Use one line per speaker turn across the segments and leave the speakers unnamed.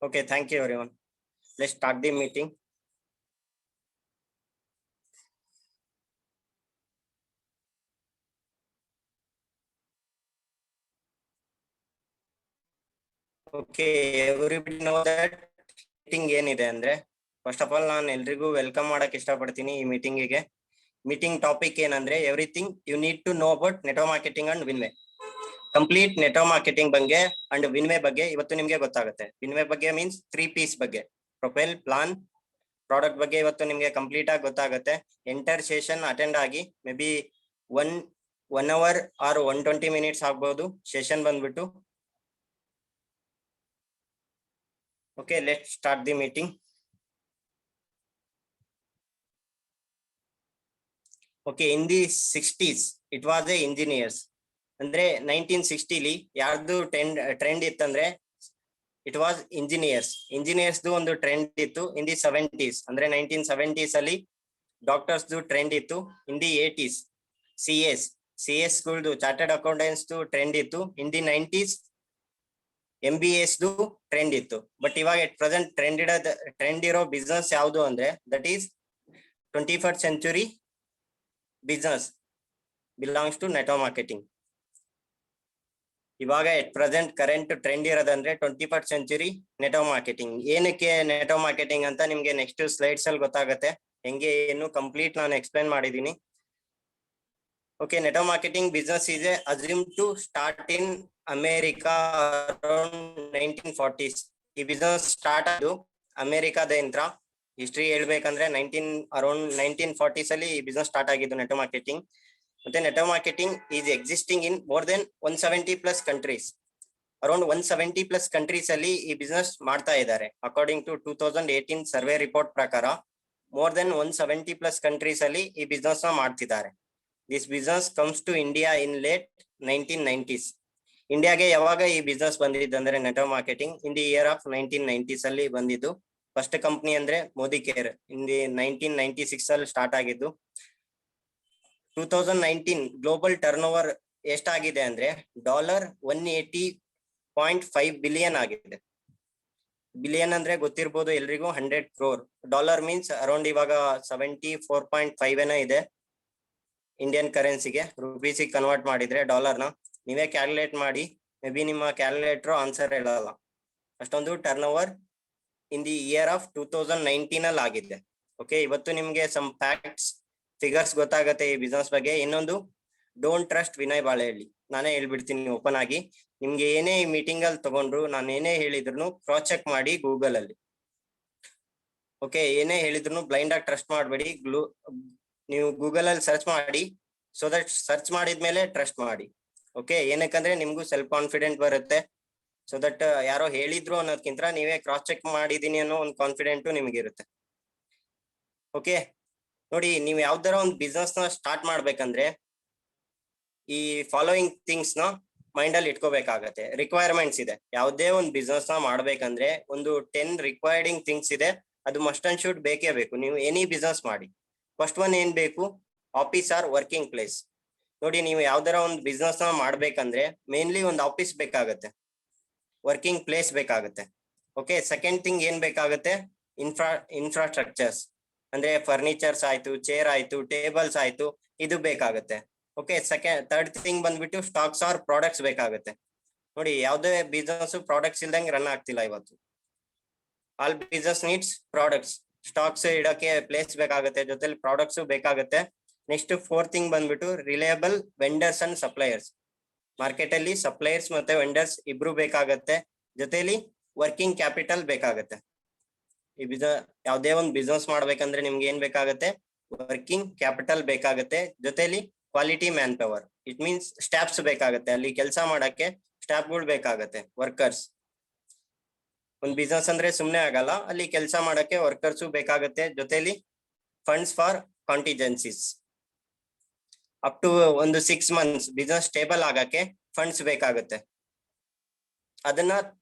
Okay, thank you everyone. Let's start the meeting. Okay, everybody know that meeting ಏನಿದೆ ಅಂದ್ರೆ first of all ನಾನು ಎಲ್ರಿಗೂ welcome ಮಾಡಕ್ ಇಷ್ಟಪಡ್ತೀನಿ ಈ ಮೀಟಿಂಗಿಗೆ. ಮೀಟಿಂಗ್ ಟಾಪಿಕ್ ಏನಂದ್ರೆ everything you need to know about network marketing and Winway. Complete network marketing ಬಗ್ಗೆ ಅಂಡ್ ವಿನ್ವೆ ಬಗ್ಗೆ ಇವತ್ತು ನಿಮ್ಗೆ ಗೊತ್ತಾಗುತ್ತೆ. ವಿನ್ವೆ ಬಗ್ಗೆ ಮೀನ್ಸ್ 3 P's ಬಗ್ಗೆ, ಪ್ರೊಫೈಲ್, ಪ್ಲಾನ್, ಪ್ರಾಡಕ್ಟ್ ಬಗ್ಗೆ ಇವತ್ತು ನಿಮ್ಗೆ ಕಂಪ್ಲೀಟ್ ಆಗಿ ಗೊತ್ತಾಗುತ್ತೆ. ಎಂಟರ್ ಸೆಷನ್ ಅಟೆಂಡ್ ಆಗಿ may be 1 hour or 120 minutes ಆಗ್ಬಹುದು ಸೆಷನ್ ಬಂದ್ಬಿಟ್ಟು. Okay, let's start the meeting. Okay, in the 60s it was a engineers. ಅಂದ್ರೆ 1960 ಯಾರ್ದು ಟ್ರೆಂಡ್ ಇತ್ತಂದ್ರೆ ಇಟ್ ವಾಸ್ ಇಂಜಿನಿಯರ್ಸ್ ಒಂದು ಟ್ರೆಂಡ್ ಇತ್ತು. ಇನ್ ದಿ 70s ಅಂದ್ರೆ 1970s ಅಲ್ಲಿ ಡಾಕ್ಟರ್ಸ್ ಟ್ರೆಂಡ್ ಇತ್ತು. ಇನ್ ದಿ 80s ಸಿಎಸ್ ಗಳದು ಚಾರ್ಟರ್ಡ್ ಅಕೌಂಟೆಂಟ್ಸ್ ಟ್ರೆಂಡ್ ಇತ್ತು. In the 90s MBAs trend ಇತ್ತು. ಬಟ್ ಇವಾಗ ಎಟ್ ಪ್ರೆಸೆಂಟ್ ಟ್ರೆಂಡ್ ಇರೋ ಬಿಸ್ನೆಸ್ ಯಾವುದು ಅಂದ್ರೆ that is 21st century business belongs to network marketing. ಇವಾಗ ಎಟ್ ಪ್ರೆಸೆಂಟ್ ಕರೆಂಟ್ ಟ್ರೆಂಡ್ ಇರೋದಂದ್ರೆ 21st century ನೆಟ್ವರ್ಕ್ ಮಾರ್ಕೆಟಿಂಗ್. ಏನಕ್ಕೆ ನೆಟ್ವರ್ಕ್ ಮಾರ್ಕೆಟಿಂಗ್ ಅಂತ ನಿಮ್ಗೆ ನೆಕ್ಸ್ಟ್ ಸ್ಲೈಡ್ಸ್ ಅಲ್ಲಿ ಗೊತ್ತಾಗುತ್ತೆ. ಹೆಂಗೆ ಏನು ಕಂಪ್ಲೀಟ್ ನಾನು ಎಕ್ಸ್ಪ್ಲೈನ್ ಮಾಡಿದೀನಿ. Okay, network marketing business is assumed to start in America around 1940s. ಈ ಬಿಸ್ನೆಸ್ ಸ್ಟಾರ್ಟ್ ಆದ್ದು ಅಮೆರಿಕಾದಿಂದ. ಹಿಸ್ಟ್ರಿ ಹೇಳ್ಬೇಕಂದ್ರೆ ಅರೌಂಡ್ 1940s ಅಲ್ಲಿ ಈ ಬಿಸ್ನೆಸ್ ಸ್ಟಾರ್ಟ್ ಆಗಿದ್ದು ನೆಟ್ವರ್ಕ್ ಮಾರ್ಕೆಟಿಂಗ್. ಮತ್ತೆ network marketing is existing in more than 170+ countries. Around 170+ countries ಅಲ್ಲಿ ಈ ಬಿಸ್ನೆಸ್ ಮಾಡ್ತಾ ಇದ್ದಾರೆ. ಅಕಾರ್ಡಿಂಗ್ ಟು 2018 ಸರ್ವೆ ರಿಪೋರ್ಟ್ ಪ್ರಕಾರ ಮೋರ್ ದೆನ್ 170+ ಕಂಟ್ರೀಸ್ ಅಲ್ಲಿ ಈ ಬಿಸ್ನೆಸ್ ನ ಮಾಡ್ತಿದ್ದಾರೆ. This business comes to India in late 1990s. ಇಂಡಿಯಾಗೆ ಯಾವಾಗ ಈ ಬಿಸ್ನೆಸ್ ಬಂದಿದ್ದು ಅಂದ್ರೆ network marketing in the year of 1990s ಅಲ್ಲಿ ಬಂದಿದ್ದು. ಫಸ್ಟ್ ಕಂಪ್ನಿ ಅಂದ್ರೆ ಮೋದಿ ಕೇರ್ ಇನ್ ದಿ 1996 ಅಲ್ಲಿ ಸ್ಟಾರ್ಟ್ ಆಗಿದ್ದು. 2019 ಗ್ಲೋಬಲ್ ಟರ್ನ್ ಓವರ್ ಎಷ್ಟಾಗಿದೆ ಅಂದ್ರೆ $180.5 billion ಆಗಿದೆ. ಬಿಲಿಯನ್ ಅಂದ್ರೆ ಗೊತ್ತಿರ್ಬೋದು ಎಲ್ರಿಗೂ, 100 crore. ಡಾಲರ್ ಮೀನ್ಸ್ ಅರೌಂಡ್ ಇವಾಗ 74.5 ಏನೋ ಇದೆ ಇಂಡಿಯನ್ ಕರೆನ್ಸಿಗೆ. ರುಪೀಸಿಗೆ ಕನ್ವರ್ಟ್ ಮಾಡಿದ್ರೆ ಡಾಲರ್ನ ನೀವೇ ಕ್ಯಾಲ್ಕುಲೇಟ್ ಮಾಡಿ. ಮೇ ಬಿ ನಿಮ್ಮ ಕ್ಯಾಲ್ಕುಲೇಟರ್ ಆನ್ಸರ್ ಹೇಳಲ್ಲ. ಅಷ್ಟೊಂದು turn over in the year of 2019 ಅಲ್ಲಿ ಆಗಿದೆ. ಓಕೆ, ಇವತ್ತು ನಿಮ್ಗೆ ಸಮ್ ಫ್ಯಾಕ್ಟ್ಸ್ ಫಿಗರ್ಸ್ ಗೊತ್ತಾಗತ್ತೆ ಈ ಬಿಸ್ನೆಸ್ ಬಗ್ಗೆ. ಇನ್ನೊಂದು, ಡೋಂಟ್ ಟ್ರಸ್ಟ್ ವಿನಯ್ ಬಾಳೆಹಳ್ಳಿ. ನಾನೇ ಹೇಳ್ಬಿಡ್ತೀನಿ ಓಪನ್ ಆಗಿ. ನಿಮ್ಗೆ ಏನೇ ಈ ಮೀಟಿಂಗ್ ಅಲ್ಲಿ ತಗೊಂಡ್ರು ನಾನು ಏನೇ ಹೇಳಿದ್ರು ಕ್ರಾಸ್ ಚೆಕ್ ಮಾಡಿ ಗೂಗಲ್ ಅಲ್ಲಿ. ಓಕೆ, ಏನೇ ಹೇಳಿದ್ರು ಬ್ಲೈಂಡ್ ಆಗಿ ಟ್ರಸ್ಟ್ ಮಾಡಬೇಡಿ. ನೀವು ಗೂಗಲ್ ಅಲ್ಲಿ ಸರ್ಚ್ ಮಾಡಿ. ಸೊ ದಟ್ ಸರ್ಚ್ ಮಾಡಿದ್ಮೇಲೆ ಟ್ರಸ್ಟ್ ಮಾಡಿ. ಓಕೆ, ಏನಕ್ಕಂದ್ರೆ ನಿಮ್ಗೂ ಸೆಲ್ಫ್ ಕಾನ್ಫಿಡೆಂಟ್ ಬರುತ್ತೆ. ಸೊ ದಟ್ ಯಾರೋ ಹೇಳಿದ್ರು ಅನ್ನೋದಕ್ಕಿಂತ ನೀವೇ ಕ್ರಾಸ್ ಚೆಕ್ ಮಾಡಿದೀನಿ ಅನ್ನೋ ಒಂದು ಕಾನ್ಫಿಡೆಂಟ್ ನಿಮ್ಗಿರುತ್ತೆ. ಓಕೆ, ನೋಡಿ, ನೀವು ಯಾವ್ದಾರ ಒಂದು ಬಿಸ್ನೆಸ್ ನ ಸ್ಟಾರ್ಟ್ ಮಾಡ್ಬೇಕಂದ್ರೆ ಈ ಫಾಲೋಯಿಂಗ್ ಥಿಂಗ್ಸ್ ನ ಮೈಂಡ್ ಅಲ್ಲಿ ಇಟ್ಕೋಬೇಕಾಗತ್ತೆ. ರಿಕ್ವೈರ್ಮೆಂಟ್ಸ್ ಇದೆ. ಯಾವುದೇ ಒಂದು ಬಿಸ್ನೆಸ್ ನ ಮಾಡ್ಬೇಕಂದ್ರೆ ಒಂದು 10 ರಿಕ್ವೈರ್ಡಿಂಗ್ ಥಿಂಗ್ಸ್ ಇದೆ. ಅದು ಮಸ್ಟ್ ಅಂಡ್ ಶುಡ್ ಬೇಕೇ ಬೇಕು. ನೀವು ಎನಿ ಬಿಸ್ನೆಸ್ ಮಾಡಿ. ಫಸ್ಟ್ ಒನ್ ಏನ್ ಬೇಕು? Office are working place. ನೋಡಿ, ನೀವು ಯಾವ್ದಾರ ಒಂದು ಬಿಸ್ನೆಸ್ ನ ಮಾಡ್ಬೇಕಂದ್ರೆ ಮೇನ್ಲಿ ಒಂದು ಆಫೀಸ್ ಬೇಕಾಗತ್ತೆ, ವರ್ಕಿಂಗ್ ಪ್ಲೇಸ್ ಬೇಕಾಗತ್ತೆ. ಓಕೆ, ಸೆಕೆಂಡ್ ಥಿಂಗ್ ಏನ್ ಬೇಕಾಗತ್ತೆ? ಇನ್ಫ್ರಾಸ್ಟ್ರಕ್ಚರ್ಸ್ ಅಂದ್ರೆ ಫರ್ನಿಚರ್ಸ್ ಆಯ್ತು, ಚೇರ್ ಆಯ್ತು, ಟೇಬಲ್ಸ್ ಆಯ್ತು, ಇದು ಬೇಕಾಗತ್ತೆ. ಓಕೆ, ಥರ್ಡ್ ಥಿಂಗ್ ಬಂದ್ಬಿಟ್ಟು ಸ್ಟಾಕ್ಸ್ ಆರ್ ಪ್ರಾಡಕ್ಟ್ಸ್ ಬೇಕಾಗತ್ತೆ. ನೋಡಿ, ಯಾವುದೇ ಬಿಸ್ನೆಸ್ ಪ್ರಾಡಕ್ಟ್ಸ್ ಇಲ್ದಂಗೆ ರನ್ ಆಗ್ತಿಲ್ಲ ಇವತ್ತು. All business needs products. Stocks ಇಡಕ್ಕೆ ಪ್ಲೇಸ್ ಬೇಕಾಗುತ್ತೆ, ಜೊತೆಲಿ ಪ್ರಾಡಕ್ಟ್ಸ್ ಬೇಕಾಗುತ್ತೆ. ನೆಕ್ಸ್ಟ್ ಫೋರ್ತ್ ಥಿಂಗ್ ಬಂದ್ಬಿಟ್ಟು reliable vendors and suppliers. Market ಅಲ್ಲಿ ಸಪ್ಲೈಯರ್ಸ್ ಮತ್ತೆ ವೆಂಡರ್ಸ್ ಇಬ್ರು ಬೇಕಾಗತ್ತೆ. ಜೊತೆಲಿ ವರ್ಕಿಂಗ್ ಕ್ಯಾಪಿಟಲ್ ಬೇಕಾಗತ್ತೆ. ಈ ಯಾವುದೇ ಒಂದು ಬಿಸ್ನೆಸ್ ಮಾಡ್ಬೇಕಂದ್ರೆ ನಿಮ್ಗೆ ಏನ್ ಬೇಕಾಗತ್ತೆ? ವರ್ಕಿಂಗ್ ಕ್ಯಾಪಿಟಲ್ ಬೇಕಾಗತ್ತೆ. ಜೊತೆಲಿ quality man power, it means staffs ಬೇಕಾಗತ್ತೆ. ಅಲ್ಲಿ ಕೆಲಸ ಮಾಡಕ್ಕೆ ಸ್ಟಾಫ್ಗಳು ಬೇಕಾಗತ್ತೆ, ವರ್ಕರ್ಸ್. ಒಂದು ಬಿಸ್ನೆಸ್ ಅಂದ್ರೆ ಸುಮ್ನೆ ಆಗಲ್ಲ, ಅಲ್ಲಿ ಕೆಲಸ ಮಾಡಕ್ಕೆ ವರ್ಕರ್ಸು ಬೇಕಾಗತ್ತೆ. ಜೊತೆಲಿ ಫಂಡ್ಸ್ ಫಾರ್ ಕಾಂಟಿಜೆನ್ಸೀಸ್. ಅಪ್ ಟು ಒಂದು 6 months ಬಿಸ್ನೆಸ್ ಸ್ಟೇಬಲ್ ಆಗಕ್ಕೆ ಫಂಡ್ಸ್ ಬೇಕಾಗುತ್ತೆ. ಅದನ್ನ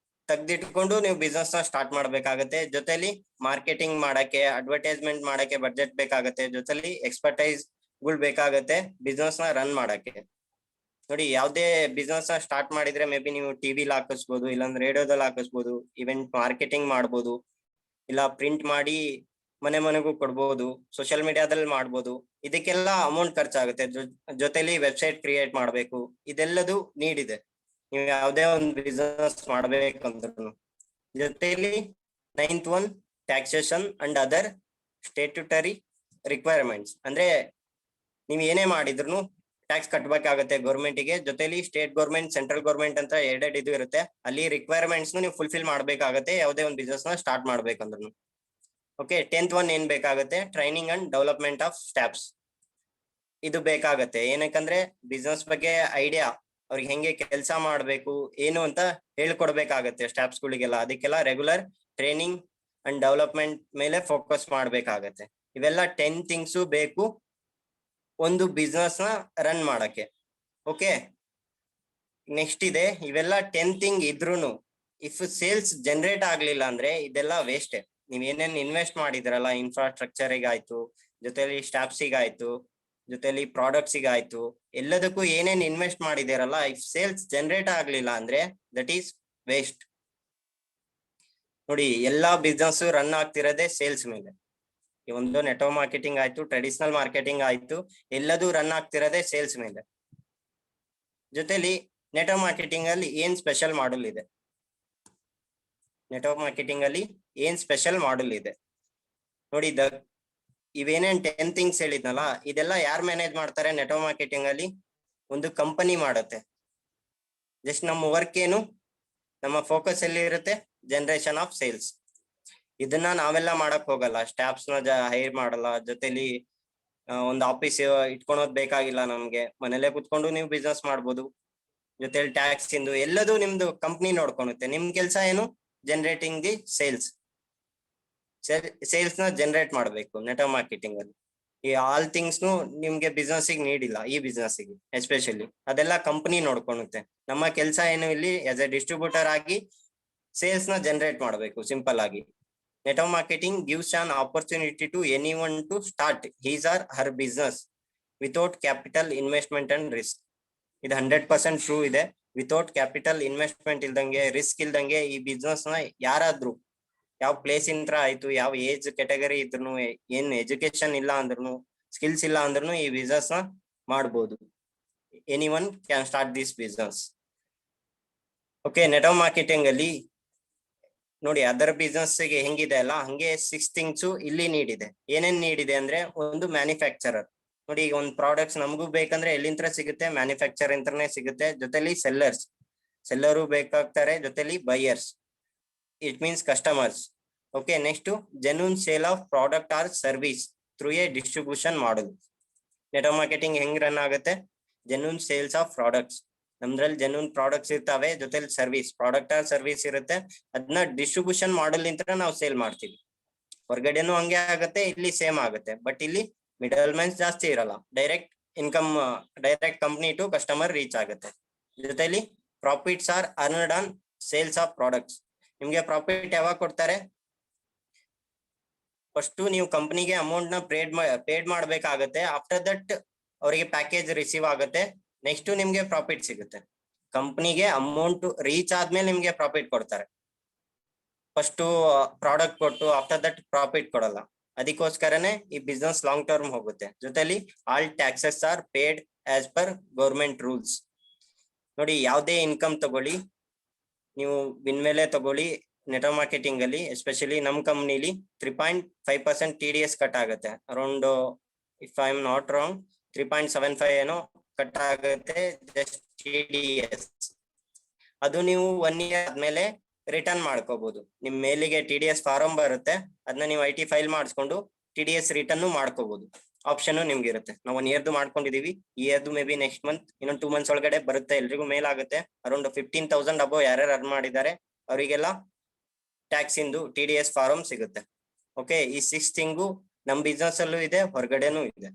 ತೆಗ್ದಿಟ್ಕೊಂಡು ನೀವು ಬಿಸ್ನೆಸ್ ನ ಸ್ಟಾರ್ಟ್ ಮಾಡ್ಬೇಕಾಗತ್ತೆ. ಜೊತೆಲಿ ಮಾರ್ಕೆಟಿಂಗ್ ಮಾಡಕ್ಕೆ, ಅಡ್ವರ್ಟೈಸ್ಮೆಂಟ್ ಮಾಡಕ್ಕೆ ಬಡ್ಜೆಟ್ ಬೇಕಾಗತ್ತೆ. ಜೊತೆಲಿ ಎಕ್ಸ್ಪರ್ಟೈಸ್ ಗಳು ಬೇಕಾಗತ್ತೆ ಬಿಸ್ನೆಸ್ ನ ರನ್ ಮಾಡಕ್ಕೆ. ನೋಡಿ ಯಾವ್ದೇ ಬಿಸ್ನೆಸ್ ಸ್ಟಾರ್ಟ್ ಮಾಡಿದ್ರೆ ಮೇ ಬಿ ನೀವು ಟಿವಿಲಿ ಹಾಕಿಸ್ಬೋದು, ಇಲ್ಲಾಂದ್ರೆ ರೇಡಿಯೋದಲ್ಲಿ ಹಾಕಿಸ್ಬೋದು, ಇವೆಂಟ್ ಮಾರ್ಕೆಟಿಂಗ್ ಮಾಡ್ಬೋದು, ಇಲ್ಲ ಪ್ರಿಂಟ್ ಮಾಡಿ ಮನೆ ಮನೆಗೂ ಕೊಡ್ಬೋದು, ಸೋಷಿಯಲ್ ಮೀಡಿಯಾದಲ್ಲಿ ಮಾಡ್ಬೋದು. ಇದಕ್ಕೆಲ್ಲ ಅಮೌಂಟ್ ಖರ್ಚಾಗುತ್ತೆ. ಜೊತೆಲಿ ವೆಬ್ಸೈಟ್ ಕ್ರಿಯೇಟ್ ಮಾಡ್ಬೇಕು, ಇದೆಲ್ಲದು ನೀಡ್ ಇದೆ ನೀವು ಯಾವ್ದೇ ಒಂದು ಬಿಸ್ನೆಸ್ ಮಾಡ್ಬೇಕಂದ್ರು. ಜೊತೆಲಿ 9th one taxation and other statutory requirements. ಅಂದ್ರೆ ನೀವ್ ಏನೇ ಮಾಡಿದ್ರು ಟ್ಯಾಕ್ಸ್ ಕಟ್ಬೇಕಾಗತ್ತೆ ಗೌರ್ಮೆಂಟಿಗೆ. ಜೊತೆಲಿ ಸ್ಟೇಟ್ ಗೌರ್ಮೆಂಟ್, ಸೆಂಟ್ರಲ್ ಗೌರ್ಮೆಂಟ್ ಅಂತ ಎರಡೆರಡು ಇದು ಇರುತ್ತೆ. ಅಲ್ಲಿ ರಿಕ್ವೈರ್ಮೆಂಟ್ಸ್ ನೀವು ಫುಲ್ಫಿಲ್ ಮಾಡ್ಬೇಕಾಗತ್ತೆ ಯಾವ್ದೇ ಒಂದು ಬಿಸ್ನೆಸ್ ನ ಸ್ಟಾರ್ಟ್ ಮಾಡ್ಬೇಕಂದ್ರು. ಓಕೆ, 10th one ಏನ್ ಬೇಕಾಗತ್ತೆ? Training and development of staffs. ಇದು ಬೇಕಾಗತ್ತೆ ಏನಕ್ಕಂದ್ರೆ ಬಿಸ್ನೆಸ್ ಬಗ್ಗೆ ಐಡಿಯಾ, ಅವ್ರಿಗೆ ಹೆಂಗೆ ಕೆಲಸ ಮಾಡ್ಬೇಕು ಏನು ಅಂತ ಹೇಳ್ಕೊಡ್ಬೇಕಾಗತ್ತೆ ಸ್ಟಾಫ್ಸ್ ಗಳಿಗೆಲ್ಲ. ಅದಕ್ಕೆಲ್ಲ ರೆಗ್ಯುಲರ್ ಟ್ರೈನಿಂಗ್ ಅಂಡ್ ಡೆವಲಪ್ಮೆಂಟ್ ಮೇಲೆ ಫೋಕಸ್ ಮಾಡ್ಬೇಕಾಗತ್ತೆ. ಇವೆಲ್ಲ 10 ಥಿಂಗ್ಸ್ ಬೇಕು ಒಂದು ಬಿಸ್ನೆಸ್ ನ ರನ್ ಮಾಡಕ್ಕೆ. ಓಕೆ, ನೆಕ್ಸ್ಟ್ ಇದೆ, ಇವೆಲ್ಲ 10 ಥಿಂಗ್ ಇದ್ರೂನು ಇಫ್ ಸೇಲ್ಸ್ ಜನರೇಟ್ ಆಗ್ಲಿಲ್ಲ ಅಂದ್ರೆ ಇದೆಲ್ಲ ವೇಸ್ಟ್. ನೀವ್ ಏನೇನ್ ಇನ್ವೆಸ್ಟ್ ಮಾಡಿದ್ರಲ್ಲ, ಇನ್ಫ್ರಾಸ್ಟ್ರಕ್ಚರ್ಗಾಯ್ತು, ಜೊತೆಲಿ ಸ್ಟಾಫ್ಸಿಗಾಯ್ತು, ಜೊತೆಲಿ ಪ್ರಾಡಕ್ಟ್ಸಿಗಾಯ್ತು, ಎಲ್ಲದಕ್ಕೂ ಏನೇನ್ ಇನ್ವೆಸ್ಟ್ ಮಾಡಿದಿರಲ್ಲ, ಇಫ್ ಸೇಲ್ಸ್ ಜನರೇಟ್ ಆಗ್ಲಿಲ್ಲ ಅಂದ್ರೆ ದಟ್ ಈಸ್ ವೇಸ್ಟ್. ನೋಡಿ ಎಲ್ಲಾ ಬಿಸ್ನೆಸ್ ರನ್ ಆಗ್ತಿರೋದೇ ಸೇಲ್ಸ್ ಮೇಲೆ. ಈ ಒಂದು ನೆಟ್ವರ್ಕ್ ಮಾರ್ಕೆಟಿಂಗ್ ಆಯ್ತು, ಟ್ರೆಡಿಷನಲ್ ಮಾರ್ಕೆಟಿಂಗ್ ಆಯ್ತು, ಎಲ್ಲದೂ ರನ್ ಆಗ್ತಿರೋದೇ ಸೇಲ್ಸ್ ಮೇಲೆ. ಜೊತೆಲಿ ನೆಟ್ವರ್ಕ್ ಮಾರ್ಕೆಟಿಂಗ್ ಅಲ್ಲಿ ಏನ್ ಸ್ಪೆಷಲ್ ಮಾಡಲ್ ಇದೆ? ನೆಟ್ವರ್ಕ್ ಮಾರ್ಕೆಟಿಂಗ್ ಅಲ್ಲಿ ಏನ್ ಸ್ಪೆಷಲ್ ಮಾಡಲ್ ಇದೆ ನೋಡಿ. ಇವೇನೇನ್ 10 ಥಿಂಗ್ಸ್ ಹೇಳಿದ್ನಲ್ಲ, ಇದೆಲ್ಲ ಯಾರು ಮ್ಯಾನೇಜ್ ಮಾಡ್ತಾರೆ ನೆಟ್ವರ್ಕ್ ಮಾರ್ಕೆಟಿಂಗ್ ಅಲ್ಲಿ? ಒಂದು ಕಂಪನಿ ಮಾಡುತ್ತೆ. ಜಸ್ಟ್ ನಮ್ಮ ವರ್ಕ್ ಏನು, ನಮ್ಮ ಫೋಕಸ್ ಎಲ್ಲಿ ಇರುತ್ತೆ? Generation of sales. ಇದನ್ನ ನಾವೆಲ್ಲ ಮಾಡಕ್ ಹೋಗಲ್ಲ, ಸ್ಟಾಫ್ಸ್ ನ ಹೈರ್ ಮಾಡಲ್ಲ. ಜೊತೆಲಿ ಒಂದು ಆಫೀಸ್ ಇಟ್ಕೊಳೋದ್ ಬೇಕಾಗಿಲ್ಲ ನಮ್ಗೆ, ಮನೇಲೆ ಕುತ್ಕೊಂಡು ನೀವು ಬಿಸ್ನೆಸ್ ಮಾಡ್ಬೋದು. ಜೊತೆಲಿ ಟ್ಯಾಕ್ಸ್ ಇಂದು ಎಲ್ಲದೂ ನಿಮ್ದು ಕಂಪ್ನಿ ನೋಡ್ಕೊಳುತ್ತೆ. ನಿಮ್ ಕೆಲ್ಸ ಏನು? Generating the sales. ಸೇಲ್ಸ್ ನ ಜನರೇಟ್ ಮಾಡ್ಬೇಕು ನೆಟ್ವರ್ಕ್ ಮಾರ್ಕೆಟಿಂಗ್ ಅಲ್ಲಿ. ಈ ಆಲ್ ಥಿಂಗ್ಸ್ ನಿಮ್ಗೆ ಬಿಸ್ನೆಸ್ ನೀಡಿಲ್ಲ, ಈ ಬಿಸ್ನೆಸ್ ಗೆ ಎಸ್ಪೆಷಲಿ ಅದೆಲ್ಲ ಕಂಪನಿ ನೋಡ್ಕೊಳುತ್ತೆ. ನಮ್ಮ ಕೆಲಸ ಏನು ಇಲ್ಲಿ ಆಸ್ ಎ ಡಿಸ್ಟ್ರಿಬ್ಯೂಟರ್ ಆಗಿ ಸೇಲ್ಸ್ ನ ಜನರೇಟ್ ಮಾಡ್ಬೇಕು. ಸಿಂಪಲ್ ಆಗಿ network marketing gives an opportunity to anyone to start his or her business without capital investment and risk. ಇದು 100% ಟ್ರೂ ಇದೆ. ವಿತೌಟ್ ಕ್ಯಾಪಿಟಲ್ ಇನ್ವೆಸ್ಟ್ಮೆಂಟ್ ಇಲ್ದಂಗೆ, ರಿಸ್ಕ್ ಇಲ್ದಂಗೆ ಈ ಬಿಸ್ನೆಸ್ ನ ಯಾರಾದ್ರೂ ಯಾವ ಪ್ಲೇಸ್ ಇಂತ್ರ ಆಯ್ತು, ಯಾವ ಏಜ್ ಕೆಟಗರಿ ಇದ್ರು, ಏನ್ ಎಜುಕೇಶನ್ ಇಲ್ಲ ಅಂದ್ರೂ, ಸ್ಕಿಲ್ಸ್ ಇಲ್ಲ ಅಂದ್ರೂ ಈ ಬಿಸ್ನೆಸ್ ನ ಮಾಡ್ಬೋದು. Anyone can start this business. Okay, network marketing ಅಲ್ಲಿ ನೋಡಿ ಅದರ್ ಬಿಸ್ನೆಸ್ ಗೆ ಹೆಂಗಿದೆ ಅಲ್ಲ, ಹಂಗೆ 6 ಥಿಂಗ್ಸ್ ಇಲ್ಲಿ ನೀಡಿದೆ. ಏನೇನ್ ನೀಡಿದೆ ಅಂದ್ರೆ, ಒಂದು ಮ್ಯಾನುಫ್ಯಾಕ್ಚರರ್. ನೋಡಿ ಈಗ ಒಂದು ಪ್ರಾಡಕ್ಟ್ಸ್ ನಮಗೂ ಬೇಕಂದ್ರೆ ಎಲ್ಲಿಂತ್ರ ಸಿಗುತ್ತೆ? ಮ್ಯಾನುಫ್ಯಾಕ್ಚರ್ ಇಂತ್ರನೇ ಸಿಗುತ್ತೆ. ಜೊತೆಲಿ ಸೆಲ್ಲರು ಬೇಕಾಗ್ತಾರೆ, ಜೊತೆಲಿ buyers, it means customers. Okay, next genuine sale of product or service through a distribution model. Network marketing ಹೆಂಗ್ ರನ್ ಆಗುತ್ತೆ? ಜೆನ್ಯೂನ್ ಸೇಲ್ಸ್ ಆಫ್ ಪ್ರಾಡಕ್ಟ್ಸ್, ನಮ್ದ್ರಲ್ಲಿ ಜೆನ್ಯೂನ್ ಪ್ರಾಡಕ್ಟ್ಸ್ ಇರ್ತಾವೆ, ಜೊತೆಲಿ ಸರ್ವಿಸ್, ಪ್ರಾಡಕ್ಟ್ ಆರ್ ಸರ್ವಿಸ್ ಇರುತ್ತೆ. ಅದನ್ನ ಡಿಸ್ಟ್ರಿಬ್ಯೂಷನ್ ಮಾಡಲ್ ಇಂತ್ರ ನಾವು ಸೇಲ್ ಮಾಡ್ತೀವಿ. ಹೊರಗಡೆನೂ ಹಂಗೆ ಆಗುತ್ತೆ, ಇಲ್ಲಿ ಸೇಮ್ ಆಗುತ್ತೆ. ಬಟ್ ಇಲ್ಲಿ ಮಿಡಲ್ ಮ್ಯಾನ್ಸ್ ಜಾಸ್ತಿ ಇರಲ್ಲ, direct income, direct company to customer reach ಆಗುತ್ತೆ. ಜೊತೆಲಿ profits are earned on sales of products. ನಿಮ್ಗೆ ಪ್ರಾಫಿಟ್ ಯಾವಾಗ ಕೊಡ್ತಾರೆ? ಫಸ್ಟ್ ನೀವು ಕಂಪನಿಗೆ ಅಮೌಂಟ್ ನ ಪೇಡ್ ಮಾಡ್ಬೇಕಾಗತ್ತೆ. ಆಫ್ಟರ್ ದಟ್ ಅವರಿಗೆ ಪ್ಯಾಕೇಜ್ ರಿಸೀವ್ ಆಗುತ್ತೆ. ನೆಕ್ಸ್ಟ್ ನಿಮ್ಗೆ ಪ್ರಾಫಿಟ್ ಸಿಗುತ್ತೆ. ಕಂಪನಿಗೆ ಅಮೌಂಟ್ ರೀಚ್ ಆದ್ಮೇಲೆ ನಿಮ್ಗೆ ಪ್ರಾಫಿಟ್ ಕೊಡ್ತಾರೆ. ಫಸ್ಟ್ ಪ್ರಾಡಕ್ಟ್ ಕೊಟ್ಟು ಆಫ್ಟರ್ ದಟ್ ಪ್ರಾಫಿಟ್ ಕೊಡಲ್ಲ. ಅದಕ್ಕೋಸ್ಕರನೇ ಈ ಬಿಸ್ನೆಸ್ ಲಾಂಗ್ ಟರ್ಮ್ ಹೋಗುತ್ತೆ. ಜೊತೆಲಿ all taxes are paid as per government rules. ನೋಡಿ ಯಾವ್ದೇ ಇನ್ಕಮ್ ತಗೊಳ್ಳಿ, ನೀವು ವಿನ್ ಮೇಲೆ ತಗೊಳ್ಳಿ, ನೆಟ್ವರ್ಕ್ ಮಾರ್ಕೆಟಿಂಗ್ ಅಲ್ಲಿ ಎಸ್ಪೆಷಲಿ ನಮ್ ಕಂಪ್ನಿಲಿ 3.5% TDS ಕಟ್ ಆಗುತ್ತೆ. Around, if I am not wrong, 3.75 ಏನೋ ಕಟ್ ಆಗುತ್ತೆ ಜಸ್ಟ್ TDS. ಅದು ನೀವು 1 year ಆದ್ಮೇಲೆ ರಿಟರ್ನ್ ಮಾಡ್ಕೋಬಹುದು. ನಿಮ್ ಮೇಲಿಗೆ TDS ಫಾರಂ ಬರುತ್ತೆ, ಅದನ್ನ ನೀವು IT ಫೈಲ್ ಮಾಡಿಸ್ಕೊಂಡು TDS ರಿಟರ್ನ್ ಮಾಡ್ಕೋಬಹುದು. ಆಪ್ಷನ್ ನಿಮ್ಗೆ ಇರುತ್ತೆ. ನಾವು 1 year ಮಾಡ್ಕೊಂಡಿದೀವಿ, ಈ ಇಯರ್ದು ಮೇ ಬಿ ನೆಕ್ಸ್ಟ್ ಮಂತ್, ಇನ್ನೊಂದು 2 months ಒಳಗಡೆ ಬರುತ್ತೆ. ಎಲ್ರಿಗೂ ಮೇಲ್ ಆಗುತ್ತೆ. ಅರೌಂಡ್ 15,000 ಅಬೋ ಯಾರ್ಯಾರು ಅರ್ನ್ ಮಾಡಿದ್ದಾರೆ ಅವರಿಗೆಲ್ಲ ಟ್ಯಾಕ್ಸ್ ಇಂದು TDS ಫಾರಂ ಸಿಗುತ್ತೆ. ಓಕೆ, ಈ 6 ಥಿಂಗು ನಮ್ ಬಿಸ್ನೆಸ್ ಅಲ್ಲೂ ಇದೆ, ಹೊರಗಡೆನೂ ಇದೆ.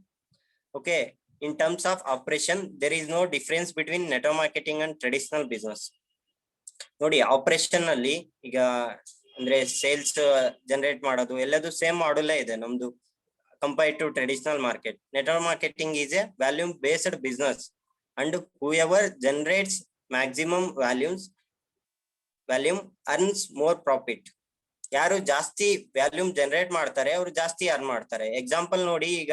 Okay, in terms of operation there is no difference between network marketing and traditional business. ನೋಡಿ ಆಪರೇಷನ್ ಅಲ್ಲಿ ಈಗ ಅಂದ್ರೆ ಸೇಲ್ಸ್ ಜನರೇಟ್ ಮಾಡೋದು ಎಲ್ಲದು ಸೇಮ್ ಮಾಡಲೇ ಇದೆ ನಮ್ದು compared to traditional market. Network marketing is a volume based business and whoever generates maximum volume earns more profit. ಯಾರು ಜಾಸ್ತಿ ವ್ಯಾಲ್ಯೂಮ್ ಜನರೇಟ್ ಮಾಡ್ತಾರೆ ಅವ್ರು ಜಾಸ್ತಿ ಅರ್ನ್ ಮಾಡ್ತಾರೆ. ಎಕ್ಸಾಂಪಲ್ ನೋಡಿ, ಈಗ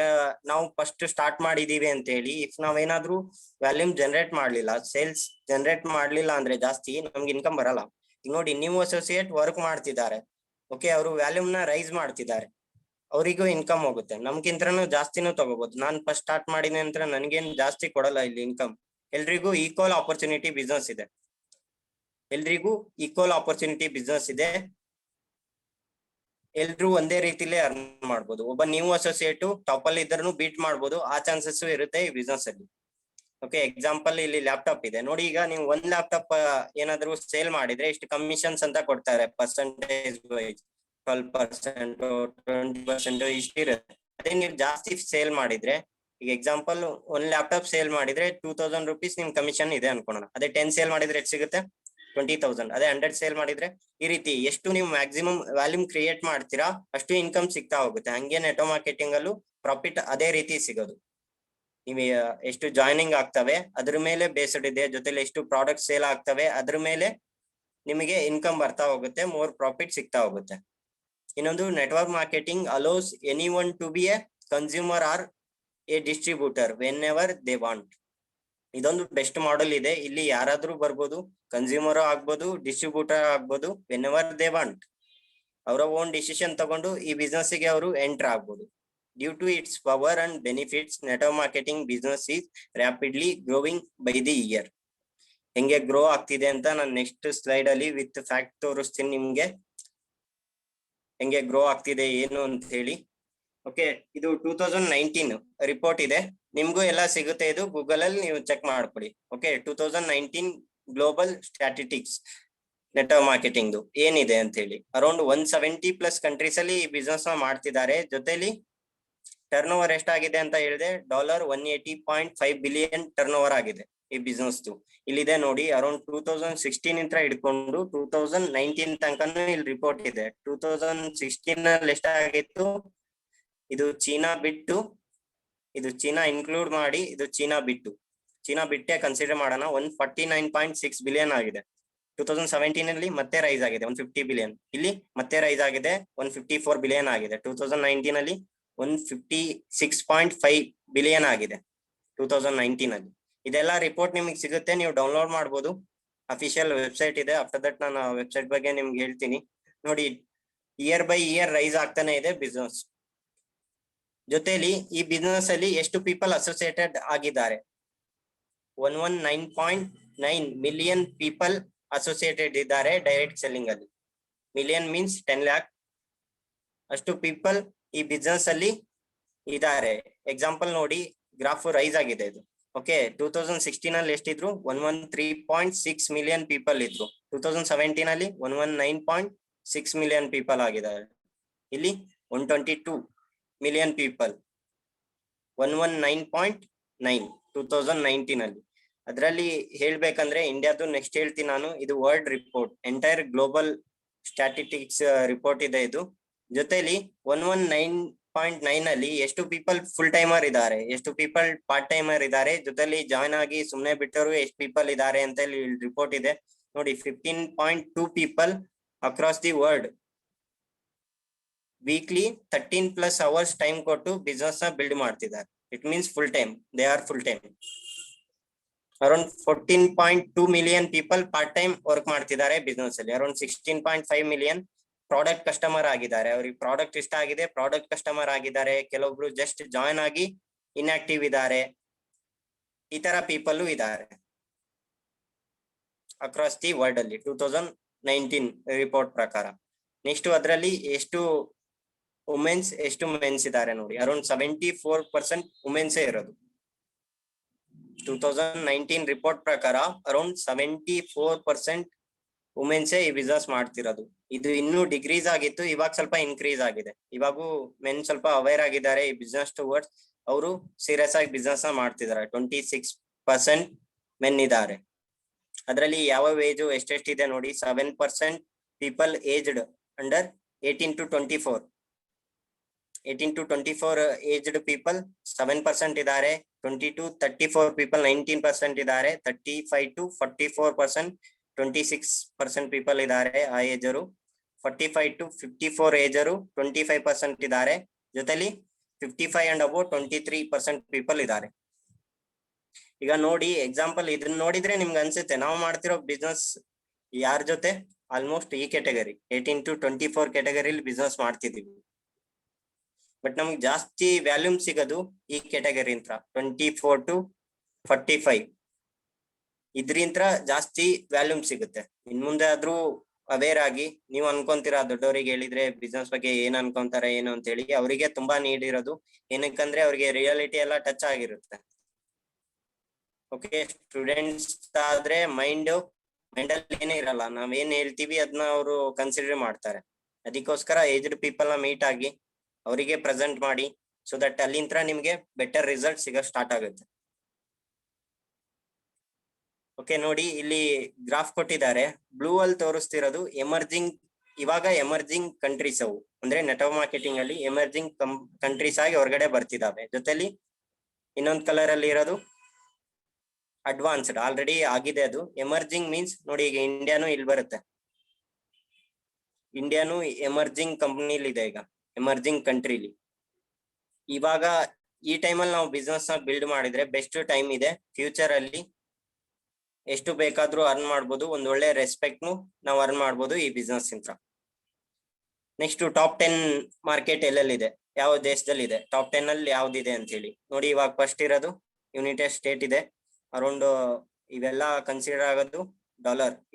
ನಾವು ಫಸ್ಟ್ ಸ್ಟಾರ್ಟ್ ಮಾಡಿದೀವಿ ಅಂತ ಹೇಳಿ, ಇಫ್ ನಾವೇನಾದ್ರೂ ವ್ಯಾಲ್ಯೂಮ್ ಜನರೇಟ್ ಮಾಡ್ಲಿಲ್ಲ, ಸೇಲ್ಸ್ ಜನರೇಟ್ ಮಾಡ್ಲಿಲ್ಲ ಅಂದ್ರೆ ಜಾಸ್ತಿ ನಮ್ಗೆ ಇನ್ಕಮ್ ಬರಲ್ಲ. ಈಗ ನೋಡಿ, ನೀವು ಅಸೋಸಿಯೇಟ್ ವರ್ಕ್ ಮಾಡ್ತಿದ್ದಾರೆ, ಓಕೆ, ಅವರು ವ್ಯಾಲ್ಯೂಮ್ ನ ರೈಸ್ ಮಾಡ್ತಿದ್ದಾರೆ, ಅವರಿಗೂ ಇನ್ಕಮ್ ಹೋಗುತ್ತೆ. ನಮ್ಗಿಂತನೂ ಜಾಸ್ತಿನೂ ತಗೋಬಹುದು. ನಾನ್ ಫಸ್ಟ್ ಸ್ಟಾರ್ಟ್ ಮಾಡಿದ ನಂತರ ನನ್ಗೇನ್ ಜಾಸ್ತಿ ಕೊಡಲ್ಲ ಇಲ್ಲಿ ಇನ್ಕಮ್. ಎಲ್ರಿಗೂ ಈಕ್ವಲ್ ಆಪರ್ಚುನಿಟಿ ಬಿಸ್ನೆಸ್ ಇದೆ, ಎಲ್ರಿಗೂ ಈಕ್ವಲ್ ಆಪರ್ಚುನಿಟಿ ಬಿಸ್ನೆಸ್ ಇದೆ. ಎಲ್ರು ಒಂದೇ ರೀತಿಲೇ ಅರ್ನ್ ಮಾಡ್ಬೋದು. ಒಬ್ಬ ನೀವು ಅಸೋಸಿಯೇಟ್ ಟಾಪ್ ಅಲ್ಲಿ ಇದ್ರೂ ಬೀಟ್ ಮಾಡ್ಬೋದು, ಆ ಚಾನ್ಸಸ್ ಇರುತ್ತೆ ಈ ಬಿಸ್ನೆಸ್ ಅಲ್ಲಿ. ಓಕೆ, ಎಕ್ಸಾಂಪಲ್ ಇಲ್ಲಿ ಲ್ಯಾಪ್ಟಾಪ್ ಇದೆ ನೋಡಿ. ಈಗ ನೀವು ಒಂದ್ ಲ್ಯಾಪ್ಟಾಪ್ ಏನಾದ್ರು ಸೇಲ್ ಮಾಡಿದ್ರೆ ಇಷ್ಟು ಕಮಿಷನ್ಸ್ ಅಂತ ಕೊಡ್ತಾರೆ, ಪರ್ಸೆಂಟೇಜ್ ವೈಸ್ 12%, 20% ಇಷ್ಟಿರುತ್ತೆ. ಅದೇ ನೀವು ಜಾಸ್ತಿ ಸೇಲ್ ಮಾಡಿದ್ರೆ, ಈಗ ಎಕ್ಸಾಂಪಲ್ ಒಂದ್ ಲ್ಯಾಪ್ಟಾಪ್ ಸೇಲ್ ಮಾಡಿದ್ರೆ 2000 rupees ನಿಮ್ ಕಮಿಷನ್ ಇದೆ ಅನ್ಕೋಣ. ಅದೇ 10 ಸೇಲ್ ಮಾಡಿದ್ರೆ ಎಷ್ಟು ಸಿಗುತ್ತೆ? 20,000. ಅದೇ 100 ಸೇಲ್ ಮಾಡಿದ್ರೆ ಈ ರೀತಿ ಎಷ್ಟು ನೀವು ಮ್ಯಾಕ್ಸಿಮಮ್ ವ್ಯಾಲ್ಯೂಮ್ ಕ್ರಿಯೇಟ್ ಮಾಡ್ತೀರಾ ಅಷ್ಟು ಇನ್ಕಮ್ ಸಿಗ್ತಾ ಹೋಗುತ್ತೆ. ಹಂಗೆ ನೆಟೋ ಮಾರ್ಕೆಟಿಂಗ್ ಅಲ್ಲೂ ಪ್ರಾಫಿಟ್ ಅದೇ ರೀತಿ ಸಿಗೋದು. ನೀವು ಎಷ್ಟು ಜಾಯ್ನಿಂಗ್ ಆಗ್ತವೆ ಅದ್ರ ಮೇಲೆ ಬೇಸ್ಡ್ ಇದೆ, ಜೊತೆಲಿ ಎಷ್ಟು ಪ್ರಾಡಕ್ಟ್ ಸೇಲ್ ಆಗ್ತವೆ ಅದ್ರ ಮೇಲೆ ನಿಮಗೆ ಇನ್ಕಮ್ ಬರ್ತಾ ಹೋಗುತ್ತೆ, ಮೋರ್ ಪ್ರಾಫಿಟ್ ಸಿಗ್ತಾ ಹೋಗುತ್ತೆ. ಇನ್ನೊಂದು, network marketing allows any one to be a consumer or a distributor whenever they want. ಇದೊಂದು ಬೆಸ್ಟ್ ಮಾಡೆಲ್ ಇದೆ. ಇಲ್ಲಿ ಯಾರಾದ್ರೂ ಬರ್ಬೋದು, ಕನ್ಸ್ಯೂಮರ್ ಆಗ್ಬೋದು, ಡಿಸ್ಟ್ರಿಬ್ಯೂಟರ್ ಆಗ್ಬೋದು, ವೆನ್ ಎವರ್ ದೇ ವಾಂಟ್. ಅವರ ಓನ್ ಡಿಸಿಷನ್ ತಗೊಂಡು ಈ ಬಿಸ್ನೆಸ್ ಗೆ ಅವರು ಎಂಟರ್ ಆಗ್ಬೋದು. Due to its power and benefits, network marketing business is rapidly growing by the year. ಹೆಂಗೆ ಗ್ರೋ ಆಗ್ತಿದೆ ಅಂತ ನಾನು ನೆಕ್ಸ್ಟ್ ಸ್ಲೈಡ್ ಅಲ್ಲಿ ವಿತ್ ಫ್ಯಾಕ್ಟ್ ತೋರಿಸ್ತೀನಿ ನಿಮ್ಗೆ, ಹೆಂಗೆ ಗ್ರೋ ಆಗ್ತಿದೆ ಏನು ಅಂತ ಹೇಳಿ. ಓಕೆ, ಇದು 2019 ರಿಪೋರ್ಟ್ ಇದೆ, ನಿಮ್ಗೂ ಎಲ್ಲ ಸಿಗುತ್ತೆ, ಇದು ಗೂಗಲ್ ಅಲ್ಲಿ ನೀವು ಚೆಕ್ ಮಾಡ್ಕೊಳ್ಳಿ. Okay, 2019 global statistics network marketing ಏನಿದೆ ಅಂತ ಹೇಳಿ. ಅರೌಂಡ್ 170+ ಕಂಟ್ರೀಸ್ ಅಲ್ಲಿ ಈ ಬಿಸ್ನೆಸ್ ನ ಮಾಡ್ತಿದ್ದಾರೆ. ಜೊತೆಲಿ ಟರ್ನ್ ಓವರ್ ಎಷ್ಟಾಗಿದೆ ಅಂತ ಹೇಳಿದೆ, $180.5 billion ಟರ್ನ್ ಓವರ್ ಆಗಿದೆ ಈ ಬಿಸ್ನೆಸ್. ಇಲ್ಲಿದೆ ನೋಡಿ, ಅರೌಂಡ್ 2016 ಇಂದ ಹಿಡ್ಕೊಂಡು 2019 ತನಕನೂ ಇಲ್ಲಿ ರಿಪೋರ್ಟ್ ಇದೆ. 2016 ಅಲ್ಲಿ ಎಷ್ಟಾಗಿತ್ತು, ಇದು ಚೀನಾ ಬಿಟ್ಟು, ಇದು ಚೀನಾ ಇನ್ಕ್ಲೂಡ್ ಮಾಡಿ, ಇದು ಚೀನಾ ಬಿಟ್ಟೆ ಕನ್ಸಿಡರ್ ಮಾಡೋಣ, 149.6 billion ಆಗಿದೆ. 2017 ಅಲ್ಲಿ ಮತ್ತೆ ರೈಸ್ ಆಗಿದೆ 150 billion. ಇಲ್ಲಿ ಮತ್ತೆ ರೈಸ್ ಆಗಿದೆ 154 billion ಆಗಿದೆ. 2019 ಅಲ್ಲಿ 156.5 billion ಆಗಿದೆ 2019 ಅಲ್ಲಿ. ಇದೆಲ್ಲ ರಿಪೋರ್ಟ್ ನಿಮಗೆ ಸಿಗುತ್ತೆ, ನೀವು ಡೌನ್ಲೋಡ್ ಮಾಡ್ಬೋದು, ಅಫಿಷಿಯಲ್ ವೆಬ್ಸೈಟ್ ಇದೆ. ಆಫ್ಟರ್ ದಟ್ ನಾನು ವೆಬ್ಸೈಟ್ ಬಗ್ಗೆ ನಿಮ್ಗೆ ಹೇಳ್ತೀನಿ. ನೋಡಿ, ಇಯರ್ ಬೈ ಇಯರ್ ರೈಸ್ ಆಗ್ತಾನೆ ಇದೆ ಬಿಸ್ನೆಸ್. ಜೊತೆಲಿ ಈ ಬಿಸ್ನೆಸ್ ಅಲ್ಲಿ ಎಷ್ಟು ಪೀಪಲ್ ಅಸೋಸಿಯೇಟೆಡ್ ಆಗಿದ್ದಾರೆ, 119.9 million ಪೀಪಲ್ ಅಸೋಸಿಯೇಟೆಡ್ ಇದ್ದಾರೆ ಡೈರೆಕ್ಟ್ ಸೆಲ್ಲಿಂಗ್ ಅಲ್ಲಿ. ಮಿಲಿಯನ್ ಮೀನ್ಸ್ 10 lakh, ಅಷ್ಟು ಪೀಪಲ್ ಈ ಬಿಸ್ನೆಸ್ ಅಲ್ಲಿ ಇದ್ದಾರೆ. ಎಕ್ಸಾಂಪಲ್ ನೋಡಿ, ಗ್ರಾಫ್ ರೈಸ್ ಆಗಿದೆ ಇದು. ಓಕೆ, 2016 ಅಲ್ಲಿ ಎಷ್ಟಿದ್ರು, 113.6 million ಪೀಪಲ್ ಇದ್ರು. 2017 ಅಲ್ಲಿ 119.6 million ಪೀಪಲ್ ಆಗಿದ್ದಾರೆ. ಇಲ್ಲಿ 122 million ಪೀಪಲ್, 119.9 2019 ಅಲ್ಲಿ. ಅದರಲ್ಲಿ ಹೇಳ್ಬೇಕಂದ್ರೆ ಇಂಡಿಯಾದು ನೆಕ್ಸ್ಟ್ ಹೇಳ್ತೀನಿ ನಾನು. ಇದು world report, entire global statistics report ಇದೆ ಇದು. ಜೊತೆಲಿ 119.9 ಅಲ್ಲಿ ಎಷ್ಟು ಪೀಪಲ್ ಫುಲ್ ಟೈಮರ್ ಇದ್ದಾರೆ, ಎಷ್ಟು ಪೀಪಲ್ ಪಾರ್ಟ್ ಟೈಮರ್ ಇದ್ದಾರೆ, ಜೊತೆಲಿ ಜಾಯ್ನ್ ಆಗಿ ಸುಮ್ನೆ ಬಿಟ್ಟರು ಎಷ್ಟು ಪೀಪಲ್ ಇದ್ದಾರೆ ಅಂತ ಹೇಳಿ ರಿಪೋರ್ಟ್ ಇದೆ ನೋಡಿ. 15.2 people across the world weekly 13+ hours time ಕೊಟ್ಟು ಬಿಸ್ನೆಸ್ ನ ಬಿಲ್ಡ್ ಮಾಡ್ತಿದ್ದಾರೆ. It means full time, they are full time. Around 14.2 million people part time work ಮಾಡ್ತಿದ್ದಾರೆ ಬಿಸ್ನೆಸ್ ಅಲ್ಲಿ. ಅರೌಂಡ್ 16.5 million ಪ್ರಾಡಕ್ಟ್ ಕಸ್ಟಮರ್ ಆಗಿದ್ದಾರೆ. ಅವ್ರಿಗೆ ಪ್ರಾಡಕ್ಟ್ ಇಷ್ಟ ಆಗಿದೆ, ಪ್ರಾಡಕ್ಟ್ ಕಸ್ಟಮರ್ ಆಗಿದ್ದಾರೆ. ಕೆಲವೊಬ್ರು ಜಸ್ಟ್ ಜಾಯ್ನ್ ಆಗಿ ಇನ್ಆಕ್ಟಿವ್ ಇದ್ದಾರೆ. ಈ ತರ ಪೀಪಲ್ ಇದ್ದಾರೆ ಅಕ್ರಾಸ್ ದಿ ವರ್ಲ್ಡ್ ಅಲ್ಲಿ 2019 ರಿಪೋರ್ಟ್ ಪ್ರಕಾರ. ನೆಕ್ಸ್ಟ್ ಅದರಲ್ಲಿ ಎಷ್ಟು ವುಮೆನ್ಸ್ ಎಷ್ಟು ಮೆನ್ಸ್ ಇದ್ದಾರೆ ನೋಡಿ. ಅರೌಂಡ್ 74% ವುಮೆನ್ಸ್ ಇರೋದು 2019 ರಿಪೋರ್ಟ್ ಪ್ರಕಾರ. ಅರೌಂಡ್ 74% ವುಮೆನ್ಸ್ ಈ ಬಿಸ್ನೆಸ್ ಮಾಡ್ತಿರೋದು. ಇದು ಇನ್ನೂ ಡಿಕ್ರೀಸ್ ಆಗಿತ್ತು, ಇವಾಗ ಸ್ವಲ್ಪ ಇನ್ಕ್ರೀಸ್ ಆಗಿದೆ. ಇವಾಗೂ ಮೆನ್ ಸ್ವಲ್ಪ ಅವೇರ್ ಆಗಿದ್ದಾರೆ ಈ ಬಿಸ್ನೆಸ್ ಟುವರ್ಡ್ಸ್. ಅವರು ಸೀರಿಯಸ್ ಆಗಿ ಬಿಸ್ನೆಸ್ ಮಾಡ್ತಿದ್ದಾರೆ. 26% ಮೆನ್ ಇದ್ದಾರೆ. ಅದರಲ್ಲಿ ಯಾವ ಏಜ್ ಎಷ್ಟೆಷ್ಟಿದೆ ನೋಡಿ. 7% people aged under 18 to 24. 18 to 24 aged people 7% ಇದ್ದಾರೆ. 20 to 34 ಪೀಪಲ್ 19% ಇದ್ದಾರೆ. 35 to 44% 26% ಪೀಪಲ್ ಇದ್ದಾರೆ ಆ ಏಜರು. 45 to 54 ಏಜರು 25% ಇದ್ದಾರೆ. ಜೊತೆಲಿ 55 and above 23% ಪೀಪಲ್ ಇದ್ದಾರೆ. ಈಗ ನೋಡಿ ಎಕ್ಸಾಂಪಲ್ ಇದನ್ನ ನೋಡಿದ್ರೆ ನಿಮ್ಗೆ ಅನ್ಸುತ್ತೆ ನಾವು ಮಾಡ್ತಿರೋ ಬಿಸ್ನೆಸ್ ಯಾರ ಜೊತೆ ಆಲ್ಮೋಸ್ಟ್ ಈ ಕ್ಯಾಟಗರಿ 18 to 24 ಕ್ಯಾಟಗರಿಲಿ ಬಿಸ್ನೆಸ್ ಮಾಡ್ತಿದೀವಿ. ಬಟ್ ನಮ್ಗೆ ಜಾಸ್ತಿ ವ್ಯಾಲ್ಯೂಮ್ ಸಿಗೋದು ಈ ಕ್ಯಾಟಗರಿ ಅಂತ 24 to 45 ಇದ್ರಿಂತ ಜಾಸ್ತಿ ವ್ಯಾಲ್ಯೂಮ್ ಸಿಗುತ್ತೆ. ಇನ್ ಮುಂದೆ ಆದ್ರೂ ಅವೇರ್ ಆಗಿ ನೀವು ಅನ್ಕೊಂತೀರಾ ದೊಡ್ಡವರಿಗೆ ಹೇಳಿದ್ರೆ ಬಿಸ್ನೆಸ್ ಬಗ್ಗೆ ಏನ್ ಅನ್ಕೊಂತಾರೆ ಏನು ಅಂತ ಹೇಳಿ, ಅವರಿಗೆ ತುಂಬಾ ನೀಡ್ ಇರೋದು ಏನಕ್ಕಂದ್ರೆ ಅವ್ರಿಗೆ ರಿಯಾಲಿಟಿ ಎಲ್ಲ ಟಚ್ ಆಗಿರುತ್ತೆ. ಓಕೆ, ಸ್ಟೂಡೆಂಟ್ಸ್ ಆದ್ರೆ ಮೈಂಡಲ್ಲಿ ಏನೇ ಇರಲ್ಲ, ನಾವೇನ್ ಹೇಳ್ತೀವಿ ಅದನ್ನ ಅವರು ಕನ್ಸಿಡರ್ ಮಾಡ್ತಾರೆ. ಅದಕ್ಕೋಸ್ಕರ ಏಜ್ಡ್ ಪೀಪಲ್ ನ ಮೀಟ್ ಆಗಿ ಅವರಿಗೆ ಪ್ರೆಸೆಂಟ್ ಮಾಡಿ, ಸೊ ದಟ್ ಅಲ್ಲಿಂದ ನಿಮ್ಗೆ ಬೆಟರ್ ರಿಸಲ್ಟ್ ಸಿಗೋ ಸ್ಟಾರ್ಟ್ ಆಗುತ್ತೆ. ಓಕೆ, ನೋಡಿ ಇಲ್ಲಿ ಗ್ರಾಫ್ ಕೊಟ್ಟಿದ್ದಾರೆ. ಬ್ಲೂ ಅಲ್ಲಿ ತೋರಿಸ್ತಿರೋದು ಇವಾಗ ಎಮರ್ಜಿಂಗ್ ಕಂಟ್ರೀಸ್ ಅವು, ಅಂದ್ರೆ ನೆಟ್ವರ್ಕ್ ಮಾರ್ಕೆಟಿಂಗ್ ಅಲ್ಲಿ ಎಮರ್ಜಿಂಗ್ ಕಂಟ್ರೀಸ್ ಆಗಿ ಹೊರಗಡೆ ಬರ್ತಿದಾವೆ. ಜೊತೆಲಿ ಇನ್ನೊಂದು ಕಲರ್ ಅಲ್ಲಿ ಇರೋದು ಅಡ್ವಾನ್ಸ್ಡ್, ಆಲ್ರೆಡಿ ಆಗಿದೆ ಅದು. ಎಮರ್ಜಿಂಗ್ ಮೀನ್ಸ್ ನೋಡಿ ಈಗ ಇಂಡಿಯಾನು ಇಲ್ಲಿ ಬರುತ್ತೆ. ಇಂಡಿಯಾನು ಎಮರ್ಜಿಂಗ್ ಕಂಪನಿಲಿ ಇದೆ, ಈಗ ಎಮರ್ಜಿಂಗ್ ಕಂಟ್ರಿಲಿ. ಇವಾಗ ಈ ಟೈಮಲ್ಲಿ ನಾವು ಬಿಸ್ನೆಸ್ ನ ಬಿಲ್ಡ್ ಮಾಡಿದ್ರೆ ಬೆಸ್ಟ್ ಟೈಮ್ ಇದೆ. ಫ್ಯೂಚರ್ ಅಲ್ಲಿ ಎಷ್ಟು ಬೇಕಾದ್ರೂ ಅರ್ನ್ ಮಾಡ್ಬೋದು, ಒಂದ್ ಒಳ್ಳೆ ರೆಸ್ಪೆಕ್ಟ್ ನಾವು ಅರ್ನ್ ಮಾಡ್ಬೋದು ಈ ಬಿಸ್ನೆಸ್ ಇಂದ. ನೆಕ್ಸ್ಟ್ ಟಾಪ್ 10 ಮಾರ್ಕೆಟ್ ಎಲ್ಲೆಲ್ಲಿದೆ, ಯಾವ ದೇಶದಲ್ಲಿ ಇದೆ, ಟಾಪ್ 10 ಅಲ್ಲಿ ಯಾವ್ದಿದೆ ಅಂತ ಹೇಳಿ ನೋಡಿ. ಇವಾಗ ಫಸ್ಟ್ ಇರೋದು ಯುನೈಟೆಡ್ ಸ್ಟೇಟ್ ಇದೆ. ಅರೌಂಡ್ ಇವೆಲ್ಲ ಕನ್ಸಿಡರ್ ಆಗೋದು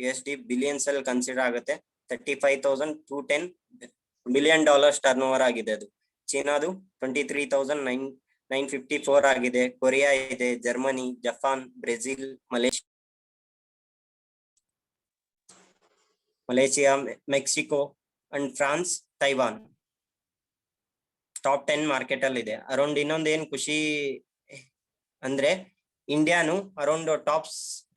$USD ಬಿಲಿಯನ್ಸ್ ಅಲ್ಲಿ ಕನ್ಸಿಡರ್ ಆಗುತ್ತೆ. $35,210 ಬಿಲಿಯನ್ ಟರ್ನ್ ಓವರ್ ಆಗಿದೆ ಅದು. ಚೀನಾದು 23,954 ಆಗಿದೆ. ಕೊರಿಯಾ ಇದೆ, Germany, Japan, Brazil, Malaysia, Mexico and France, Taiwan top 10 market ಅಲ್ಲಿ ಇದೆ. ಅರೌಂಡ್ ಇನ್ನೊಂದ್ ಏನ್ ಖುಷಿ ಅಂದ್ರೆ ಇಂಡಿಯಾನು ಅರೌಂಡ್ ಟಾಪ್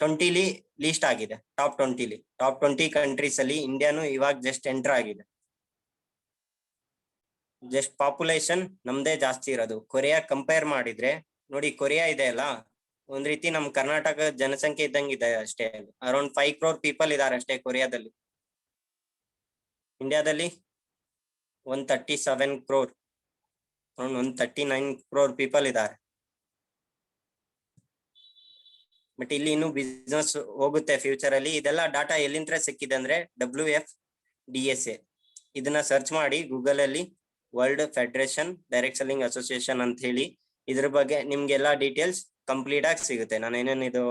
20 ಲೀಸ್ಟ್ ಆಗಿದೆ. ಟಾಪ್ 20 ಕಂಟ್ರೀಸ್ ಅಲ್ಲಿ ಇಂಡಿಯಾನು ಇವಾಗ ಜಸ್ಟ್ ಎಂಟರ್ ಆಗಿದೆ. ಜಸ್ಟ್ ಪಾಪ್ಯುಲೇಷನ್ ನಮ್ದೇ ಜಾಸ್ತಿ ಇರೋದು. ಕೊರಿಯಾ ಕಂಪೇರ್ ಮಾಡಿದ್ರೆ ನೋಡಿ, ಕೊರಿಯಾ ಇದೆ ಅಲ್ಲ, ಒಂದ್ ರೀತಿ ನಮ್ ಕರ್ನಾಟಕ ಜನಸಂಖ್ಯೆ ಇದ್ದಂಗೆ ಇದೆ ಅಷ್ಟೇ. ಅರೌಂಡ್ 5 crore ಪೀಪಲ್ ಇದಾರೆ ಅಷ್ಟೇ ಕೊರಿಯಾದಲ್ಲಿ. ಇಂಡಿಯಾದಲ್ಲಿ 137 crore, 139 crore ಪೀಪಲ್ ಇದಾರೆ. ಬಟ್ ಇಲ್ಲಿ ಇನ್ನು ಬಿಸ್ನೆಸ್ ಹೋಗುತ್ತೆ ಫ್ಯೂಚರ್ ಅಲ್ಲಿ. ಇದೆಲ್ಲ ಡಾಟಾ ಎಲ್ಲಿಂದ ಸಿಕ್ಕಿದೆ ಅಂದ್ರೆ WFDSA. ಇದನ್ನ ಸರ್ಚ್ ಮಾಡಿ ಗೂಗಲ್ ಅಲ್ಲಿ, world federation direct selling association ಅಂತ ಹೇಳಿ. ಇದ್ರ ಬಗ್ಗೆ ನಿಮ್ಗೆಲ್ಲಾ ಡೀಟೇಲ್ಸ್ ಕಂಪ್ಲೀಟ್ ಆಗಿ ಸಿಗುತ್ತೆ. ನಾನು ಏನೇನು ಇದು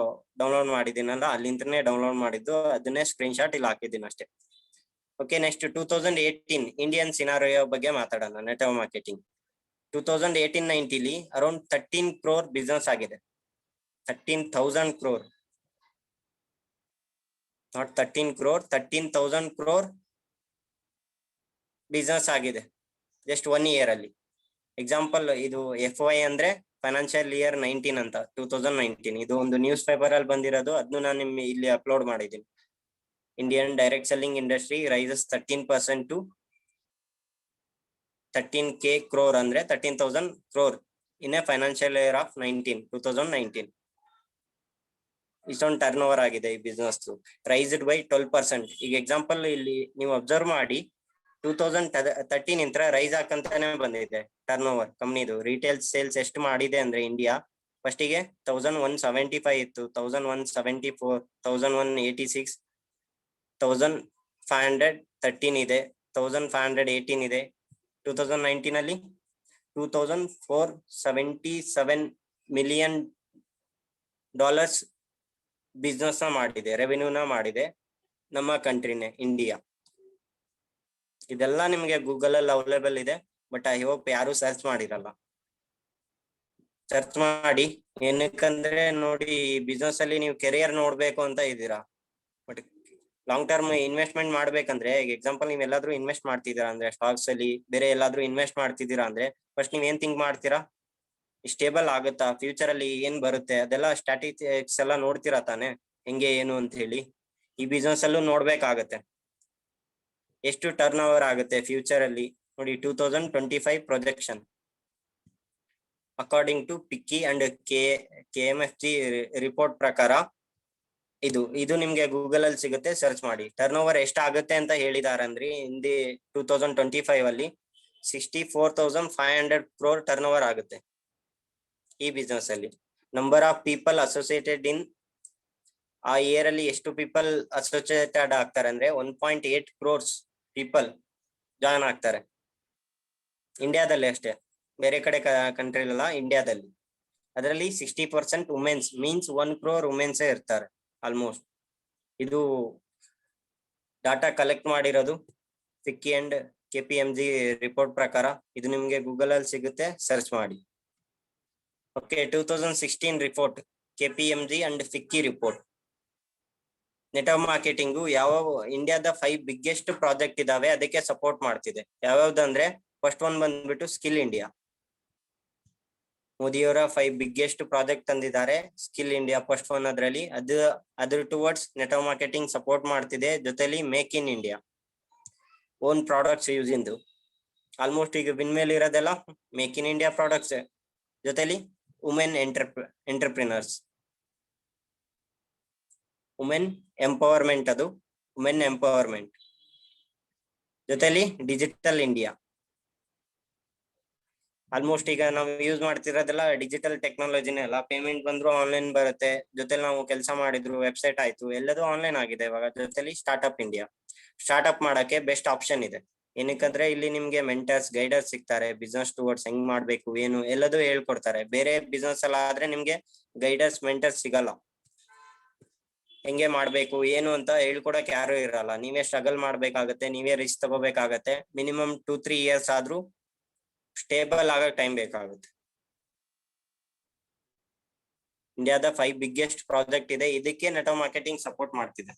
ಡೌನ್ಲೋಡ್ ಮಾಡಿದ್ದೀನಲ್ಲ ಅಲ್ಲಿಂದನೇ ಡೌನ್ಲೋಡ್ ಮಾಡಿದ್ದು, ಅದನ್ನೇ ಸ್ಕ್ರೀನ್ ಶಾಟ್ ಇಲ್ಲಿ ಹಾಕಿದ್ದೀನಿ ಅಷ್ಟೇ. ಓಕೆ, ನೆಕ್ಸ್ಟ್ 2018 ಇಂಡಿಯನ್ ಸಿನಾರಿಯೋ ಬಗ್ಗೆ ಮಾತಾಡೋಣ. Network marketing 2018-19 around 13 crore business ಆಗಿದೆ. 13,000 crore, not 13 crore, 13,000 crore business ಆಗಿದೆ ಜಸ್ಟ್ 1 year ಅಲ್ಲಿ. ಎಕ್ಸಾಂಪಲ್ ಇದು FY ಅಂದ್ರೆ ಫೈನಾನ್ಷಿಯಲ್ ಇಯರ್ 19 ಅಂತ, 2019 ಇದು ಒಂದು ನ್ಯೂಸ್ ಪೇಪರ್ ಅಲ್ಲಿ ಬಂದಿರೋದು. ಅದನ್ನು ನಾನು ನಿಮ್ಗೆ ಇಲ್ಲಿ ಅಪ್ಲೋಡ್ ಮಾಡಿದ್ದೀನಿ. Indian direct selling industry rises 13% to 13K crore ಅಂದ್ರೆ 13,000 crore in a financial year of 2019. ಇಷ್ಟೊಂದು ಟರ್ನ್ ಓವರ್ ಆಗಿದೆ ಈ ಬಿಸ್ನೆಸ್, ರೈಸ್ಡ್ ಬೈ 12%. ಈಗ ಎಕ್ಸಾಂಪಲ್ ಇಲ್ಲಿ ನೀವು ಅಬ್ಸರ್ವ್ ಮಾಡಿ, 2013 ಇಂತ್ರ ರೈಸ್ ಹಾಕಂತಾನೆ ಬಂದಿದೆ ಟರ್ನ್ ಓವರ್ ಕಂಪ್ನಿದು. ರಿಟೇಲ್ ಸೇಲ್ಸ್ ಎಷ್ಟು ಮಾಡಿದೆ ಅಂದ್ರೆ ಇಂಡಿಯಾ ಫಸ್ಟಿಗೆ 1175 ಇತ್ತು, 1174, 1186, 1513 ಇದೆ, 1518 ಇದೆ. 2019 ಅಲ್ಲಿ $2,477 million ಬಿಸ್ನೆಸ್ ನ ಮಾಡಿದೆ, ರೆವೆನ್ಯೂನ ಮಾಡಿದೆ ನಮ್ಮ ಕಂಟ್ರಿನೇ ಇಂಡಿಯಾ. ಇದೆಲ್ಲ ನಿಮ್ಗೆ ಗೂಗಲ್ ಅಲ್ಲಿ ಅವೈಲೇಬಲ್ ಇದೆ. ಬಟ್ ಐ ಹೋಪ್ ಯಾರು ಸರ್ಚ್ ಮಾಡಿರಲ್ಲ. ಸರ್ಚ್ ಮಾಡಿ, ಏನಕ್ಕಂದ್ರೆ ನೋಡಿ ಬಿಸ್ನೆಸ್ ಅಲ್ಲಿ ನೀವು ಕೆರಿಯರ್ ನೋಡ್ಬೇಕು ಅಂತ ಇದ್ದೀರಾ. ಬಟ್ ಲಾಂಗ್ ಟರ್ಮ್ ಇನ್ವೆಸ್ಟ್ಮೆಂಟ್ ಮಾಡ್ಬೇಕಂದ್ರೆ, ಈಗ ಎಕ್ಸಾಂಪಲ್ ನೀವ್ ಎಲ್ಲಾದ್ರೂ ಇನ್ವೆಸ್ಟ್ ಮಾಡ್ತಿದ್ದೀರಾ ಅಂದ್ರೆ ಸ್ಟಾಕ್ಸ್ ಅಲ್ಲಿ, ಬೇರೆ ಎಲ್ಲಾದ್ರೂ ಇನ್ವೆಸ್ಟ್ ಮಾಡ್ತಿದ್ದೀರಾ ಅಂದ್ರೆ ಫಸ್ಟ್ ನೀವ್ ಏನ್ ಥಿಂಕ್ ಮಾಡ್ತೀರಾ, ಸ್ಟೇಬಲ್ ಆಗುತ್ತಾ, ಫ್ಯೂಚರ್ ಅಲ್ಲಿ ಏನ್ ಬರುತ್ತೆ, ಅದೆಲ್ಲ ಸ್ಟ್ಯಾಟಿಸ್ಟಿಕ್ಸ್ ಎಲ್ಲ ನೋಡ್ತೀರಾ ತಾನೆ, ಹೆಂಗೆ ಏನು ಅಂತ ಹೇಳಿ. ಈ ಬಿಸ್ನೆಸ್ ಅಲ್ಲೂ ನೋಡ್ಬೇಕಾಗತ್ತೆ ಎಷ್ಟು ಟರ್ನ್ ಓವರ್ ಆಗುತ್ತೆ ಫ್ಯೂಚರ್ ಅಲ್ಲಿ, ನೋಡಿ 2025 projection according to FICCI and KMFG report ಪ್ರಕಾರ ಇದು ನಿಮ್ಗೆ ಗೂಗಲ್ ಅಲ್ಲಿ ಸಿಗುತ್ತೆ, ಸರ್ಚ್ ಮಾಡಿ. ಟರ್ನ್ ಓವರ್ ಎಷ್ಟಾಗುತ್ತೆ ಅಂತ ಹೇಳಿದಾರೆ ಅಂದ್ರೆ ಹಿಂದಿ 2025 ಅಲ್ಲಿ 64,500 crore ಟರ್ನ್ ಓವರ್ ಆಗುತ್ತೆ ಈ ಬಿಸ್ನೆಸ್ ಅಲ್ಲಿ. ನಂಬರ್ ಆಫ್ ಪೀಪಲ್ ಅಸೋಸಿಯೇಟೆಡ್ ಇನ್ ಆ ಇಯರ್ ಅಲ್ಲಿ ಎಷ್ಟು ಪೀಪಲ್ ಅಸೋಸಿಯೇಟೆಡ್ ಆಗ್ತಾರೆ ಅಂದ್ರೆ 1.8 crores ಪೀಪಲ್ ಜಾಯ್ನ್ ಆಗ್ತಾರೆ ಇಂಡಿಯಾದಲ್ಲಿ ಅಷ್ಟೇ, ಬೇರೆ ಕಡೆ ಕಂಟ್ರಿ ಅಲ್ಲ, ಇಂಡಿಯಾದಲ್ಲಿ. ಅದರಲ್ಲಿ 60% ವುಮೆನ್ಸ್, ಮೀನ್ಸ್ 1 crore ವುಮೆನ್ಸ್ ಇರ್ತಾರೆ ಆಲ್ಮೋಸ್ಟ್. ಇದು ಡಾಟಾ ಕಲೆಕ್ಟ್ ಮಾಡಿರೋದು ಫಿಕ್ಕಿ ಅಂಡ್ KPMG ರಿಪೋರ್ಟ್ ಪ್ರಕಾರ. ಇದು ನಿಮ್ಗೆ ಗೂಗಲ್ ಅಲ್ಲಿ ಸಿಗುತ್ತೆ, ಸರ್ಚ್ ಮಾಡಿ. Okay, 2016 report KPMG and FICCI report. Network marketing ಯಾವ ಇಂಡಿಯಾದ 5 ಬಿಗ್ಗೆಸ್ಟ್ ಪ್ರಾಜೆಕ್ಟ್ ಇದಾವೆ ಅದಕ್ಕೆ ಸಪೋರ್ಟ್ ಮಾಡ್ತಿದೆ. ಯಾವ್ಯಾವ್ದಂದ್ರೆ ಫಸ್ಟ್ ಒನ್ ಬಂದ್ಬಿಟ್ಟು ಸ್ಕಿಲ್ ಇಂಡಿಯಾ. ಮೋದಿಯವರ 5 ಬಿಗ್ಗೆಸ್ಟ್ ಪ್ರಾಜೆಕ್ಟ್ ತಂದಿದ್ದಾರೆ. ಸ್ಕಿಲ್ ಇಂಡಿಯಾ ಫಸ್ಟ್ ಒನ್ ಅದರಲ್ಲಿ, ಅದ್ರ ಟುವರ್ಡ್ಸ್ ನೆಟ್ವರ್ಕ್ ಮಾರ್ಕೆಟಿಂಗ್ ಸಪೋರ್ಟ್ ಮಾಡ್ತಿದೆ. ಜೊತೆಲಿ make in India, own products use ಇಂದು. ಆಲ್ಮೋಸ್ಟ್ ಈಗ ವಿನ್ ಮೇಲೆ ಇರೋದೆಲ್ಲ ಮೇಕ್ ಇನ್ ಇಂಡಿಯಾ ಪ್ರಾಡಕ್ಟ್ಸ್. ಜೊತೆಲಿ ವುಮೆನ್ ಎಂಟರ್ಪ್ರಿನರ್ಸ್, ವುಮೆನ್ ಎಂಪವರ್ಮೆಂಟ್, ಅದು ವುಮೆನ್ ಎಂಪವರ್ಮೆಂಟ್. ಜೊತೆಲಿ ಡಿಜಿಟಲ್ ಇಂಡಿಯಾ. ಆಲ್ಮೋಸ್ಟ್ ಈಗ ನಾವು ಯೂಸ್ ಮಾಡ್ತಿರೋದೆಲ್ಲ ಡಿಜಿಟಲ್ ಟೆಕ್ನಾಲಜಿನೇ ಅಲ್ಲ. ಪೇಮೆಂಟ್ ಬಂದ್ರು ಆನ್ಲೈನ್ ಬರುತ್ತೆ, ಜೊತೆಲಿ ನಾವು ಕೆಲಸ ಮಾಡಿದ್ರು ವೆಬ್ಸೈಟ್ ಆಯ್ತು, ಎಲ್ಲದೂ ಆನ್ಲೈನ್ ಆಗಿದೆ ಇವಾಗ. ಜೊತೆಲಿ ಸ್ಟಾರ್ಟ್ಅಪ್ ಇಂಡಿಯಾ, ಸ್ಟಾರ್ಟ್ಅಪ್ ಮಾಡಕ್ಕೆ ಬೆಸ್ಟ್ ಆಪ್ಷನ್ ಇದೆ. ಏನಕ್ಕಂದ್ರೆ ಇಲ್ಲಿ ನಿಮ್ಗೆ ಮೆಂಟರ್ಸ್, ಗೈಡರ್ಸ್ ಸಿಗ್ತಾರೆ. ಬಿಸ್ನೆಸ್ ಟುವರ್ಡ್ಸ್ ಹೆಂಗ್ ಮಾಡ್ಬೇಕು ಏನು ಎಲ್ಲದೂ ಹೇಳ್ಕೊಡ್ತಾರೆ. ಬೇರೆ ಬಿಸ್ನೆಸ್ ಎಲ್ಲ ಆದ್ರೆ ನಿಮ್ಗೆ ಗೈಡರ್ಸ್, ಮೆಂಟರ್ಸ್ ಸಿಗಲ್ಲ. ಹೆಂಗೆ ಮಾಡ್ಬೇಕು ಏನು ಅಂತ ಹೇಳ್ಕೊಡಕ್ ಯಾರು ಇರಲ್ಲ. ನೀವೇ ಸ್ಟ್ರಗಲ್ ಮಾಡ್ಬೇಕಾಗತ್ತೆ, ನೀವೇ ರಿಸ್ಕ್ ತಗೋಬೇಕಾಗತ್ತೆ. ಮಿನಿಮಮ್ 2-3 years ಆದ್ರೂ ಸ್ಟೇಬಲ್ ಆಗಕ್ ಟೈಮ್ ಬೇಕಾಗುತ್ತೆ. ಇಂಡಿಯಾದ 5 ಬಿಗ್ಗೆಸ್ಟ್ ಪ್ರಾಜೆಕ್ಟ್ ಇದೆ, ಇದಕ್ಕೆ ನೆಟ್ವರ್ಕ್ ಮಾರ್ಕೆಟಿಂಗ್ ಸಪೋರ್ಟ್ ಮಾಡ್ತಿದೆ.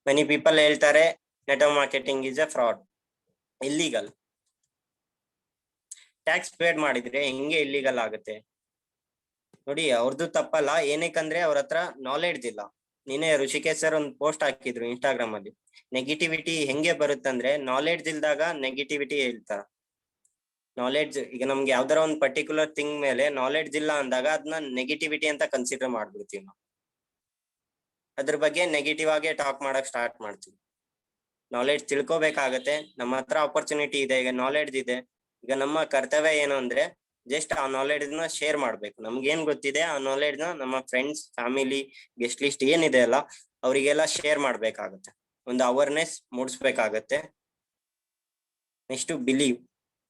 ಮೆನಿ ಪೀಪಲ್ ಹೇಳ್ತಾರೆ network marketing is A fraud, illegal. Tax paid ಮಾಡಿದ್ರೆ ಹೆಂಗೆ ಇಲ್ಲಿಗಲ್ ಆಗುತ್ತೆ ನೋಡಿ. ಅವ್ರದ್ದು ತಪ್ಪಲ್ಲ, ಏನಕ್ಕಂದ್ರೆ ಅವ್ರ ಹತ್ರ ನಾಲೆಡ್ಜ್ ಇಲ್ಲ. ನೀನೇ ಋಷಿಕೇಶ್ ಸರ್ ಒಂದು ಪೋಸ್ಟ್ ಹಾಕಿದ್ರು ಇನ್ಸ್ಟಾಗ್ರಾಮ್ ಅಲ್ಲಿ. ನೆಗೆಟಿವಿಟಿ ಹೆಂಗೆ ಬರುತ್ತಂದ್ರೆ ನಾಲೆಡ್ಜ್ ಇಲ್ದಾಗ ನೆಗೆಟಿವಿಟಿ ಹೇಳ್ತಾರ. ನಾಲೆಡ್ಜ್, ಈಗ ನಮ್ಗೆ ಯಾವ್ದಾರ ಒಂದು ಪರ್ಟಿಕ್ಯುಲರ್ ಥಿಂಗ್ ಮೇಲೆ ನಾಲೆಡ್ಜ್ ಇಲ್ಲ ಅಂದಾಗ ಅದನ್ನ ನೆಗೆಟಿವಿಟಿ ಅಂತ ಕನ್ಸಿಡರ್ ಮಾಡ್ಬಿಡ್ತೀವಿ ನಾವು. ಅದ್ರ ಬಗ್ಗೆ ನೆಗೆಟಿವ್ ಆಗಿ ಟಾಕ್ ಮಾಡಕ್ ಸ್ಟಾರ್ಟ್ ಮಾಡ್ತೀವಿ. ನಾಲೆಡ್ಜ್ ತಿಳ್ಕೊಬೇಕಾಗತ್ತೆ. ನಮ್ಮ ಹತ್ರ ಆಪರ್ಚುನಿಟಿ ಇದೆ, ಈಗ ನಾಲೆಡ್ಜ್ ಇದೆ. ಈಗ ನಮ್ಮ ಕರ್ತವ್ಯ ಏನು ಅಂದ್ರೆ ಜಸ್ಟ್ ಆ ನಾಲೆಡ್ಜ್ ನ ಶೇರ್ ಮಾಡ್ಬೇಕು. ನಮ್ಗೆ ಏನ್ ಗೊತ್ತಿದೆ ಆ ನಾಲೆಡ್ಜ್ ನ ನಮ್ಮ ಫ್ರೆಂಡ್ಸ್, ಫ್ಯಾಮಿಲಿ, ಗೆಸ್ಟ್ ಲಿಸ್ಟ್ ಏನಿದೆ ಅಲ್ಲ ಅವರಿಗೆಲ್ಲ ಶೇರ್ ಮಾಡ್ಬೇಕಾಗತ್ತೆ. ಒಂದು ಅವೇರ್ನೆಸ್ ಮೂಡಿಸ್ಬೇಕಾಗತ್ತೆ. Next believe,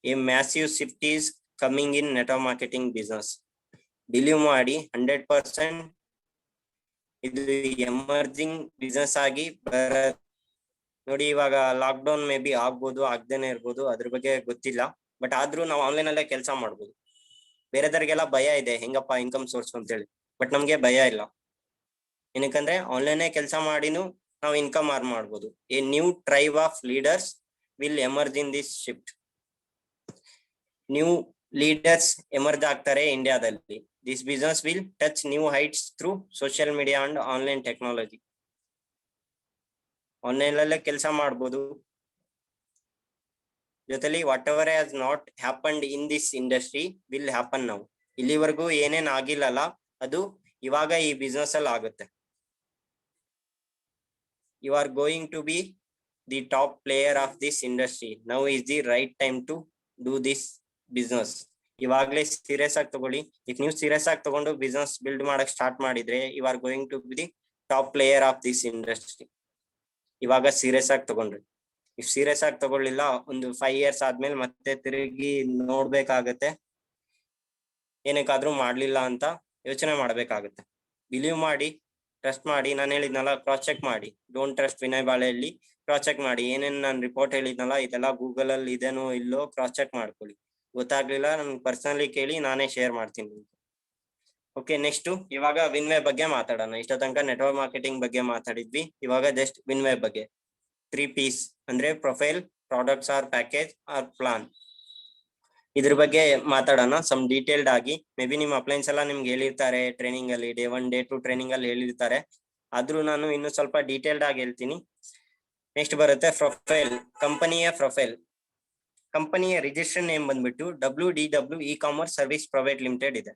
a massive shift is coming in network marketing business. Believe ಮಾಡಿ 100% ಇದು ಎಮರ್ಜಿಂಗ್ ಬಿಸ್ನೆಸ್ ಆಗಿ ನೋಡಿ. ಇವಾಗ ಲಾಕ್ಡೌನ್ ಮೇ ಬಿ ಆಗ್ಬೋದು, ಆಗ್ದೇನೆ ಇರ್ಬೋದು, ಅದ್ರ ಬಗ್ಗೆ ಗೊತ್ತಿಲ್ಲ. ಬಟ್ ಆದ್ರೂ ನಾವು ಆನ್ಲೈನ್ ಅಲ್ಲೇ ಕೆಲಸ ಮಾಡ್ಬೋದು. ಬೇರೆದವ್ರಿಗೆಲ್ಲ ಭಯ ಇದೆ ಹೆಂಗಪ್ಪ ಇನ್ಕಮ್ ಸೋರ್ಸ್ ಅಂತ ಹೇಳಿ, ಬಟ್ ನಮ್ಗೆ ಭಯ ಇಲ್ಲ. ಏನಕ್ಕಂದ್ರೆ ಆನ್ಲೈನ್ ಕೆಲಸ ಮಾಡಿನೂ ನಾವು ಇನ್ಕಮ್ ಅರ್ನ್ ಮಾಡ್ಬೋದು. A new tribe of leaders will emerge in this shift. New leaders emerge ಆಗ್ತಾರೆ ಇಂಡಿಯಾದಲ್ಲಿ. This business will touch new heights through social media and online technology. Online ಅಲ್ಲೇ ಕೆಲಸ ಮಾಡ್ಬೋದು. ಜೊತೆಲಿ whatever has not happened in this industry will happen now. ಇಲ್ಲಿವರೆಗೂ ಏನೇನ್ ಆಗಿಲ್ಲಲ್ಲ ಅದು ಇವಾಗ ಈ ಬಿಸ್ನೆಸ್ ಅಲ್ಲಿ ಆಗುತ್ತೆ. You are going to be the top player of this industry. Now is the right time to do this business. ಇವಾಗ್ಲೇ serious ಆಗಿ ತಗೊಳ್ಳಿ. ಇಫ್ ನೀವು ಸೀರಿಯಸ್ ಆಗಿ ತಗೊಂಡು ಬಿಸ್ನೆಸ್ ಬಿಲ್ಡ್ ಮಾಡಕ್ ಸ್ಟಾರ್ಟ್ ಮಾಡಿದ್ರೆ you are going to be the top player of this industry. ಇವಾಗ serious ಆಗಿ ತಗೊಂಡ್ರಿ. ಇಫ್ ಸೀರಿಯಸ್ ಆಗಿ ತಗೊಳ್ಳಿಲ್ಲ, ಒಂದು 5 years ಆದ್ಮೇಲೆ ಮತ್ತೆ ತಿರುಗಿ ನೋಡ್ಬೇಕಾಗತ್ತೆ. ಏನಕ್ಕಾದ್ರೂ ಮಾಡ್ಲಿಲ್ಲ ಅಂತ ಯೋಚನೆ ಮಾಡ್ಬೇಕಾಗತ್ತೆ. ಬಿಲೀವ್ ಮಾಡಿ, ಟ್ರಸ್ಟ್ ಮಾಡಿ. ನಾನು ಹೇಳಿದ್ನಲ್ಲ ಕ್ರಾಸ್ ಚೆಕ್ ಮಾಡಿ. Don't trust Vinay Baleyalli. Cross check ಮಾಡಿ. ಏನೇನ್ ನಾನು ರಿಪೋರ್ಟ್ ಹೇಳಿದ್ನಲ್ಲ ಇದೆಲ್ಲ ಗೂಗಲ್ ಅಲ್ಲಿ ಇದೇನೋ ಇಲ್ಲೋ ಕ್ರಾಸ್ ಚೆಕ್ ಮಾಡ್ಕೊಳ್ಳಿ. ಗೊತ್ತಾಗ್ಲಿಲ್ಲ ನನ್ಗೆ ಪರ್ಸನಲಿ ಕೇಳಿ, ನಾನೇ ಶೇರ್ ಮಾಡ್ತೀನಿ. ಓಕೆ, ನೆಕ್ಸ್ಟ್ ಇವಾಗ ವಿನ್ವೇ ಬಗ್ಗೆ ಮಾತಾಡೋಣ. ಇಷ್ಟ ತನಕ ನೆಟ್ವರ್ಕ್ ಮಾರ್ಕೆಟಿಂಗ್ ಬಗ್ಗೆ ಮಾತಾಡಿದ್ವಿ. ಇವಾಗ ಜಸ್ಟ್ ವಿನ್ವೇ ಬಗ್ಗೆ 3 P's ಅಂದ್ರೆ profile, products or package or plan. ಇದ್ರ ಬಗ್ಗೆ ಮಾತಾಡೋಣ ಸಮ್ ಡೀಟೇಲ್ಡ್ ಆಗಿ. ಮೇ ಬಿ ನಿಮ್ಮ ಅಪ್ಲೈನ್ಸ್ ಎಲ್ಲ ನಿಮ್ಗೆ ಹೇಳಿರ್ತಾರೆ ಟ್ರೈನಿಂಗ್ ಅಲ್ಲಿ, Day 1 Day 2 ಟ್ರೈನಿಂಗ್ ಅಲ್ಲಿ ಹೇಳಿರ್ತಾರೆ. ಆದ್ರೂ ನಾನು ಇನ್ನು ಸ್ವಲ್ಪ ಡೀಟೇಲ್ಡ್ ಆಗಿ ಹೇಳ್ತೀನಿ. ನೆಕ್ಸ್ಟ್ ಬರುತ್ತೆ ಪ್ರೊಫೈಲ್, ಕಂಪನಿಯ ಪ್ರೊಫೈಲ್. ಕಂಪನಿಯ ರಿಜಿಸ್ಟರ್ ನೇಮ್ ಬಂದ್ಬಿಟ್ಟು WDW e-commerce service private limited ಇದೆ.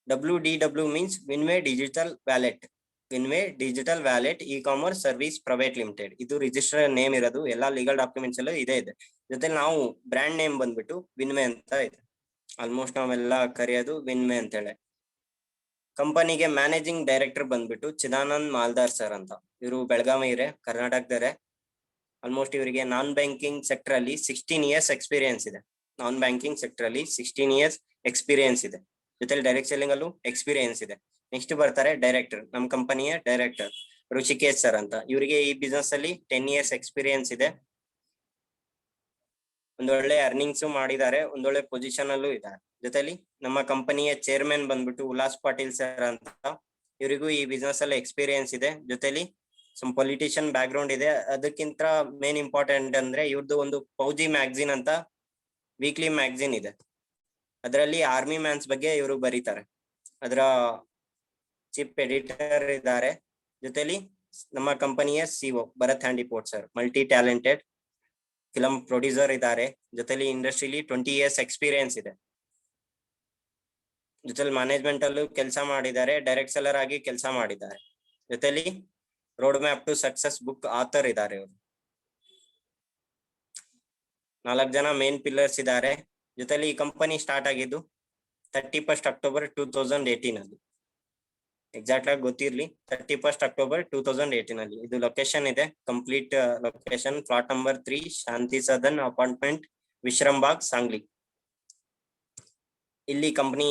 WDW means Winway digital wallet. Winway digital wallet e-commerce service private limited, ಇದು ರಿಜಿಸ್ಟರ್ ನೇಮ್ ಇರೋದು. ಎಲ್ಲಾ ಲೀಗಲ್ ಡಾಕ್ಯುಮೆಂಟ್ಸ್ ಎಲ್ಲ ಇದೆ. ಜೊತೆ ನಾವು ಬ್ರ್ಯಾಂಡ್ ನೇಮ್ ಬಂದ್ಬಿಟ್ಟು ವಿನ್ವೇ ಅಂತ ಇದೆ. ಆಲ್ಮೋಸ್ಟ್ ನಾವೆಲ್ಲ ಕರೆಯೋದು ವಿನ್ವೇ ಅಂತ ಹೇಳಿ. ಕಂಪನಿಗೆ ಮ್ಯಾನೇಜಿಂಗ್ ಡೈರೆಕ್ಟರ್ ಬಂದ್ಬಿಟ್ಟು ಚಿದಾನಂದ್ ಮಾಲ್ದಾರ್ ಸರ್ ಅಂತ. ಇವರು ಬೆಳಗಾವಿ ಇರೆ, ಕರ್ನಾಟಕದವರೇ. ಆಲ್ಮೋಸ್ಟ್ ಇವರಿಗೆ ನಾನ್ ಬ್ಯಾಂಕಿಂಗ್ ಸೆಕ್ಟರ್ ಅಲ್ಲಿ 16 ಇಯರ್ಸ್ ಎಕ್ಸ್ಪೀರಿಯನ್ಸ್ ಇದೆ. ನಾನ್ ಬ್ಯಾಂಕಿಂಗ್ ಸೆಕ್ಟರ್ ಅಲ್ಲಿ 16 ಇಯರ್ಸ್ ಎಕ್ಸ್ಪೀರಿಯನ್ಸ್ ಇದೆ. ಜೊತೆಲಿ ಡೈರೆಕ್ಟ್ ಸೆಲ್ಲಿಂಗ್ ಅಲ್ಲೂ ಎಕ್ಸ್ಪೀರಿಯನ್ಸ್ ಇದೆ. ನೆಕ್ಸ್ಟ್ ಬರ್ತಾರೆ ಡೈರೆಕ್ಟರ್, ನಮ್ಮ ಕಂಪನಿಯ ಡೈರೆಕ್ಟರ್ ಋಷಿಕೇಶ್ ಸರ್ ಅಂತ. ಇವರಿಗೆ ಈ ಬಿಸ್ನೆಸ್ ಅಲ್ಲಿ 10 ಇಯರ್ಸ್ ಎಕ್ಸ್ಪೀರಿಯನ್ಸ್ ಇದೆ. ಒಂದೊಳ್ಳೆ ಅರ್ನಿಂಗ್ಸ್ ಮಾಡಿದ್ದಾರೆ, ಒಂದೊಳ್ಳೆ ಪೊಸಿಷನ್ ಅಲ್ಲೂ ಇದ್ದಾರೆ. ಜೊತೆಲಿ ನಮ್ಮ ಕಂಪನಿಯ ಚೇರ್ಮನ್ ಬಂದ್ಬಿಟ್ಟು ಉಲ್ಲಾಸ್ ಪಾಟೀಲ್ ಸರ್ ಅಂತ. ಇವರಿಗೂ ಈ ಬಿಸ್ನೆಸ್ ಅಲ್ಲಿ ಎಕ್ಸ್ಪೀರಿಯನ್ಸ್ ಇದೆ. ಜೊತೆಲಿ ಸಮ್ ಪೊಲಿಟಿಷಿಯನ್ ಬ್ಯಾಕ್ ಗ್ರೌಂಡ್ ಇದೆ. ಅದಕ್ಕಿಂತ ಮೇನ್ ಇಂಪಾರ್ಟೆಂಟ್ ಅಂದ್ರೆ ಇವ್ರದ್ದು ಒಂದು ಫೌಜಿ ಮ್ಯಾಗಝಿನ್ ಅಂತ ವೀಕ್ಲಿ ಮ್ಯಾಗಝಿನ್ ಇದೆ. ಅದರಲ್ಲಿ ಆರ್ಮಿ ಮ್ಯಾನ್ಸ್ ಬಗ್ಗೆ ಇವರು ಬರೀತಾರೆ. ಅದರ ಚೀಫ್ ಎಡಿಟರ್ ಇದ್ದಾರೆ. ಜೊತೆಲಿ ನಮ್ಮ ಕಂಪನಿಯ ಸಿಒ ಭರತ್ ಹ್ಯಾಂಡಿಪೋರ್ಟ್ sir, multi talented film producer ಇದ್ದಾರೆ. ಜೊತೆಲಿ ಇಂಡಸ್ಟ್ರಿಲಿ 20 ಇಯರ್ಸ್ ಎಕ್ಸ್ಪೀರಿಯನ್ಸ್ ಇದೆ. ಜೊತೆಲಿ ಮ್ಯಾನೇಜ್ಮೆಂಟ್ ಅಲ್ಲೂ ಕೆಲಸ ಮಾಡಿದ್ದಾರೆ, ಡೈರೆಕ್ಟ್ ಸೆಲ್ಲರ್ ಆಗಿ ಕೆಲಸ ಮಾಡಿದ್ದಾರೆ. ಜೊತೆಲಿ road map to success book author ಇದ್ದಾರೆ ಇವರು. 4 ಜನ ಮೇನ್ ಪಿಲ್ಲರ್ಸ್ ಇದ್ದಾರೆ. ಜೊತೆಲಿ ಈ ಕಂಪನಿ ಸ್ಟಾರ್ಟ್ ಆಗಿದ್ದು 31 ಅಕ್ಟೋಬರ್ 2018 ಅಲ್ಲಿ. ಎಕ್ಸಾಕ್ಟ್ ಆಗಿ ಗೊತ್ತಿರ್ಲಿ, 31 ಅಕ್ಟೋಬರ್ 2018 ಅಲ್ಲಿ. ಇದು ಲೊಕೇಶನ್ ಇದೆ, ಕಂಪ್ಲೀಟ್ ಲೊಕೇಶನ್ ಪ್ಲಾಟ್ ನಂಬರ್ 3 ಶಾಂತಿ ಸದನ್ ಅಪಾರ್ಟ್ಮೆಂಟ್, ವಿಶ್ರಂಬಾಗ್, ಸಾಂಗ್ಲಿ. ಇಲ್ಲಿ ಕಂಪನಿ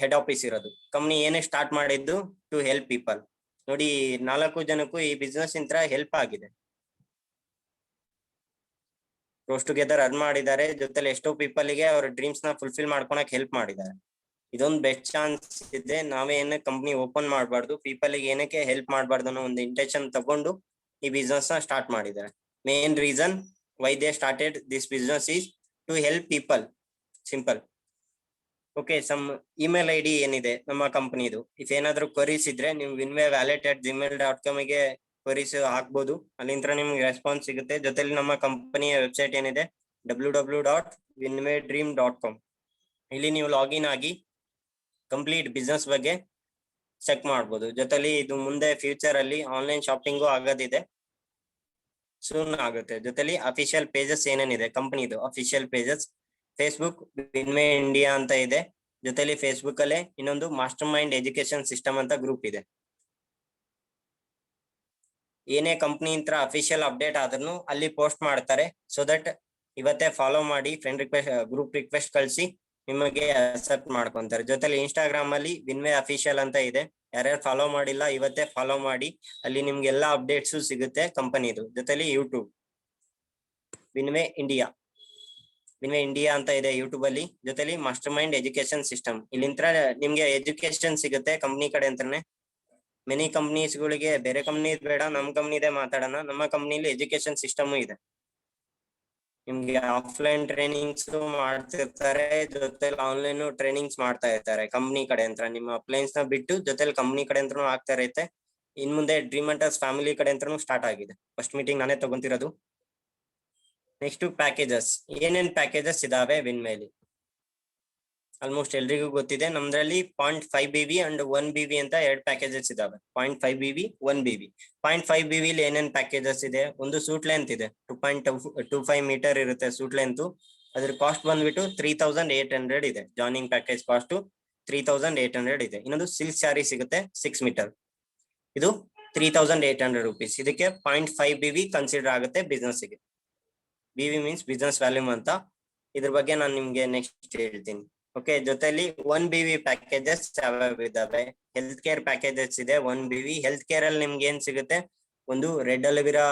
ಹೆಡ್ ಆಫೀಸ್ ಇರೋದು. ಕಂಪನಿ ಏನೇ ಸ್ಟಾರ್ಟ್ ಮಾಡಿದ್ದು ಟು ಹೆಲ್ಪ್ ಪೀಪಲ್. ನೋಡಿ, 4 ಜನಕ್ಕೂ ಈ ಬಿಸ್ನೆಸ್ ಇಂತ್ರ ಹೆಲ್ಪ್ ಆಗಿದೆ. ಕ್ಲೋಸ್ ಟುಗೆದರ್ ಅರ್ನ್ ಮಾಡಿದ್ದಾರೆ. ಜೊತೆಲಿ ಎಷ್ಟೋ ಪೀಪಲ್ ಗೆ ಅವ್ರ ಡ್ರೀಮ್ಸ್ ನ ಫುಲ್ಫಿಲ್ ಮಾಡ್ಕೊಳಕ್ ಹೆಲ್ಪ್ ಮಾಡಿದ್ದಾರೆ. ಇದೊಂದು ಬೆಸ್ಟ್ ಚಾನ್ಸ್ ಇದೆ. ನಾವೇನ ಕಂಪನಿ ಓಪನ್ ಮಾಡಬಾರ್ದು, ಪೀಪಲ್ ಗೆ ಏನಕ್ಕೆ ಹೆಲ್ಪ್ ಮಾಡಬಾರ್ದು ಅನ್ನೋ ಒಂದು ಇಂಟೆನ್ಷನ್ ತಗೊಂಡು ಈ ಬಿಸ್ನೆಸ್ ನ ಸ್ಟಾರ್ಟ್ ಮಾಡಿದ್ದಾರೆ. Main reason why they started this business is to help people. Simple. Okay, some email ID ಏನಿದೆ ನಮ್ಮ ಕಂಪನಿದು, ಇಫ್ ಏನಾದ್ರು ಕ್ವರೀಸ್ ಇದ್ರೆ ನೀವು winway@gmail.com ಗೆ ಕ್ವರೀಸ್ ಹಾಕ್ಬೋದು. ಅಲ್ಲಿಂದ ನಿಮ್ಗೆ ರೆಸ್ಪಾನ್ಸ್ ಸಿಗುತ್ತೆ. ಜೊತೆಲಿ ನಮ್ಮ ಕಂಪನಿಯ ವೆಬ್ಸೈಟ್ ಏನಿದೆ www.winwaydream.com, ಇಲ್ಲಿ ನೀವು ಲಾಗಿನ್ ಆಗಿ ಕಂಪ್ಲೀಟ್ ಬಿಸ್ನೆಸ್ ಬಗ್ಗೆ ಚೆಕ್ ಮಾಡ್ಬೋದು. ಜೊತೆಲಿ ಇದು ಮುಂದೆ ಫ್ಯೂಚರ್ ಅಲ್ಲಿ ಆನ್ಲೈನ್ ಶಾಪಿಂಗು ಆಗೋದಿದೆ, ಸೂನ್ ಆಗುತ್ತೆ. ಜೊತೆಲಿ ಅಫಿಷಿಯಲ್ ಪೇಜಸ್ ಏನೇನಿದೆ ಕಂಪನಿದು ಅಫಿಷಿಯಲ್ ಪೇಜಸ್, ಫೇಸ್ಬುಕ್ ವಿನ್ವೇ ಇಂಡಿಯಾ ಅಂತ ಇದೆ. ಜೊತೆಲಿ ಫೇಸ್ಬುಕ್ ಅಲ್ಲೇ ಇನ್ನೊಂದು ಮಾಸ್ಟರ್ ಮೈಂಡ್ ಎಜುಕೇಶನ್ ಸಿಸ್ಟಮ್ ಅಂತ ಗ್ರೂಪ್ ಇದೆ. ಏನೇ ಕಂಪನಿ ಇಂತ್ರ ಅಫಿಷಿಯಲ್ ಅಪ್ಡೇಟ್ ಆದ್ರೂ ಅಲ್ಲಿ ಪೋಸ್ಟ್ ಮಾಡ್ತಾರೆ. ಸೊ ದಟ್ ಇವತ್ತೇ ಫಾಲೋ ಮಾಡಿ, ಫ್ರೆಂಡ್ ರಿಕ್ವೆಸ್ಟ್, ಗ್ರೂಪ್ ರಿಕ್ವೆಸ್ಟ್ ಕಳಿಸಿ ನಿಮಗೆ ಅಕ್ಸೆಪ್ಟ್ ಮಾಡ್ಕೊಂತಾರೆ. ಜೊತೆಲಿ ಇನ್ಸ್ಟಾಗ್ರಾಮ್ ಅಲ್ಲಿ ವಿನ್ವೇ ಅಫಿಷಿಯಲ್ ಅಂತ ಇದೆ. ಯಾರ್ಯಾರು ಫಾಲೋ ಮಾಡಿಲ್ಲ ಇವತ್ತೇ ಫಾಲೋ ಮಾಡಿ, ಅಲ್ಲಿ ನಿಮ್ಗೆ ಎಲ್ಲಾ ಅಪ್ಡೇಟ್ಸ್ ಸಿಗುತ್ತೆ ಕಂಪನಿದು. ಜೊತೆಲಿ ಯೂಟ್ಯೂಬ್ ವಿನ್ವೇ ಇಂಡಿಯಾ ಅಂತ ಇದೆ ಯೂಟ್ಯೂಬ್ ಅಲ್ಲಿ. ಜೊತೆಲಿ ಮಾಸ್ಟರ್ ಮೈಂಡ್ ಎಜುಕೇಶನ್ ಸಿಸ್ಟಮ್, ಇಲ್ಲಿಂತ್ರ ನಿಮ್ಗೆ ಎಜುಕೇಶನ್ ಸಿಗುತ್ತೆ ಕಂಪ್ನಿ ಕಡೆ ಅಂತಾನೆ. ಮೆನಿ ಕಂಪ್ನೀಸ್ ಗಳಿಗೆ ಬೇರೆ ಕಂಪ್ನಿ ಬೇಡ, ನಮ್ ಕಂಪ್ನಿದೇ ಮಾತಾಡೋಣ. ನಮ್ಮ ಕಂಪ್ನಿಲಿ ಎಜುಕೇಶನ್ ಸಿಸ್ಟಮ್ ಇದೆ. ನಿಮ್ಗೆ ಆಫ್ಲೈನ್ ಟ್ರೈನಿಂಗ್ಸ್ ಮಾಡ್ತಿರ್ತಾರೆ, ಜೊತೆಲಿ ಆನ್ಲೈನ್ ಟ್ರೈನಿಂಗ್ಸ್ ಮಾಡ್ತಾ ಇರ್ತಾರೆ ಕಂಪ್ನಿ ಕಡೆ ಅಂತ. ನಿಮ್ಮ ಅಪ್ಲೈನ್ಸ್ ನ ಬಿಟ್ಟು ಜೊತೆಲಿ ಕಂಪ್ನಿ ಕಡೆ ಅಂತಾನು ಆಗ್ತಾ ಇರುತ್ತೆ. ಇನ್ ಮುಂದೆ ಡ್ರೀಮ್ ಹಂಟರ್ಸ್ ಫ್ಯಾಮಿಲಿ ಕಡೆ ಅಂತಾನು ಸ್ಟಾರ್ಟ್ ಆಗಿದೆ. ಫಸ್ಟ್ ಮೀಟಿಂಗ್ ನಾನೇ ತಗೊಂತಿರೋದು. ನೆಕ್ಸ್ಟ್ ಪ್ಯಾಕೇಜಸ್, ಏನೇನ್ ಪ್ಯಾಕೇಜಸ್ ಇದಾವೆ ವಿನ್ವೇಲಿ ಆಲ್ಮೋಸ್ಟ್ ಎಲ್ರಿಗೂ ಗೊತ್ತಿದೆ. ನಮ್ದ್ರಲ್ಲಿ 0.5 BB ಅಂಡ್ 1 BB ಅಂತ 2 ಪ್ಯಾಕೇಜಸ್ ಇದಾವೆ. 0.5 BB 1 BB. 0.5 BB ಏನೇನ್ ಪ್ಯಾಕೇಜಸ್ ಇದೆ, ಒಂದು ಸೂಟ್ ಲೆಂತ್ ಇದೆ 2.25 ಮೀಟರ್ ಇರುತ್ತೆ ಸೂಟ್ ಲೆಂತ್. ಅದ್ರ ಕಾಸ್ಟ್ ಬಂದ್ಬಿಟ್ಟು 3800 ಇದೆ. ಜಾಯ್ನಿಂಗ್ ಪ್ಯಾಕೇಜ್ ಕಾಸ್ಟ್ 3800 ಇದೆ. ಇನ್ನೊಂದು ಸಿಲ್ಕ್ ಸ್ಯಾರಿ ಸಿಗುತ್ತೆ 6 ಮೀಟರ್, ಇದು 3800 rupees. ಇದಕ್ಕೆ 0.5 BB ಕನ್ಸಿಡರ್ ಆಗುತ್ತೆ ಬಿಸ್ನೆಸ್ ಗೆ. BB ಮೀನ್ಸ್ ಬಿಸ್ನೆಸ್ ವ್ಯಾಲ್ಯೂಮ್ ಅಂತ. ಇದ್ರ ಬಗ್ಗೆ ನಾನು ನಿಮ್ಗೆ ನೆಕ್ಸ್ಟ್ ಹೇಳ್ತೀನಿ. ಓಕೆ, ಜೊತೆಲಿ 1 BB ಪ್ಯಾಕೇಜಸ್ ಯಾವ್ಯಾವ ಇದಾವೆ. ಹೆಲ್ತ್ ಕೇರ್ ಪ್ಯಾಕೇಜಸ್ ಇದೆ 1 BB. ಹೆಲ್ತ್ ಕೇರ್ ಅಲ್ಲಿ ನಿಮ್ಗೆ ಏನ್ ಸಿಗುತ್ತೆ, ಒಂದು ರೆಡ್ ಅಲೋವೆರಾ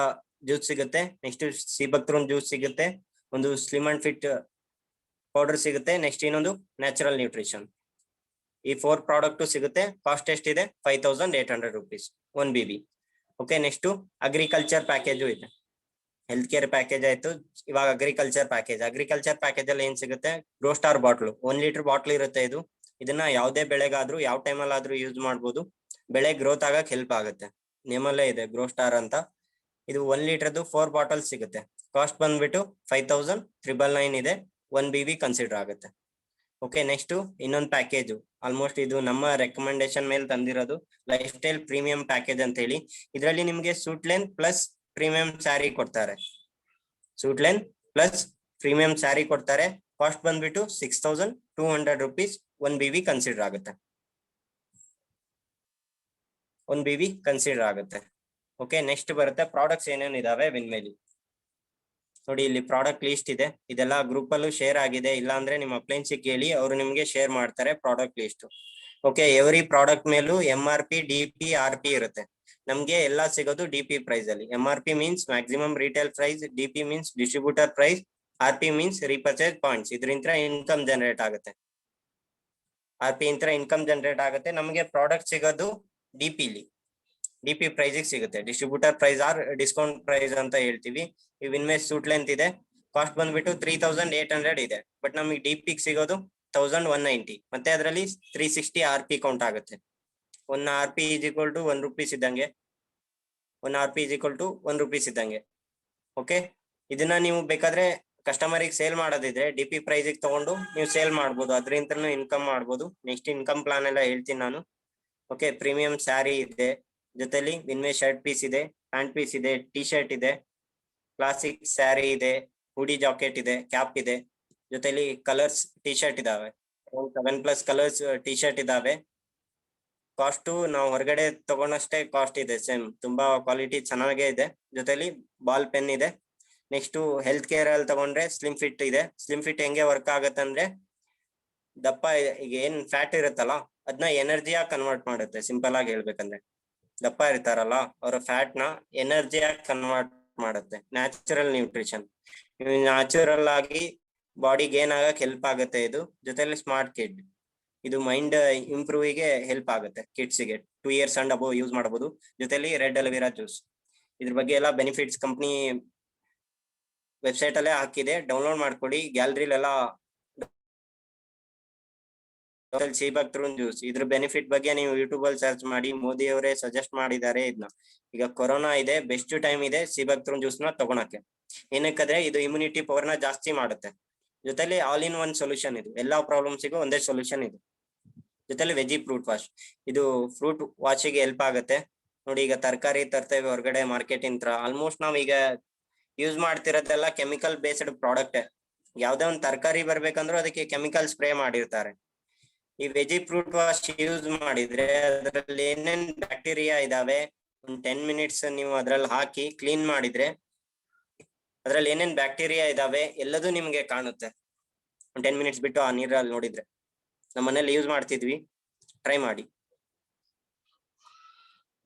ಜ್ಯೂಸ್ ಸಿಗುತ್ತೆ, ನೆಕ್ಸ್ಟ್ ಸೀಬಕ್ತ್ರೂನ್ ಜ್ಯೂಸ್ ಸಿಗುತ್ತೆ, ಒಂದು ಸ್ಲಿಮ್ ಅಂಡ್ ಫಿಟ್ ಪೌಡರ್ ಸಿಗುತ್ತೆ, ನೆಕ್ಸ್ಟ್ ಇನ್ನೊಂದು ನ್ಯಾಚುರಲ್ ನ್ಯೂಟ್ರಿಷನ್. ಈ 4 ಪ್ರಾಡಕ್ಟ್ ಸಿಗುತ್ತೆ. ಕಾಸ್ಟ್ ಎಷ್ಟಿದೆ 5800 rupees 1 BB. Okay, next agriculture package ಇದೆ. ಹೆಲ್ತ್ ಕೇರ್ ಪ್ಯಾಕೇಜ್ ಆಯ್ತು, ಇವಾಗ ಅಗ್ರಿಕಲ್ಚರ್ ಪ್ಯಾಕೇಜ್ ಅಲ್ಲಿ ಏನ್ ಸಿಗುತ್ತೆ, grow star bottle 1 litre bottle ಇರುತ್ತೆ. ಇದನ್ನ ಯಾವ್ದೇ ಬೆಳೆಗಾದ್ರೂ ಯಾವ ಟೈಮಲ್ಲಿ ಆದ್ರೂ ಯೂಸ್ ಮಾಡ್ಬೋದು. ಬೆಳೆ ಗ್ರೋತ್ ಆಗಕ್ ಹೆಲ್ಪ್ ಆಗುತ್ತೆ. ನೇಮಲ್ಲೇ ಇದೆ ಗ್ರೋ ಸ್ಟಾರ್ ಅಂತ. ಇದು 1 ಲೀಟರ್ದು 4 ಬಾಟಲ್ ಸಿಗುತ್ತೆ. ಕಾಸ್ಟ್ ಬಂದ್ಬಿಟ್ಟು 5,999 ಇದೆ. 1 BB ಕನ್ಸಿಡರ್ ಆಗುತ್ತೆ. ಓಕೆ, ನೆಕ್ಸ್ಟ್ ಇನ್ನೊಂದು ಪ್ಯಾಕೇಜ್, ಆಲ್ಮೋಸ್ಟ್ ಇದು ನಮ್ಮ ರೆಕಮೆಂಡೇಶನ್ ಮೇಲೆ ತಂದಿರೋದು, ಲೈಫ್ ಸ್ಟೈಲ್ ಪ್ರೀಮಿಯಂ ಪ್ಯಾಕೇಜ್ ಅಂತ ಹೇಳಿ. ಇದರಲ್ಲಿ ನಿಮ್ಗೆ suit length plus premium sari ಕೊಡ್ತಾರೆ. Suit length plus premium sari ಕೊಡ್ತಾರೆ. ಕಾಸ್ಟ್ ಬಂದ್ಬಿಟ್ಟು 6,200 rupees. 1 BB ಕನ್ಸಿಡರ್ ಆಗುತ್ತೆ. 1 BB ಕನ್ಸಿಡರ್ ಆಗುತ್ತೆ. ಓಕೆ, ನೆಕ್ಸ್ಟ್ ಬರುತ್ತೆ ಪ್ರಾಡಕ್ಟ್ಸ್ ಏನೇನು ಇದಾವೆ ವಿನ್ಮೇಲಿ. ನೋಡಿ, ಇಲ್ಲಿ ಪ್ರಾಡಕ್ಟ್ ಲಿಸ್ಟ್ ಇದೆ. ಇದೆಲ್ಲ ಗ್ರೂಪ್ ಅಲ್ಲೂ ಶೇರ್ ಆಗಿದೆ. ಇಲ್ಲ ಅಂದ್ರೆ ನಿಮ್ಮ ಅಪ್ಲೈನ್ಸ್ ಕೇಳಿ, ಅವರು ನಿಮ್ಗೆ ಶೇರ್ ಮಾಡ್ತಾರೆ product list. Okay, every product ಮೇಲೂ MRP, DP, RP ಇರುತ್ತೆ. ನಮ್ಗೆ ಎಲ್ಲ ಸಿಗೋದು DP ಪ್ರೈಸ್ ಅಲ್ಲಿ. MRP means maximum retail price, DP means distributor price, RP means repurchase points. ಇದರಿಂದ ಇನ್ಕಮ್ ಜನರೇಟ್ ಆಗುತ್ತೆ. RP ಇಂತ್ರ ಇನ್ಕಮ್ ಜನರೇಟ್ ಆಗುತ್ತೆ. ನಮಗೆ ಪ್ರಾಡಕ್ಟ್ ಸಿಗೋದು DP ಲಿ, DP ಪ್ರೈಸ್ ಸಿಗುತ್ತೆ. Distributor price or discount price ಅಂತ ಹೇಳ್ತೀವಿ. ಈ ವಿನ್ಮೇಸ್ ಸೂಟ್ ಲೆಂತ್ ಇದೆ. ಕಾಸ್ಟ್ ಬಂದ್ಬಿಟ್ಟು 3,800 ಇದೆ. ಬಟ್ ನಮಗೆ DP ಸಿಗೋದು 1,190. ಮತ್ತೆ ಅದರಲ್ಲಿ 360 RP ಕೌಂಟ್ ಆಗುತ್ತೆ. 1 RP is equal to 1 rupees ಇದ್ದಂಗೆ. 1 RP is equal to 1 rupees ಇದ್ದಂಗೆ. ಓಕೆ, ಇದನ್ನ ನೀವು ಬೇಕಾದ್ರೆ ಕಸ್ಟಮರಿಗೆ ಸೇಲ್ ಮಾಡೋದಿದ್ರೆ DP ಪ್ರೈಸ್ ತಗೊಂಡು ನೀವು ಸೇಲ್ ಮಾಡ್ಬೋದು. ಅದರಿಂದನೂ ಇನ್ಕಮ್ ಮಾಡ್ಬೋದು. ನೆಕ್ಸ್ಟ್ ಇನ್ಕಮ್ ಪ್ಲಾನ್ ಎಲ್ಲ ಹೇಳ್ತೀನಿ ನಾನು. ಓಕೆ, ಪ್ರೀಮಿಯಂ ಸ್ಯಾರಿ ಇದೆ, ಜೊತೆಲಿ ವಿನ್ಮೇಸ್ ಶರ್ಟ್ ಪೀಸ್ ಇದೆ, ಪ್ಯಾಂಟ್ ಪೀಸ್ ಇದೆ, ಟಿ ಶರ್ಟ್ ಇದೆ, ಕ್ಲಾಸಿಕ್ ಸ್ಯಾರಿ ಇದೆ, ಹುಡಿ ಜಾಕೆಟ್ ಇದೆ, ಕ್ಯಾಪ್ ಇದೆ, ಜೊತೆಲಿ ಕಲರ್ಸ್ ಟಿ ಶರ್ಟ್ ಇದಾವೆ. 7+ ಕಲರ್ಸ್ ಟಿ ಶರ್ಟ್ ಇದಾವೆ. ಕಾಸ್ಟ್ ನಾವು ಹೊರಗಡೆ ತಗೊಂಡಷ್ಟೇ ಕಾಸ್ಟ್ ಇದೆ, ಸೇಮ್. ತುಂಬಾ ಕ್ವಾಲಿಟಿ ಚೆನ್ನಾಗೇ ಇದೆ. ಜೊತೆಲಿ ಬಾಲ್ ಪೆನ್ ಇದೆ. ನೆಕ್ಸ್ಟ್ ಹೆಲ್ತ್ ಕೇರ್ ಅಲ್ಲಿ ತಗೊಂಡ್ರೆ ಸ್ಲಿಮ್ ಫಿಟ್ ಇದೆ. ಸ್ಲಿಮ್ ಫಿಟ್ ಹೆಂಗೆ ವರ್ಕ್ ಆಗತ್ತೆ ಅಂದ್ರೆ, ದಪ್ಪ ಈಗ ಏನ್ ಫ್ಯಾಟ್ ಇರುತ್ತಲ್ಲ ಅದನ್ನ ಎನರ್ಜಿಯಾಗಿ ಕನ್ವರ್ಟ್ ಮಾಡುತ್ತೆ. ಸಿಂಪಲ್ ಆಗಿ ಹೇಳ್ಬೇಕಂದ್ರೆ, ದಪ್ಪ ಇರ್ತಾರಲ್ಲ ಅವರ ಫ್ಯಾಟ್ ನ ಎನರ್ಜಿಯಾಗಿ ಕನ್ವರ್ಟ್ ಮಾಡುತ್ತೆ. ನ್ಯಾಚುರಲ್ ನ್ಯೂಟ್ರಿಷನ್, ನ್ಯಾಚುರಲ್ ಆಗಿ ಬಾಡಿ ಗೇನ್ ಆಗಕ್ ಹೆಲ್ಪ್ ಆಗುತ್ತೆ ಇದು. ಜೊತೆಲಿ ಸ್ಮಾರ್ಟ್ ಕಿಡ್, ಇದು ಮೈಂಡ್ ಇಂಪ್ರೂವ್ ಗೆ ಹೆಲ್ಪ್ ಆಗುತ್ತೆ. ಕಿಡ್ಸ್ ಗೆ 2 years ಅಂಡ್ ಅಬೋ ಯೂಸ್ ಮಾಡಬಹುದು. ಜೊತೆಲಿ ರೆಡ್ ಅಲೋವೆರಾ ಜ್ಯೂಸ್. ಇದ್ರ ಬಗ್ಗೆ ಎಲ್ಲ ಬೆನಿಫಿಟ್ಸ್ ಕಂಪ್ನಿ ವೆಬ್ಸೈಟ್ ಅಲ್ಲೇ ಹಾಕಿದೆ, ಡೌನ್ಲೋಡ್ ಮಾಡ್ಕೊಳ್ಳಿ. ಗ್ಯಾಲರಿಲೆಲ್ಲ ಸೀಬಕ್ತೃನ್ ಜ್ಯೂಸ್, ಇದ್ರ ಬೆನಿಫಿಟ್ ಬಗ್ಗೆ ನೀವು ಯೂಟ್ಯೂಬ್ ಅಲ್ಲಿ ಸರ್ಚ್ ಮಾಡಿ. ಮೋದಿ ಅವರೇ ಸಜೆಸ್ಟ್ ಮಾಡಿದ್ದಾರೆ ಇದನ್ನ. ಈಗ ಕೊರೋನಾ ಇದೆ, ಬೆಸ್ಟ್ ಟೈಮ್ ಇದೆ ಸೀಬಕ್ತೃನ್ ಜ್ಯೂಸ್ ನ ತಗೊಳಕ್ಕೆ. ಏನಕ್ಕಂದ್ರೆ ಇದು ಇಮ್ಯುನಿಟಿ ಪವರ್ ನ ಜಾಸ್ತಿ ಮಾಡುತ್ತೆ. ಜೊತೆಲಿ ಆಲ್ ಇನ್ ಒನ್ ಸೊಲ್ಯೂಷನ್ ಇದು. ಎಲ್ಲಾ ಪ್ರಾಬ್ಲಮ್ಸಿಗೂ ಒಂದೇ ಸೊಲ್ಯೂಷನ್ ಇದು. ಜೊತೆಲಿ ವೆಜಿ ಫ್ರೂಟ್ ವಾಶ್, ಇದು ಫ್ರೂಟ್ ವಾಶಿಗೆ ಹೆಲ್ಪ್ ಆಗುತ್ತೆ. ನೋಡಿ, ಈಗ ತರಕಾರಿ ತರ್ತೇವೆ ಹೊರಗಡೆ ಮಾರ್ಕೆಟ್ ಇಂತ್ರ. ಆಲ್ಮೋಸ್ಟ್ ನಾವ್ ಈಗ ಯೂಸ್ ಮಾಡ್ತಿರೋದೆಲ್ಲ ಕೆಮಿಕಲ್ ಬೇಸ್ಡ್ ಪ್ರಾಡಕ್ಟ್. ಯಾವ್ದೇ ಒಂದು ತರಕಾರಿ ಬರ್ಬೇಕಂದ್ರೂ ಅದಕ್ಕೆ ಕೆಮಿಕಲ್ ಸ್ಪ್ರೇ ಮಾಡಿರ್ತಾರೆ. ಈ ವೆಜಿ ಫ್ರೂಟ್ ವಾಶ್ ಯೂಸ್ ಮಾಡಿದ್ರೆ ಅದ್ರಲ್ಲಿ ಏನೇನ್ ಬ್ಯಾಕ್ಟೀರಿಯಾ ಇದಾವೆ, ಒಂದು 10 minutes ನೀವು ಅದ್ರಲ್ಲಿ ಹಾಕಿ ಕ್ಲೀನ್ ಮಾಡಿದ್ರೆ ಅದ್ರಲ್ಲಿ ಏನೇನ್ ಬ್ಯಾಕ್ಟೀರಿಯಾ ಇದಾವೆ ಎಲ್ಲದೂ ನಿಮ್ಗೆ ಕಾಣುತ್ತೆ. 10 minutes ಬಿಟ್ಟು ಆ ನೀರಲ್ಲಿ ನೋಡಿದ್ರೆ. ನಮ್ಮ ಮನೇಲಿ ಯೂಸ್ ಮಾಡ್ತಿದ್ವಿ, ಟ್ರೈ ಮಾಡಿ.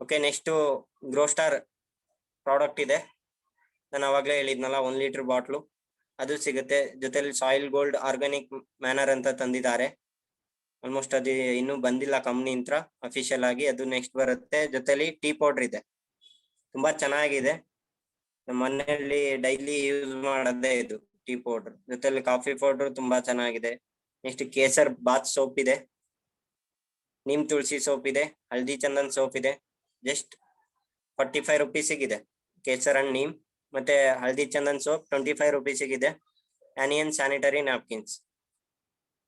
Okay, next grow star product ಇದೆ. ನಾನು ಅವಾಗ್ಲೇ ಹೇಳಿದ್ನಲ್ಲ 1 liter ಬಾಟ್ಲು, ಅದು ಸಿಗುತ್ತೆ. ಜೊತೆಲಿ ಸಾಯಿಲ್ ಗೋಲ್ಡ್ ಆರ್ಗಾನಿಕ್ ಮ್ಯಾನರ್ ಅಂತ ತಂದಿದ್ದಾರೆ. ಆಲ್ಮೋಸ್ಟ್ ಅದು ಇನ್ನೂ ಬಂದಿಲ್ಲ ಕಂಪ್ನಿ ಇಂತ್ರ ಅಫಿಷಿಯಲ್ ಆಗಿ, ಅದು ನೆಕ್ಸ್ಟ್ ಬರುತ್ತೆ. ಜೊತೆಲಿ ಟೀ ಪೌಡರ್ ಇದೆ, ತುಂಬಾ ಚೆನ್ನಾಗಿದೆ. ನಮ್ಮ ಮನೆಯಲ್ಲಿ ಡೈಲಿ ಯೂಸ್ ಮಾಡೋದೇ ಇದು ಟೀ ಪೌಡರ್. ಜೊತೆಲಿ ಕಾಫಿ ಪೌಡರ್ ತುಂಬಾ ಚೆನ್ನಾಗಿದೆ. ನೆಕ್ಸ್ಟ್ ಕೇಸರ್ ಬಾತ್ ಸೋಪ್ ಇದೆ, ನೀಮ್ ತುಳಸಿ ಸೋಪ್ ಇದೆ, ಹಲ್ದಿ ಚಂದನ್ ಸೋಪ್ ಇದೆ. ಜಸ್ಟ್ 45 rupees ಇದೆ ಕೇಸರ್ ಅಂಡ್ ನೀಮ್. ಮತ್ತೆ ಹಲ್ದಿ ಚಂದನ್ ಸೋಪ್ 25 rupees ಇದೆ. Onion sanitary napkins.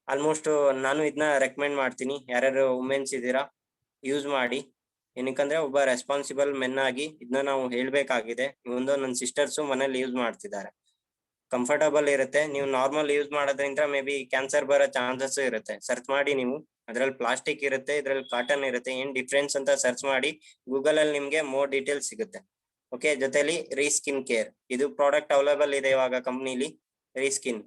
ಆಲ್ಮೋಸ್ಟ್ ನಾನು ಇದನ್ನ ರೆಕಮೆಂಡ್ ಮಾಡ್ತೀನಿ. ಯಾರ್ಯಾರು ವುಮೆನ್ಸ್ ಇದ್ದೀರಾ ಯೂಸ್ ಮಾಡಿ. ಏನಕ್ಕಂದ್ರೆ ಒಬ್ಬ ರೆಸ್ಪಾನ್ಸಿಬಲ್ ಮೆನ್ ಆಗಿ ಇದನ್ನ ನಾವು ಹೇಳ್ಬೇಕಾಗಿದೆ. ಇವೊಂದು ನನ್ನ ಸಿಸ್ಟರ್ಸ್ ಮನೇಲಿ ಯೂಸ್ ಮಾಡ್ತಿದ್ದಾರೆ. ಕಂಫರ್ಟಬಲ್ ಇರುತ್ತೆ. ನೀವು ನಾರ್ಮಲ್ ಯೂಸ್ ಮಾಡೋದ್ರಿಂದ ಮೇ ಬಿ ಕ್ಯಾನ್ಸರ್ ಬರೋ ಚಾನ್ಸಸ್ ಇರುತ್ತೆ. ಸರ್ಚ್ ಮಾಡಿ ನೀವು, ಅದ್ರಲ್ಲಿ ಪ್ಲಾಸ್ಟಿಕ್ ಇರುತ್ತೆ, ಇದ್ರಲ್ಲಿ ಕಾಟನ್ ಇರುತ್ತೆ, ಏನ್ ಡಿಫ್ರೆನ್ಸ್ ಅಂತ ಸರ್ಚ್ ಮಾಡಿ. ಗೂಗಲ್ ಅಲ್ಲಿ ನಿಮ್ಗೆ ಮೋರ್ ಡೀಟೇಲ್ಸ್ ಸಿಗುತ್ತೆ. ಓಕೆ, ಜೊತೆಲಿ ರೀಸ್ಕಿನ್ ಕೇರ್, ಇದು ಪ್ರಾಡಕ್ಟ್ ಅವೈಲೇಬಲ್ ಇದೆ ಇವಾಗ ಕಂಪ್ನಿಲಿ. ರೀಸ್ಕಿನ್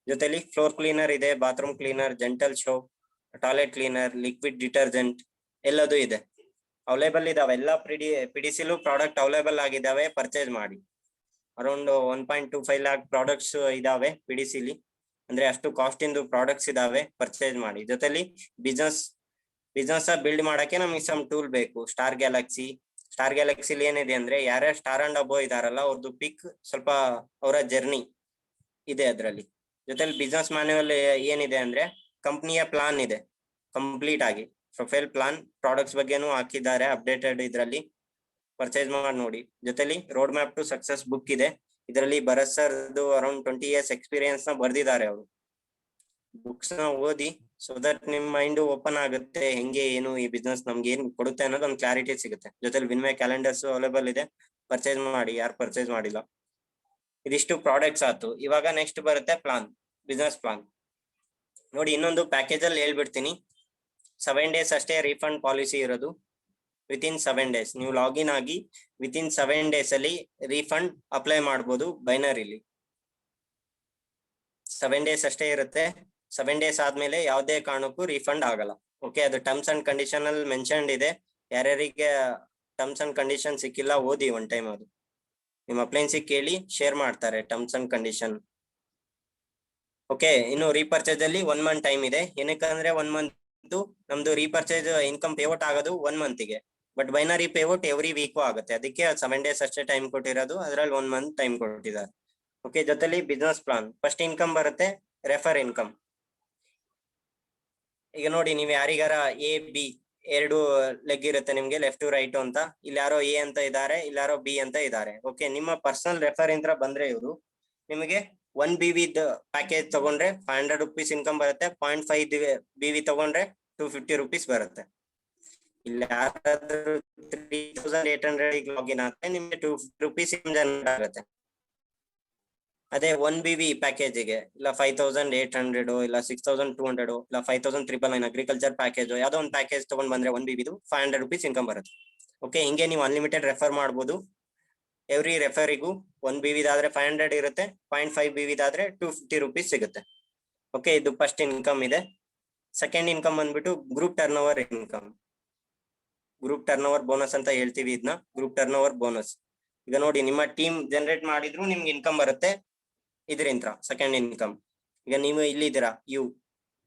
ಜೊತೆಲಿ ಫ್ಲೋರ್ ಕ್ಲೀನರ್ ಇದೆ, bathroom cleaner, gentle shop, toilet cleaner, liquid detergent ಎಲ್ಲದೂ ಇದೆ, ಅವೈಲೇಬಲ್ ಇದಾವೆ. ಎಲ್ಲ ಪಿಡಿಸಿಲು ಪ್ರಾಡಕ್ಟ್ ಅವೈಲೇಬಲ್ ಆಗಿದಾವೆ. ಪರ್ಚೇಸ್ ಮಾಡಿ. ಅರೌಂಡ್ 1.25 lakh ಪ್ರಾಡಕ್ಟ್ಸ್ ಇದಾವೆ ಪಿಡಿಸಿಲಿ. ಅಂದ್ರೆ ಅಷ್ಟು ಕಾಸ್ಟ್ ಇಂದು ಪ್ರಾಡಕ್ಟ್ಸ್ ಇದಾವೆ. ಪರ್ಚೇಸ್ ಮಾಡಿ. ಜೊತೆಲಿ ಬಿಸ್ನೆಸ್ ಬಿಲ್ಡ್ ಮಾಡಕ್ಕೆ ನಮಗೆ ಸಮ್ ಟೂಲ್ ಬೇಕು. ಸ್ಟಾರ್ ಗ್ಯಾಲಕ್ಸಿಲಿ ಏನಿದೆ ಅಂದ್ರೆ, ಯಾರ್ಯಾರು ಸ್ಟಾರ್ ಅಂಡ್ ಅಬೋ ಇದಾರಲ್ಲ ಅವ್ರದ್ದು ಪಿಕ್, ಸ್ವಲ್ಪ ಅವರ ಜರ್ನಿ ಇದೆ ಅದ್ರಲ್ಲಿ. ಜೊತೆಲಿ ಬಿಸ್ನೆಸ್ ಮ್ಯಾನ್ಯುವಲ್ ಏನಿದೆ ಅಂದ್ರೆ, ಕಂಪ್ನಿಯ ಪ್ಲಾನ್ ಇದೆ ಕಂಪ್ಲೀಟ್ ಆಗಿ. ಪ್ರೊಫೈಲ್ ಪ್ಲಾನ್ ಪ್ರಾಡಕ್ಟ್ಸ್ ಬಗ್ಗೆನೂ ಹಾಕಿದ್ದಾರೆ ಅಪ್ಡೇಟೆಡ್ ಇದ್ರಲ್ಲಿ. ಪರ್ಚೇಸ್ ಮಾಡಿ ನೋಡಿ. ಜೊತೆಲಿ road map to success book ಇದೆ, ಇದರಲ್ಲಿ ಭರತ್ ಸರ್ದು ಅರೌಂಡ್ 20 years ಎಕ್ಸ್ಪೀರಿಯನ್ಸ್ ನ ಬರ್ದಿದ್ದಾರೆ ಅವರು. ಬುಕ್ಸ್ ನ ಓದಿ, ಸೊ ದಟ್ ನಿಮ್ ಮೈಂಡ್ ಓಪನ್ ಆಗುತ್ತೆ, ಹೆಂಗೆ ಏನು ಈ ಬಿಸ್ನೆಸ್ ನಮ್ಗೆ ಏನ್ ಕೊಡುತ್ತೆ ಅನ್ನೋದು ಒಂದು ಕ್ಲಾರಿಟಿ ಸಿಗುತ್ತೆ. ಜೊತೆಲಿ ವಿನ್ಮಯ ಕ್ಯಾಲೆಂಡರ್ಸ್ ಅವೈಲೇಬಲ್ ಇದೆ, ಪರ್ಚೇಸ್ ಮಾಡಿ ಯಾರು ಪರ್ಚೇಸ್ ಮಾಡಿಲ್ಲ. ಇದಿಷ್ಟು ಪ್ರಾಡಕ್ಟ್ಸ್ ಆಯ್ತು. ಇವಾಗ ನೆಕ್ಸ್ಟ್ ಬರುತ್ತೆ ಪ್ಲಾನ್, ಬಿಸ್ನೆಸ್ ಪ್ಲಾನ್ ನೋಡಿ. ಇನ್ನೊಂದು ಪ್ಯಾಕೇಜ್ ಅಲ್ಲಿ ಹೇಳ್ಬಿಡ್ತೀನಿ. 7 days ಅಷ್ಟೇ ರೀಫಂಡ್ ಪಾಲಿಸಿ ಇರೋದು. ವಿತಿನ್ 7 days ನೀವು ಲಾಗಿನ್ ಆಗಿ ವಿತಿನ್ 7 days ಅಲ್ಲಿ ರೀಫಂಡ್ ಅಪ್ಲೈ ಮಾಡ್ಬೋದು ಬೈನರಿಲಿ. 7 days ಅಷ್ಟೇ ಇರುತ್ತೆ. 7 days ಆದ್ಮೇಲೆ ಯಾವುದೇ ಕಾರಣಕ್ಕೂ ರೀಫಂಡ್ ಆಗಲ್ಲ. ಓಕೆ, ಅದು ಟರ್ಮ್ಸ್ ಅಂಡ್ ಕಂಡೀಷನ್ ಅಲ್ಲಿ ಮೆನ್ಷನ್ಡ್ ಇದೆ. ಯಾರ್ಯಾರಿಗೆ ಟರ್ಮ್ಸ್ ಅಂಡ್ ಕಂಡೀಷನ್ ಸಿಕ್ಕಿಲ್ಲ ಓದಿ ಒನ್ ಟೈಮ್, ಅದು ನಿಮ್ಮ ಅಪ್ಲೈನ್ಸಿ ಕೇಳಿ ಶೇರ್ ಮಾಡ್ತಾರೆ ಟರ್ಮ್ಸ್ ಅಂಡ್ ಕಂಡೀಷನ್. ಓಕೆ, ಇನ್ನು ರೀಪರ್ಚೇಸ್ ಅಲ್ಲಿ 1 month ಟೈಮ್ ಇದೆ. ಏನಕ್ಕಂದ್ರೆ 1 month ನಮ್ದು ರೀಪರ್ಚೇಸ್ ಇನ್ಕಮ್ ಪೇಔಟ್ ಆಗೋದು 1 month ಗೆ, but binary payout every week ಆಗುತ್ತೆ. ಅದಕ್ಕೆ 7 days ಅಷ್ಟೇ ಟೈಮ್ ಕೊಟ್ಟಿರೋದು, ಅದ್ರಲ್ಲಿ 1 month ಟೈಮ್ ಕೊಟ್ಟಿದ್ದಾರೆ. ಓಕೆ, ಜೊತೆಲಿ ಬಿಸ್ನೆಸ್ ಪ್ಲಾನ್ ಫಸ್ಟ್ ಇನ್ಕಮ್ ಬರುತ್ತೆ, ರೆಫರ್ ಇನ್ಕಮ್. ಈಗ ನೋಡಿ, ನೀವು ಯಾರಿಗಾರ ಎ ಬಿ ಎರಡು ಲೆಗ್ ಇರುತ್ತೆ ನಿಮ್ಗೆ, ಲೆಫ್ಟ್ ಟು ರೈಟ್ ಅಂತ. ಇಲ್ಲಿ ಯಾರೋ ಎ ಅಂತ ಇದ್ದಾರೆ, ಇಲ್ಲಿ ಯಾರೋ ಬಿ ಅಂತ ಇದ್ದಾರೆ. ಓಕೆ, ನಿಮ್ಮ ಪರ್ಸನಲ್ ರೆಫರ್ ಇಂದ ಬಂದ್ರೆ ಇವರು ನಿಮಗೆ 1 BV ಪ್ಯಾಕೇಜ್ ತಗೊಂಡ್ರೆ 500 rupees ಇನ್ಕಮ್ ಬರುತ್ತೆ. 0.5 BV ತಗೊಂಡ್ರೆ 250 rupees ಬರುತ್ತೆ. ಇಲ್ಲ ಯಾರಾದ್ರೂ 3800 ಲಾಗಿನ್ ಆದ್ರೆ ನಿಮ್ಗೆ 250 rupees ಜನರೇಟ್ ಆಗುತ್ತೆ. ಅದೇ 1 BV ಪ್ಯಾಕೇಜಿಗೆ ಇಲ್ಲ 5800 ಇಲ್ಲ 6200 ಇಲ್ಲ 5999 ಅಗ್ರಿಕಲ್ಚರ್ ಪ್ಯಾಕೇಜ್ ಯಾವ್ದೋ ಒಂದು ಪ್ಯಾಕೇಜ್ ತಗೊಂಡ್ ಬಂದ್ರೆ 1 BV 500 rupees ಇನ್ಕಮ್ ಬರುತ್ತೆ. ಓಕೆ, ಹಿಂಗೆ ನೀವು ಅನ್ಲಿಮಿಟೆಡ್ ರೆಫರ್ ಮಾಡ್ಬೋದು. ಎವ್ರಿ ರೆಫರಿಗೂ 1 BV ಆದ್ರೆ 500 ಇರುತ್ತೆ, 0.5 BV ಆದ್ರೆ 250 rupees ಸಿಗುತ್ತೆ. ಓಕೆ, ಇದು ಫಸ್ಟ್ ಇನ್ಕಮ್ ಇದೆ. ಸೆಕೆಂಡ್ ಇನ್ಕಮ್ ಬಂದ್ಬಿಟ್ಟು group turnover income. Group turn over bonus ಅಂತ ಹೇಳ್ತೀವಿ ಇದನ್ನ, ಗ್ರೂಪ್ ಟರ್ನ್ ಓವರ್ ಬೋನಸ್. ಈಗ ನೋಡಿ, ನಿಮ್ಮ ಟೀಮ್ ಜನರೇಟ್ ಮಾಡಿದ್ರು ನಿಮ್ಗೆ ಇನ್ಕಮ್ ಬರುತ್ತೆ ಇದರಿಂದ, ಸೆಕೆಂಡ್ ಇನ್ಕಮ್. ಈಗ ನೀವು ಇಲ್ಲಿದ್ದೀರಾ,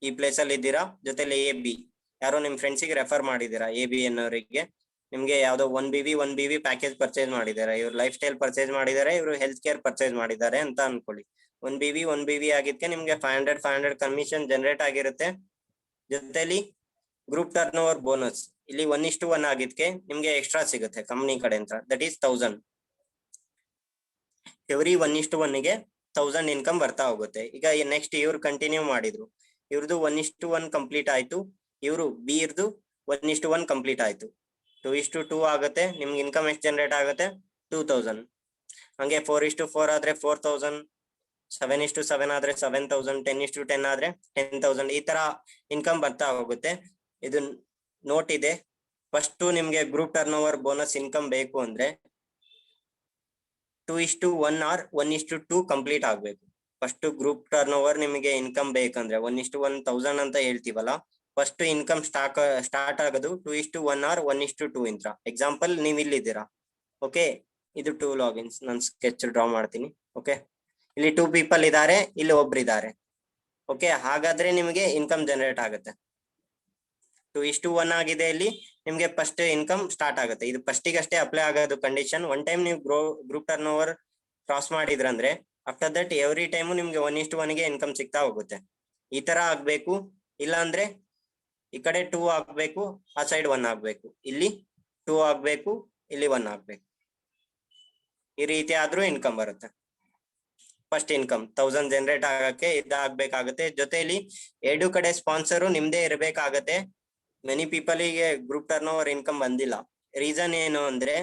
ಈ ಪ್ಲೇಸ್ ಅಲ್ಲಿ ಇದ್ದೀರಾ, ಜೊತೆಲಿ ಎ ಬಿ ಯಾರೋ ನಿಮ್ ಫ್ರೆಂಡ್ಸಿಗೆ ರೆಫರ್ ಮಾಡಿದ್ದೀರಾ, ಎ ಬಿ ಅನ್ನೋರಿಗೆ ನಿಮ್ಗೆ ಯಾವ್ದೋ 1 BV ಪ್ಯಾಕೇಜ್ ಪರ್ಚೇಸ್ ಮಾಡಿದ್ದಾರೆ. ಇವ್ರು ಲೈಫ್ ಸ್ಟೈಲ್ ಪರ್ಚೇಸ್ ಮಾಡಿದ್ದಾರೆ, ಇವರು ಹೆಲ್ತ್ ಕೇರ್ ಪರ್ಚೇಸ್ ಮಾಡಿದ್ದಾರೆ ಅಂತ ಅನ್ಕೊಳ್ಳಿ. 1 BV ಆಗಿದ್ಕೆ ನಿಮ್ಗೆ 500 ಕಮಿಷನ್ ಜನರೇಟ್ ಆಗಿರುತ್ತೆ. ಜೊತೆಲಿ ಗ್ರೂಪ್ ಟರ್ನ್ ಓವರ್ ಬೋನಸ್ ಇಲ್ಲಿ 1:1 ಆಗಿದ್ಕೆ ನಿಮ್ಗೆ ಎಕ್ಸ್ಟ್ರಾ ಸಿಗುತ್ತೆ ಕಂಪ್ನಿ ಕಡೆ ಅಂತ, ದಟ್ ಈಸ್ 1000. ಎವ್ರಿ 1:1 ಗೆ 1000 ಇನ್ಕಮ್ ಬರ್ತಾ ಹೋಗುತ್ತೆ. ಈಗ ನೆಕ್ಸ್ಟ್ ಇವ್ರು ಕಂಟಿನ್ಯೂ ಮಾಡಿದ್ರು, ಇವ್ರದ್ದು 1:1 ಕಂಪ್ಲೀಟ್ ಆಯ್ತು, ಇವ್ರು ಬಿ ಇರ್ದು 1:1 ಕಂಪ್ಲೀಟ್ ಆಯ್ತು. 2:2 ಆಗುತ್ತೆ. ನಿಮ್ಗೆ ಇನ್ಕಮ್ ಎಷ್ಟು ಜನರೇಟ್ ಆಗುತ್ತೆ? 2000. ಹಂಗೆ 4:4 ಆದ್ರೆ 4000, 7:7 ಆದ್ರೆ 7000, 10:10 ಆದ್ರೆ 10,000. ಈ ತರ ಇನ್ಕಮ್ ಬರ್ತಾ ಹೋಗುತ್ತೆ. ಇದು ನೋಟ್ ಇದೆ. ಫಸ್ಟ್ ನಿಮ್ಗೆ group turn over bonus income ಬೇಕು ಅಂದ್ರೆ 2:1 ಆರ್ 1:2 ಕಂಪ್ಲೀಟ್ ಆಗ್ಬೇಕು. ಫಸ್ಟ್ ಗ್ರೂಪ್ ಟರ್ನ್ ಓವರ್ ನಿಮಗೆ ಇನ್ಕಮ್ ಬೇಕಂದ್ರೆ 1:1000 ಅಂತ ಹೇಳ್ತೀವಲ್ಲ, ಫಸ್ಟ್ ಇನ್ಕಮ್ ಸ್ಟಾರ್ಟ್ ಆಗೋದು 2:1 ಆರ್ 1:2 ಇಂತ. ಎಕ್ಸಾಂಪಲ್ ನೀವ್ ಇಲ್ಲಿದ್ದೀರಾ. ಓಕೆ, ಇದು 2 ಲಾಗಿನ್ಸ್. ನಾನು ಸ್ಕೆಚ್ ಡ್ರಾ ಮಾಡ್ತೀನಿ. ಓಕೆ, ಇಲ್ಲಿ 2 people ಇದ್ದಾರೆ, ಇಲ್ಲಿ ಒಬ್ರು ಇದ್ದಾರೆ. ಓಕೆ, ಹಾಗಾದ್ರೆ ನಿಮಗೆ ಇನ್ಕಮ್ ಜನರೇಟ್ ಆಗುತ್ತೆ. 2:1 ಆಗಿದೆ, ಇಲ್ಲಿ ನಿಮ್ಗೆ ಫಸ್ಟ್ ಇನ್ಕಮ್ ಸ್ಟಾರ್ಟ್ ಆಗುತ್ತೆ. ಇದು ಫಸ್ಟಿಗೆ ಅಷ್ಟೇ ಅಪ್ಲೈ ಆಗೋದು ಕಂಡೀಷನ್. ಒನ್ ಟೈಮ್ ನೀವು ಗ್ರೂಪ್ ಟರ್ನ್ ಓವರ್ ಕ್ರಾಸ್ ಮಾಡಿದ್ರಂದ್ರೆ ಆಫ್ಟರ್ ದಟ್ ಎವ್ರಿ ಟೈಮು ನಿಮ್ಗೆ 1:1 ಗೆ ಇನ್ಕಮ್ ಸಿಗ್ತಾ ಹೋಗುತ್ತೆ. ಈ ತರ ಆಗ್ಬೇಕು. ಇಲ್ಲ ಅಂದ್ರೆ ಈ ಕಡೆ 2 ಆಗ್ಬೇಕು, ಆ ಸೈಡ್ 1 ಆಗ್ಬೇಕು, ಇಲ್ಲಿ 2 ಆಗ್ಬೇಕು, ಇಲ್ಲಿ 1 ಆಗ್ಬೇಕು. ಈ ರೀತಿ ಆದ್ರೂ ಇನ್ಕಮ್ ಬರುತ್ತೆ. ಫಸ್ಟ್ ಇನ್ಕಮ್ 1000 ಜನರೇಟ್ ಆಗಕ್ಕೆ ಇದಾಗಬೇಕಾಗುತ್ತೆ. ಜೊತೆಲಿ ಎರಡು ಕಡೆ ಸ್ಪಾನ್ಸರು ನಿಮ್ದೇ ಇರ್ಬೇಕಾಗತ್ತೆ. ಮೆನಿ ಪೀಪಲ್ಗೆ ಗ್ರೂಪ್ ಟರ್ನ್ ಓವರ್ ಇನ್ಕಮ್ ಬಂದಿಲ್ಲ. ರೀಸನ್ ಏನು ಅಂದ್ರೆ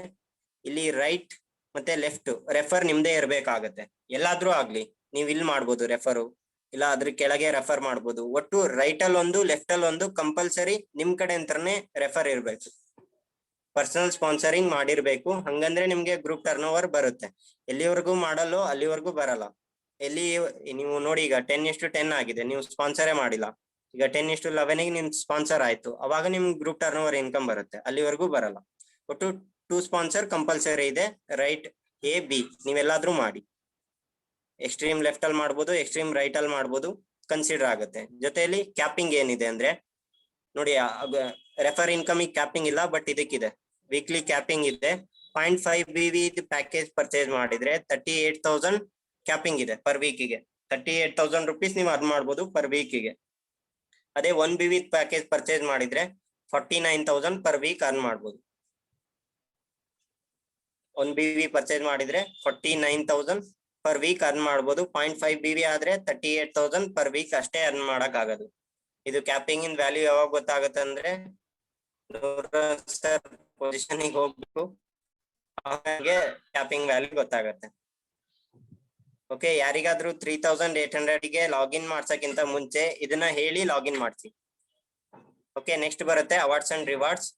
ಇಲ್ಲಿ ರೈಟ್ ಮತ್ತೆ ಲೆಫ್ಟ್ ರೆಫರ್ ನಿಮ್ದೇ ಇರ್ಬೇಕಾಗತ್ತೆ. ಎಲ್ಲಾದ್ರೂ ಆಗ್ಲಿ, ನೀವ್ ಇಲ್ಲಿ ಮಾಡ್ಬೋದು ರೆಫರು, ಇಲ್ಲ ಅದ್ರ ಕೆಳಗೆ ರೆಫರ್ ಮಾಡ್ಬೋದು. ಒಟ್ಟು ರೈಟ್ ಅಲ್ಲಿ ಒಂದು, ಲೆಫ್ಟ್ ಅಲ್ಲಿ ಒಂದು ಕಂಪಲ್ಸರಿ ನಿಮ್ ಕಡೆ ಅಂತಾನೆ ರೆಫರ್ ಇರ್ಬೇಕು. ಪರ್ಸನಲ್ ಸ್ಪಾನ್ಸರಿಂಗ್ ಮಾಡಿರ್ಬೇಕು. ಹಂಗಂದ್ರೆ ನಿಮ್ಗೆ ಗ್ರೂಪ್ ಟರ್ನ್ ಓವರ್ ಬರುತ್ತೆ. ಎಲ್ಲಿವರೆಗೂ ಮಾಡಲ್ಲೋ ಅಲ್ಲಿವರೆಗೂ ಬರಲ್ಲ. ಎಲ್ಲಿ ನೀವು ನೋಡಿ, ಈಗ 10:10 ಆಗಿದೆ, ನೀವು ಸ್ಪಾನ್ಸರೇ ಮಾಡಿಲ್ಲ. ಈಗ 10:11 ನಿಮ್ ಸ್ಪಾನ್ಸರ್ ಆಯ್ತು, ಅವಾಗ ನಿಮ್ ಗ್ರೂಪ್ ಟರ್ನ್ ಓವರ್ ಇನ್ಕಮ್ ಬರುತ್ತೆ. ಅಲ್ಲಿವರೆಗೂ ಬರಲ್ಲ. ಒಟ್ಟು 2 ಸ್ಪಾನ್ಸರ್ ಕಂಪಲ್ಸರಿ ಇದೆ, ರೈಟ್ ಎ ಬಿ. ನೀವೆಲ್ಲಾದ್ರೂ ಮಾಡಿ, ಎಕ್ಸ್ಟ್ರೀಮ್ ಲೆಫ್ಟ್ ಅಲ್ಲಿ ಮಾಡ್ಬೋದು, ಎಕ್ಸ್ಟ್ರೀಮ್ ರೈಟ್ ಅಲ್ಲಿ ಮಾಡ್ಬೋದು, ಕನ್ಸಿಡರ್ ಆಗುತ್ತೆ. ಜೊತೆಯಲ್ಲಿ ಕ್ಯಾಪಿಂಗ್ ಏನಿದೆ ಅಂದ್ರೆ ನೋಡಿ, ರೆಫರ್ ಇನ್ಕಮ್ ಕ್ಯಾಪಿಂಗ್ ಇಲ್ಲ, ಬಟ್ ಇದಕ್ಕಿದೆ, ವೀಕ್ಲಿ ಕ್ಯಾಪಿಂಗ್ ಇದೆ. 0.5 BV ಪ್ಯಾಕೇಜ್ ಪರ್ಚೇಸ್ ಮಾಡಿದ್ರೆ 38,000 ಕ್ಯಾಪಿಂಗ್ ಇದೆ ಪರ್ ವೀಕಿಗೆ. 38,000 rupees ನೀವು ಅರ್ನ್ ಮಾಡ್ಬೋದು ಪರ್ ವೀಕಿಗೆ. ಅದೇ 1 BV ಪ್ಯಾಕೇಜ್ ಪರ್ಚೇಸ್ ಮಾಡಿದ್ರೆ 49,000 ಪರ್ ವೀಕ್ ಅರ್ನ್ ಮಾಡ್ಬೋದು. 1 BV ಪರ್ಚೇಸ್ ಮಾಡಿದ್ರೆ 49,000 ಪರ್ ವೀಕ್ ಅರ್ನ್ ಮಾಡ್ಬೋದು. 0.5 BV ಆದ್ರೆ 38,000 ಪರ್ ವೀಕ್ ಅಷ್ಟೇ ಅರ್ನ್ ಮಾಡಕ್ ಆಗೋದು. ಇದು ಕ್ಯಾಪಿಂಗ್ ಇನ್ ವ್ಯಾಲ್ಯೂ ಯಾವಾಗ ಗೊತ್ತಾಗುತ್ತೆ ಅಂದ್ರೆ ಪೊಸಿಷನ್ ಹೋಗ್ಬೇಕು, ಹಾಗೆ ಕ್ಯಾಪಿಂಗ್ ವ್ಯಾಲ್ಯೂ ಗೊತ್ತಾಗತ್ತೆ. ಓಕೆ, ಯಾರಿಗಾದ್ರೂ 3,800 ಗೆ ಲಾಗಿನ್ ಮಾಡ್ಸಕ್ಕಿಂತ ಮುಂಚೆ ಇದನ್ನ ಹೇಳಿ ಲಾಗಿನ್ ಮಾಡ್ಸಿ. ಓಕೆ, ನೆಕ್ಸ್ಟ್ ಬರುತ್ತೆ awards and rewards.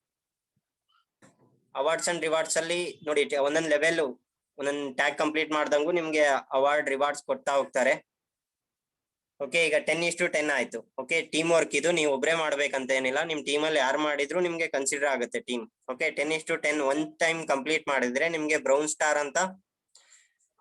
Awards and rewards ಅಲ್ಲಿ ನೋಡಿ, ಒಂದೊಂದ್ ಲೆವೆಲ್ ಒಂದೊಂದ್ ಟ್ಯಾಗ್ ಕಂಪ್ಲೀಟ್ ಮಾಡ್ದಂಗು ನಿಮ್ಗೆ ಅವಾರ್ಡ್ ರಿವಾರ್ಡ್ಸ್ ಕೊಡ್ತಾ ಹೋಗ್ತಾರೆ. ಓಕೆ, ಈಗ 10:10 ಆಯ್ತು. ಓಕೆ, ಟೀಮ್ ವರ್ಕ್ ಇದು, ನೀವು ಒಬ್ರೇ ಮಾಡ್ಬೇಕಂತ ಏನಿಲ್ಲ, ನಿಮ್ ಟೀಮ್ ಅಲ್ಲಿ ಯಾರು ಮಾಡಿದ್ರು ನಿಮ್ಗೆ ಕನ್ಸಿಡರ್ ಆಗುತ್ತೆ ಟೀಮ್. ಓಕೆ, 10:10 ಒಂದ್ ಟೈಮ್ ಕಂಪ್ಲೀಟ್ ಮಾಡಿದ್ರೆ ನಿಮ್ಗೆ ಬ್ರೌನ್ ಸ್ಟಾರ್ ಅಂತ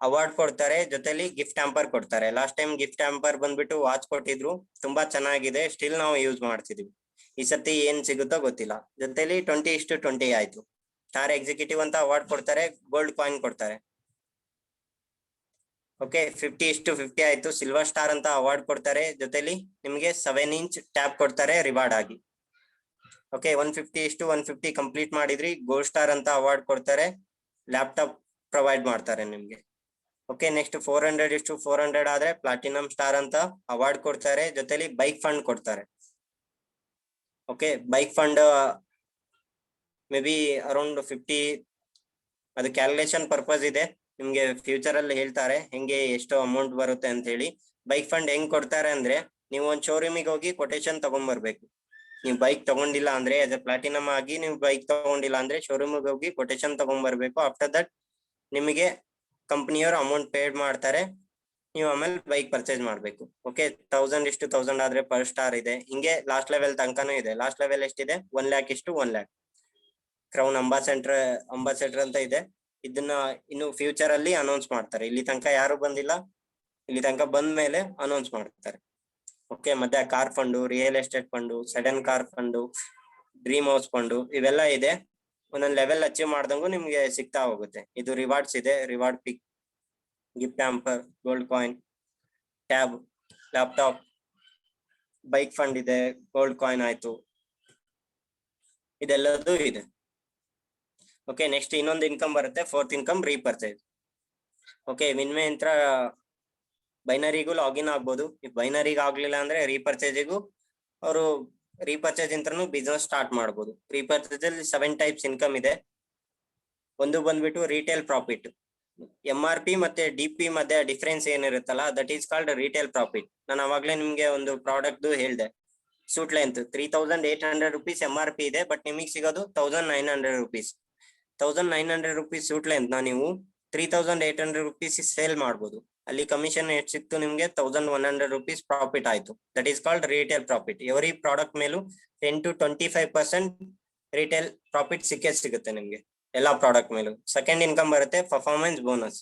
ಅವಾರ್ಡ್ ಕೊಡ್ತಾರೆ, ಜೊತೆಲಿ ಗಿಫ್ಟ್ ಹ್ಯಾಂಪರ್ ಕೊಡ್ತಾರೆ. ಲಾಸ್ಟ್ ಟೈಮ್ ಗಿಫ್ಟ್ ಹ್ಯಾಂಪರ್ ಬಂದ್ಬಿಟ್ಟು ವಾಚ್ ಕೊಟ್ಟಿದ್ರು, ತುಂಬಾ ಚೆನ್ನಾಗಿದೆ, ಸ್ಟಿಲ್ ನಾವು ಯೂಸ್ ಮಾಡ್ತಿದ್ವಿ. ಈ ಸತಿ ಏನ್ ಸಿಗುತ್ತೋ ಗೊತ್ತಿಲ್ಲ. ಜೊತೆಲಿ 20:20 ಆಯ್ತು. ಸ್ಟಾರ್ ಎಕ್ಸಿಕ್ಯೂಟಿವ್ ಅಂತ ಅವಾರ್ಡ್ ಕೊಡ್ತಾರೆ, ಗೋಲ್ಡ್ ಕಾಯಿನ್ ಕೊಡ್ತಾರೆ. ಓಕೆ, 50:50 ಆಯ್ತು. ಸಿಲ್ವರ್ ಸ್ಟಾರ್ ಅಂತ ಅವಾರ್ಡ್ ಕೊಡ್ತಾರೆ, ಜೊತೆಲಿ ನಿಮ್ಗೆ 7 ಇಂಚ್ ಟ್ಯಾಬ್ ಕೊಡ್ತಾರೆ ರಿವಾರ್ಡ್ ಆಗಿ. ಓಕೆ, 150:150 ಕಂಪ್ಲೀಟ್ ಮಾಡಿದ್ರಿ, ಗೋಲ್ಡ್ ಸ್ಟಾರ್ ಅಂತ ಅವಾರ್ಡ್ ಕೊಡ್ತಾರೆ, ಲ್ಯಾಪ್ಟಾಪ್ ಪ್ರೊವೈಡ್ ಮಾಡ್ತಾರೆ ನಿಮ್ಗೆ. ಓಕೆ, ನೆಕ್ಸ್ಟ್ 400:400 ಆದ್ರೆ ಪ್ಲಾಟಿನಂ ಸ್ಟಾರ್ ಅಂತ ಅವಾರ್ಡ್ ಕೊಡ್ತಾರೆ, ಜೊತೆಲಿ ಬೈಕ್ ಫಂಡ್ ಕೊಡ್ತಾರೆ. Okay, bike fund may be around 50. ಅದು ಕ್ಯಾಲ್ಕುಲೇಷನ್ ಪರ್ಪಸ್ ಇದೆ, ನಿಮ್ಗೆ ಫ್ಯೂಚರ್ ಅಲ್ಲಿ ಹೇಳ್ತಾರೆ ಹೆಂಗೆ ಎಷ್ಟು ಅಮೌಂಟ್ ಬರುತ್ತೆ ಅಂತ ಹೇಳಿ. ಬೈಕ್ ಫಂಡ್ ಹೆಂಗ್ ಕೊಡ್ತಾರೆ ಅಂದ್ರೆ, ನೀವು ಒಂದ್ ಶೋರೂಮಿಗೆ ಹೋಗಿ ಕೊಟೇಶನ್ ತಗೊಂಡ್ ಬರ್ಬೇಕು. ನೀವು ಬೈಕ್ ತಗೊಂಡಿಲ್ಲ ಅಂದ್ರೆ, ಆಸ್ ಎ ಪ್ಲಾಟಿನಮ್ ಆಗಿ ನೀವು ಬೈಕ್ ತಗೊಂಡಿಲ್ಲ ಅಂದ್ರೆ ಶೋರೂಮಿಗೆ ಹೋಗಿ ಕೊಟೇಶನ್ ತಗೊಂಡ್ ಬರ್ಬೇಕು. ಆಫ್ಟರ್ ದಟ್ ನಿಮಗೆ ಕಂಪನಿಯವರು ಅಮೌಂಟ್ ಪೇಡ್ ಮಾಡ್ತಾರೆ, ನೀವು ಆಮೇಲೆ ಬೈಕ್ ಪರ್ಚೇಸ್ ಮಾಡ್ಬೇಕು. ಓಕೆ, 1,000:1000 ಆದ್ರೆ ಪರ್ ಸ್ಟಾರ್ ಇದೆ. ಹಿಂಗೆ ಲಾಸ್ಟ್ ಲೆವೆಲ್ ತನಕನೂ ಇದೆ. ಲಾಸ್ಟ್ ಲೆವೆಲ್ ಎಷ್ಟಿದೆ? 1 lakh:1 lakh. ಕ್ರೌನ್ ಅಂಬಾಸೆಡರ್ ಅಂತ ಇದೆ. ಇದನ್ನ ಇನ್ನು ಫ್ಯೂಚರ್ ಅಲ್ಲಿ ಅನೌನ್ಸ್ ಮಾಡ್ತಾರೆ. ಇಲ್ಲಿ ತನಕ ಯಾರು ಬಂದಿಲ್ಲ, ಇಲ್ಲಿ ತನಕ ಬಂದ ಮೇಲೆ ಅನೌನ್ಸ್ ಮಾಡ್ತಾರೆ. ಓಕೆ, ಮತ್ತೆ car fund, real estate fund, sudden car fund, dream house fund, ಇವೆಲ್ಲ ಇದೆ. ಒಂದೊಂದು ಲೆವೆಲ್ ಅಚೀವ್ ಮಾಡ್ದಂಗು ನಿಮ್ಗೆ ಸಿಗ್ತಾ ಹೋಗುತ್ತೆ. ಇದು ರಿವಾರ್ಡ್ಸ್ ಇದೆ, reward pick, gift hamper, gold coin, tab, laptop, bike fund ಇದೆ, ಗೋಲ್ಡ್ ಕಾಯಿನ್ ಆಯ್ತು, ಇದೆಲ್ಲದೂ ಇದೆ. ಓಕೆ, ನೆಕ್ಸ್ಟ್ ಇನ್ನೊಂದು ಇನ್ಕಮ್ ಬರುತ್ತೆ, 4th ಇನ್ಕಮ್, ರೀಪರ್ಚೇಸ್. ಓಕೆ, ವಿನ್ಮೆ ಯಂತ್ರ ಬೈನರಿಗೂ ಲಾಗಿನ್ ಆಗ್ಬೋದು. ಬೈನರಿಗೆ ಆಗ್ಲಿಲ್ಲ ಅಂದ್ರೆ ರೀಪರ್ಚೇಜಿಗೂ ಅವರು ರೀಪರ್ಚೇಸ್ ಇಂತ್ರನು ಬಿಸ್ನೆಸ್ ಸ್ಟಾರ್ಟ್ ಮಾಡ್ಬೋದು. ರೀಪರ್ಚೇಸ್ ಅಲ್ಲಿ 7 ಟೈಪ್ಸ್ ಇನ್ಕಮ್ ಇದೆ. ಒಂದು ಬಂದ್ಬಿಟ್ಟು ರಿಟೇಲ್ ಪ್ರಾಫಿಟ್. MRP ಮತ್ತೆ DP ಮಧ್ಯೆ ಡಿಫರೆನ್ಸ್ ಏನಿರುತ್ತಲ್ಲ, that is called retail profit. ನಾನು ಅವಾಗ್ಲೇ ನಿಮ್ಗೆ ಒಂದು ಪ್ರಾಡಕ್ಟ್ ಹೇಳ್ದೆ, ಸೂಟ್ ಲೆಂತ್ 3,800 rupees MRP ಇದೆ, ಬಟ್ ನಿಮಗೆ ಸಿಗೋದು 1,900 rupees. 1,900 rupees ಸೂಟ್ ಲೆಂತ್ ನೀವು 3,800 rupees ಸೇಲ್ ಮಾಡ್ಬೋದು. ಅಲ್ಲಿ ಕಮಿಷನ್ ಎಷ್ಟು ಸಿಕ್ತು ನಿಮ್ಗೆ? 1,100 rupees ಪ್ರಾಫಿಟ್ ಆಯ್ತು. That is called retail profit. Every product ಮೇಲೂ 10 to 25% ರಿಟೇಲ್ ಪ್ರಾಫಿಟ್ ಸಿಗುತ್ತೆ ನಿಮ್ಗೆ, ಎಲ್ಲಾ ಪ್ರಾಡಕ್ಟ್ ಮೇಲೂ. ಸೆಕೆಂಡ್ ಇನ್ಕಮ್ ಬರುತ್ತೆ ಪರ್ಫಾರ್ಮೆನ್ಸ್ ಬೋನಸ್.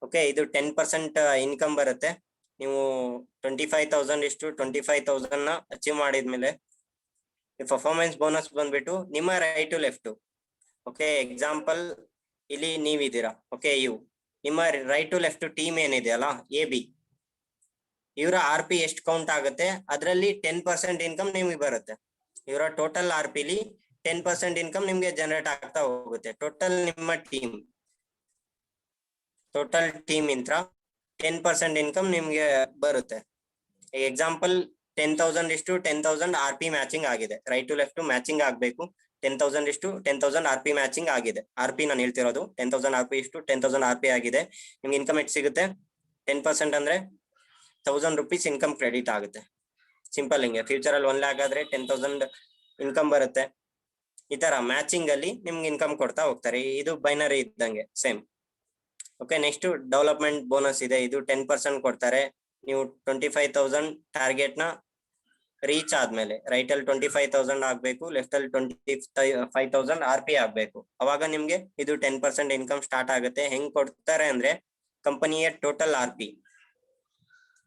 ಓಕೆ, ಇದು 10% ಇನ್ಕಮ್ ಬರುತ್ತೆ. ನೀವು 25,000 ನ ಅಚೀವ್ ಮಾಡಿದ್ಮೇಲೆ ಪರ್ಫಾರ್ಮೆನ್ಸ್ ಬೋನಸ್ ಬಂದ್ಬಿಟ್ಟು ನಿಮ್ಮ right to left. Okay, example ಇಲ್ಲಿ ನೀವಿದ್ದೀರಾ. ಓಕೆ, ನಿಮ್ಮ ರೈಟ್ ಟು ಲೆಫ್ಟ್ ಟೀಮ್ ಏನಿದೆಯಲ್ಲ, AB, ಇವರ RP ಎಷ್ಟು ಕೌಂಟ್ ಆಗುತ್ತೆ, ಅದರಲ್ಲಿ 10% ಇನ್ಕಮ್ ನಿಮ್ಗೆ ಬರುತ್ತೆ. ಇವರ ಟೋಟಲ್ RPಲಿ 10% ಇನ್ಕಮ್ ನಿಮ್ಗೆ ಜನರೇಟ್ ಆಗ್ತಾ ಹೋಗುತ್ತೆ. ಟೋಟಲ್ ನಿಮ್ಮ ಟೀಮ್ ಇಂತ್ರ 10% ಇನ್ಕಮ್ ನಿಮ್ಗೆ ಬರುತ್ತೆ. ಎಕ್ಸಾಂಪಲ್ 10,000:10,000 RP ಮ್ಯಾಚಿಂಗ್ ಆಗಿದೆ. ರೈಟ್ ಟು ಲೆಫ್ಟ್ ಮ್ಯಾಚಿಂಗ್ ಆಗ್ಬೇಕು. 10,000:10,000 RP ಮ್ಯಾಚಿಂಗ್ ಆಗಿದೆ. RP ನಾನು ಹೇಳ್ತಿರೋದು 10,000 RP:10,000 RP ಆಗಿದೆ. ನಿಮ್ಗೆ ಇನ್ಕಮ್ ಎಷ್ಟು ಸಿಗುತ್ತೆ? 10% ಅಂದ್ರೆ 1,000 rupees ಇನ್ಕಮ್ ಕ್ರೆಡಿಟ್ ಆಗುತ್ತೆ. ಸಿಂಪಲ್ ಹಿಂಗೆ. ಫ್ಯೂಚರ್ ಅಲ್ಲಿ 1 lakh ಆದ್ರೆ 10,000 ಇನ್ಕಮ್ ಬರುತ್ತೆ. ಈ ತರ ಮ್ಯಾಚಿಂಗ್ ಅಲ್ಲಿ ನಿಮ್ಗೆ ಇನ್ಕಮ್ ಕೊಡ್ತಾ ಹೋಗ್ತಾರೆ. ಇದು ಬೈನರಿ ಇದ್ದಂಗೆ same. Okay, next development bonus ಇದೆ. ಇದು 10% ಕೊಡ್ತಾರೆ. ನೀವು 25,000 ಟಾರ್ಗೆಟ್ ನ ರೀಚ್ ಆದ್ಮೇಲೆ ರೈಟ್ ಅಲ್ಲಿ 25,000 ಆಗ್ಬೇಕು, ಲೆಫ್ಟ್ ಅಲ್ಲಿ 25,000 RP ಆಗ್ಬೇಕು. ಅವಾಗ ನಿಮ್ಗೆ ಇದು 10% ಇನ್ಕಮ್ ಸ್ಟಾರ್ಟ್ ಆಗುತ್ತೆ. ಹೆಂಗ್ ಕೊಡ್ತಾರೆ ಅಂದ್ರೆ, ಕಂಪನಿಯ ಟೋಟಲ್ RP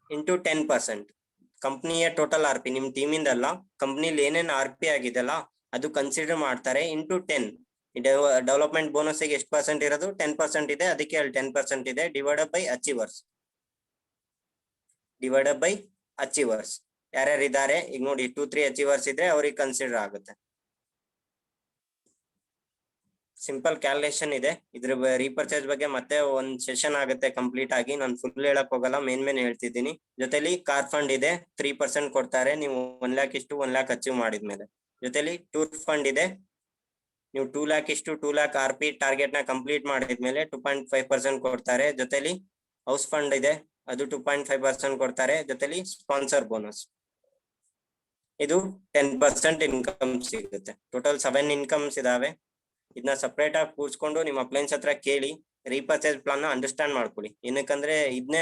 ಇಂಟು 10%. ಕಂಪನಿಯ ಟೋಟಲ್ RP, ನಿಮ್ ಟೀಮ್ ಇಂದಲ್ಲ, ಕಂಪ್ನಿಲಿ ಏನೇನ್ RP ಆಗಿದೆಲ್ಲ ಅದು ಕನ್ಸಿಡರ್ ಮಾಡ್ತಾರೆ ಇಂಟು 10. ಡೆವಲಪ್ಮೆಂಟ್ ಬೋನಸ್ ಗೆ ಎಷ್ಟು ಪರ್ಸೆಂಟ್ ಇರೋದು? 10% ಇದೆ. ಅದಕ್ಕೆ ಅಲ್ಲಿ 10% ಇದೆ. Divided by achievers. ಯಾರ್ಯಾರು ಇದ್ದಾರೆ ಈಗ ನೋಡಿ, 2-3 ಅಚೀವರ್ಸ್ ಇದ್ರೆ ಅವ್ರಿಗೆ ಕನ್ಸಿಡರ್ ಆಗುತ್ತೆ. ಸಿಂಪಲ್ ಕ್ಯಾಲ್ಕುಲೇಷನ್ ಇದೆ. ಇದ್ರ ರೀಪರ್ಚೇಸ್ ಬಗ್ಗೆ ಮತ್ತೆ ಒಂದ್ ಸೆಷನ್ ಆಗುತ್ತೆ ಕಂಪ್ಲೀಟ್ ಆಗಿ. ನಾನು ಫುಲ್ ಹೇಳಕ್ ಹೋಗಲ್ಲ, ಮೇನ್ ಹೇಳ್ತಿದ್ದೀನಿ. ಜೊತೆಲಿ ಕಾರ್ ಫಂಡ್ ಇದೆ, 3% ಕೊಡ್ತಾರೆ ನೀವು 1 lakh ಇಷ್ಟು 1 lakh ಅಚೀವ್ ಮಾಡಿದ್ಮೇಲೆ. ಜೊತೆಲಿ ಟೂರ್ ಫಂಡ್ ಇದೆ, ನೀವು 2 lakh ಇಷ್ಟು 2 lakh RP ಟಾರ್ಗೆಟ್ ನ ಕಂಪ್ಲೀಟ್ ಮಾಡಿದ್ಮೇಲೆ 2.5% ಕೊಡ್ತಾರೆ. ಜೊತೆಲಿ ಹೌಸ್ ಫಂಡ್ ಇದೆ, ಅದು 2.5% ಕೊಡ್ತಾರೆ. ಜೊತೆಲಿ ಸ್ಪಾನ್ಸರ್ ಬೋನಸ್ ಇದು 10% ಇನ್ಕಮ್ ಸಿಗುತ್ತೆ. ಟೋಟಲ್ 7 ಇನ್ಕಮ್ಸ್ ಇದಾವೆ. ಇದನ್ನ ಸಪರೇಟ್ ಆಗಿ ಕೂರ್ಸ್ಕೊಂಡು ನಿಮ್ಮ ಅಪ್ಲೈನ್ಸ್ ಹತ್ರ ಕೇಳಿ ರೀಪರ್ಚೇಸ್ ಪ್ಲಾನ್ ನ ಅಂಡರ್ಸ್ಟ್ಯಾಂಡ್ ಮಾಡ್ಕೊಳ್ಳಿ. ಏನಕ್ಕಂದ್ರೆ ಇದನ್ನೇ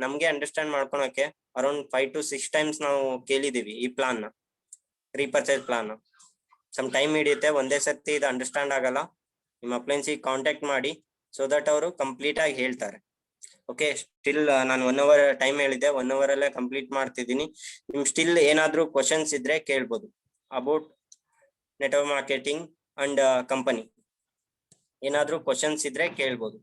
ನಮ್ಗೆ ಅಂಡರ್ಸ್ಟ್ಯಾಂಡ್ ಮಾಡ್ಕೊಳಕ್ಕೆ ಅರೌಂಡ್ 5 to 6 ಟೈಮ್ಸ್ ನಾವು ಕೇಳಿದೀವಿ ಈ ಪ್ಲಾನ್ ನ, ರೀಪರ್ಚೇಸ್ ಪ್ಲಾನ್. ಸಮ್ ಟೈಮ್ ಹಿಡಿಯುತ್ತೆ, ಒಂದೇ ಸರ್ತಿ ಇದು ಅಂಡರ್ಸ್ಟ್ಯಾಂಡ್ ಆಗಲ್ಲ. ನಿಮ್ಮ ಅಪ್ಲೈನ್ಸ್ ಕಾಂಟ್ಯಾಕ್ಟ್ ಮಾಡಿ, ಸೊ ದಟ್ ಅವರು ಕಂಪ್ಲೀಟ್ ಆಗಿ ಹೇಳ್ತಾರೆ. ಓಕೆ, ಸ್ಟಿಲ್ ನಾನು 1 hour ಟೈಮ್ ಹೇಳಿದ್ದೆ, 1 hour ಅಲ್ಲೇ ಕಂಪ್ಲೀಟ್ ಮಾಡ್ತಿದ್ದೀನಿ. ನಿಮ್ ಸ್ಟಿಲ್ ಏನಾದ್ರೂ ಕ್ವಶನ್ಸ್ ಇದ್ರೆ ಕೇಳ್ಬೋದು about network marketing and company. ಏನಾದ್ರೂ ಕ್ವಶನ್ಸ್ ಇದ್ರೆ ಕೇಳ್ಬೋದು.